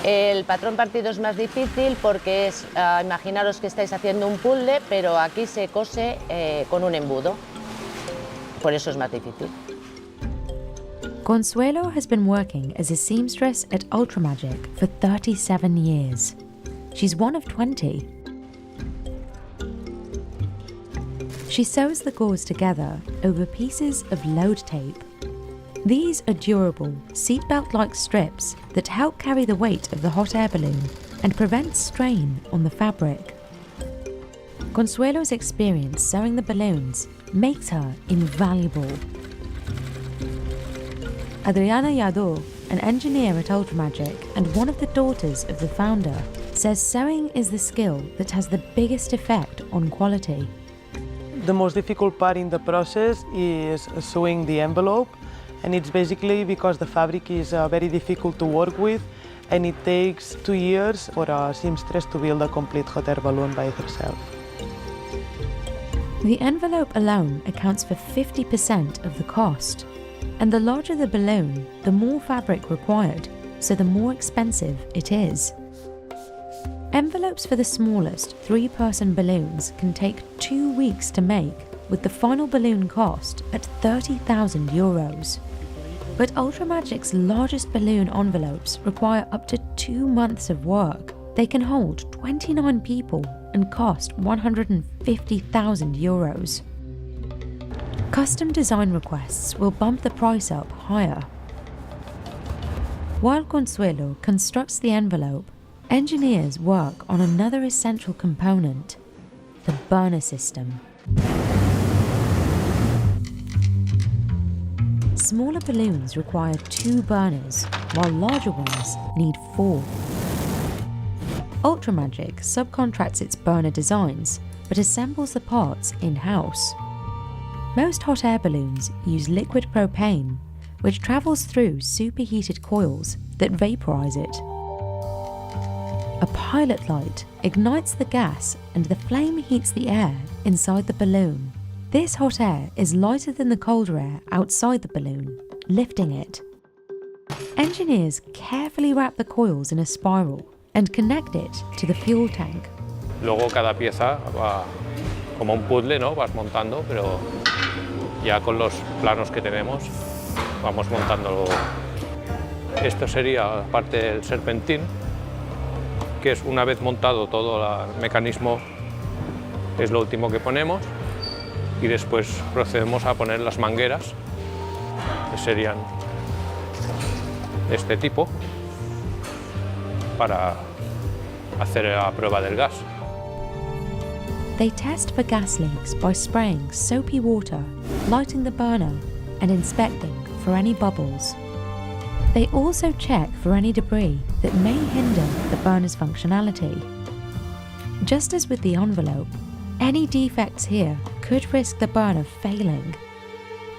El patrón partido es más difícil porque es, imaginaros que estáis haciendo un puzzle, pero aquí se cose con un embudo. Por eso es más difícil. Consuelo has been working as a seamstress at Ultramagic for 37 years. She's one of 20. She sews the gauze together over pieces of load tape. These are durable, seatbelt-like strips that help carry the weight of the hot air balloon and prevent strain on the fabric. Consuelo's experience sewing the balloons makes her invaluable. Adriana Yador, an engineer at Ultramagic and one of the daughters of the founder, says sewing is the skill that has the biggest effect on quality. The most difficult part in the process is sewing the envelope, and it's basically because the fabric is very difficult to work with, and it takes 2 years for a seamstress to build a complete hot air balloon by herself. The envelope alone accounts for 50% of the cost, and the larger the balloon, the more fabric required, so the more expensive it is. Envelopes for the smallest 3-person balloons can take 2 weeks to make, with the final balloon cost at €30,000. But Ultramagic's largest balloon envelopes require up to 2 months of work. They can hold 29 people and cost €150,000. Custom design requests will bump the price up higher. While Consuelo constructs the envelope, engineers work on another essential component, the burner system. Smaller balloons require 2 burners, while larger ones need 4. Ultramagic subcontracts its burner designs, but assembles the parts in-house. Most hot air balloons use liquid propane, which travels through superheated coils that vaporize it. A pilot light ignites the gas and the flame heats the air inside the balloon. This hot air is lighter than the colder air outside the balloon, lifting it. Engineers carefully wrap the coils in a spiral and connect it to the fuel tank. Luego cada pieza va como un puzzle, ¿no? Vas montando, pero ya con los planos que tenemos vamos montando. Esto sería parte del serpentín, que es una vez montado todo el mecanismo, es lo último que ponemos, y después procedemos a poner las mangueras, que serían de este tipo, para hacer la prueba del gas. They test for gas leaks by spraying soapy water, lighting the burner, and inspecting for any bubbles. They also check for any debris that may hinder the burner's functionality. Just as with the envelope, any defects here could risk the burner failing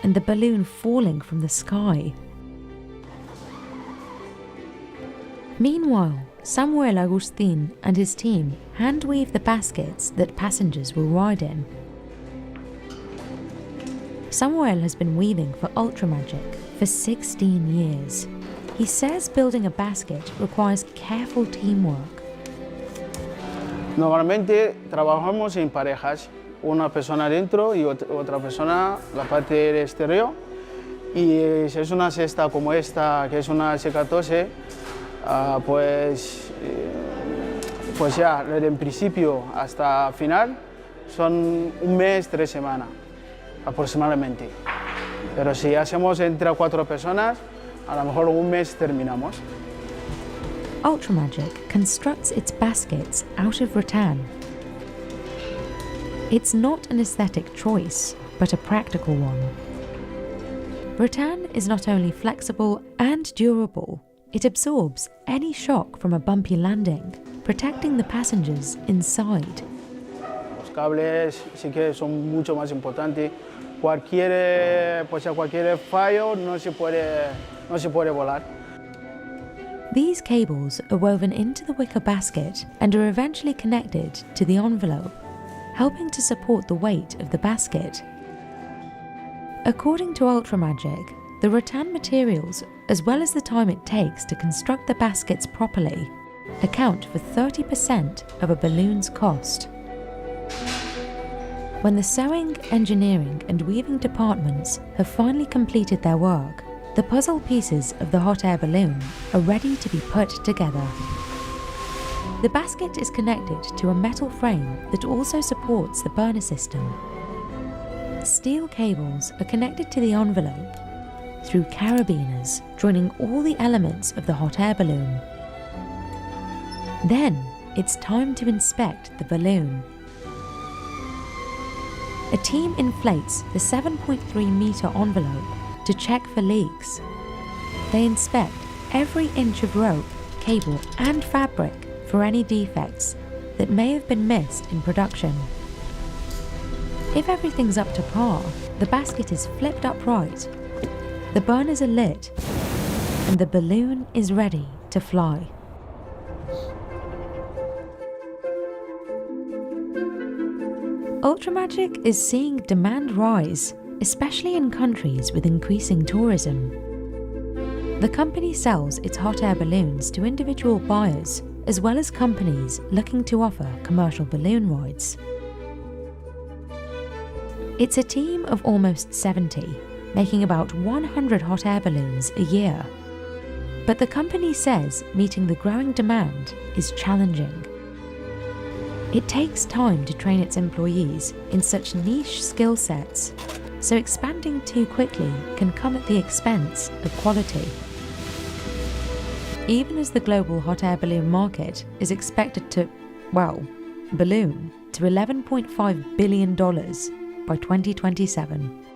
and the balloon falling from the sky. Meanwhile, Samuel Agustin and his team hand-weave the baskets that passengers will ride in. Samuel has been weaving for Ultramagic for 16 years. He says building a basket requires careful teamwork. Normalmente trabajamos en parejas, una persona dentro y otra persona la parte del exterior. Y si es una cesta como esta, que es una S14, pues ya desde el principio hasta final son 1 mes, 3 semanas aproximadamente. Pero si hacemos entre 4 personas, a lo mejor 1 mes terminamos. Ultramagic constructs its baskets out of rattan. It's not an aesthetic choice, but a practical one. Rattan is not only flexible and durable, it absorbs any shock from a bumpy landing, protecting the passengers inside. cables sí que son mucho más importantes. Cualquier fallo no se puede volar. These cables are woven into the wicker basket and are eventually connected to the envelope, helping to support the weight of the basket. According to Ultramagic, the rattan materials, as well as the time it takes to construct the baskets properly, account for 30% of a balloon's cost. When the sewing, engineering and weaving departments have finally completed their work, the puzzle pieces of the hot air balloon are ready to be put together. The basket is connected to a metal frame that also supports the burner system. Steel cables are connected to the envelope through carabiners, joining all the elements of the hot air balloon. Then it's time to inspect the balloon. A team inflates the 7.3-metre envelope to check for leaks. They inspect every inch of rope, cable and fabric for any defects that may have been missed in production. If everything's up to par, the basket is flipped upright, the burners are lit, and the balloon is ready to fly. Ultramagic is seeing demand rise, especially in countries with increasing tourism. The company sells its hot air balloons to individual buyers, as well as companies looking to offer commercial balloon rides. It's a team of almost 70, making about 100 hot air balloons a year. But the company says meeting the growing demand is challenging. It takes time to train its employees in such niche skill sets, so expanding too quickly can come at the expense of quality. Even as the global hot air balloon market is expected to, balloon to $11.5 billion by 2027.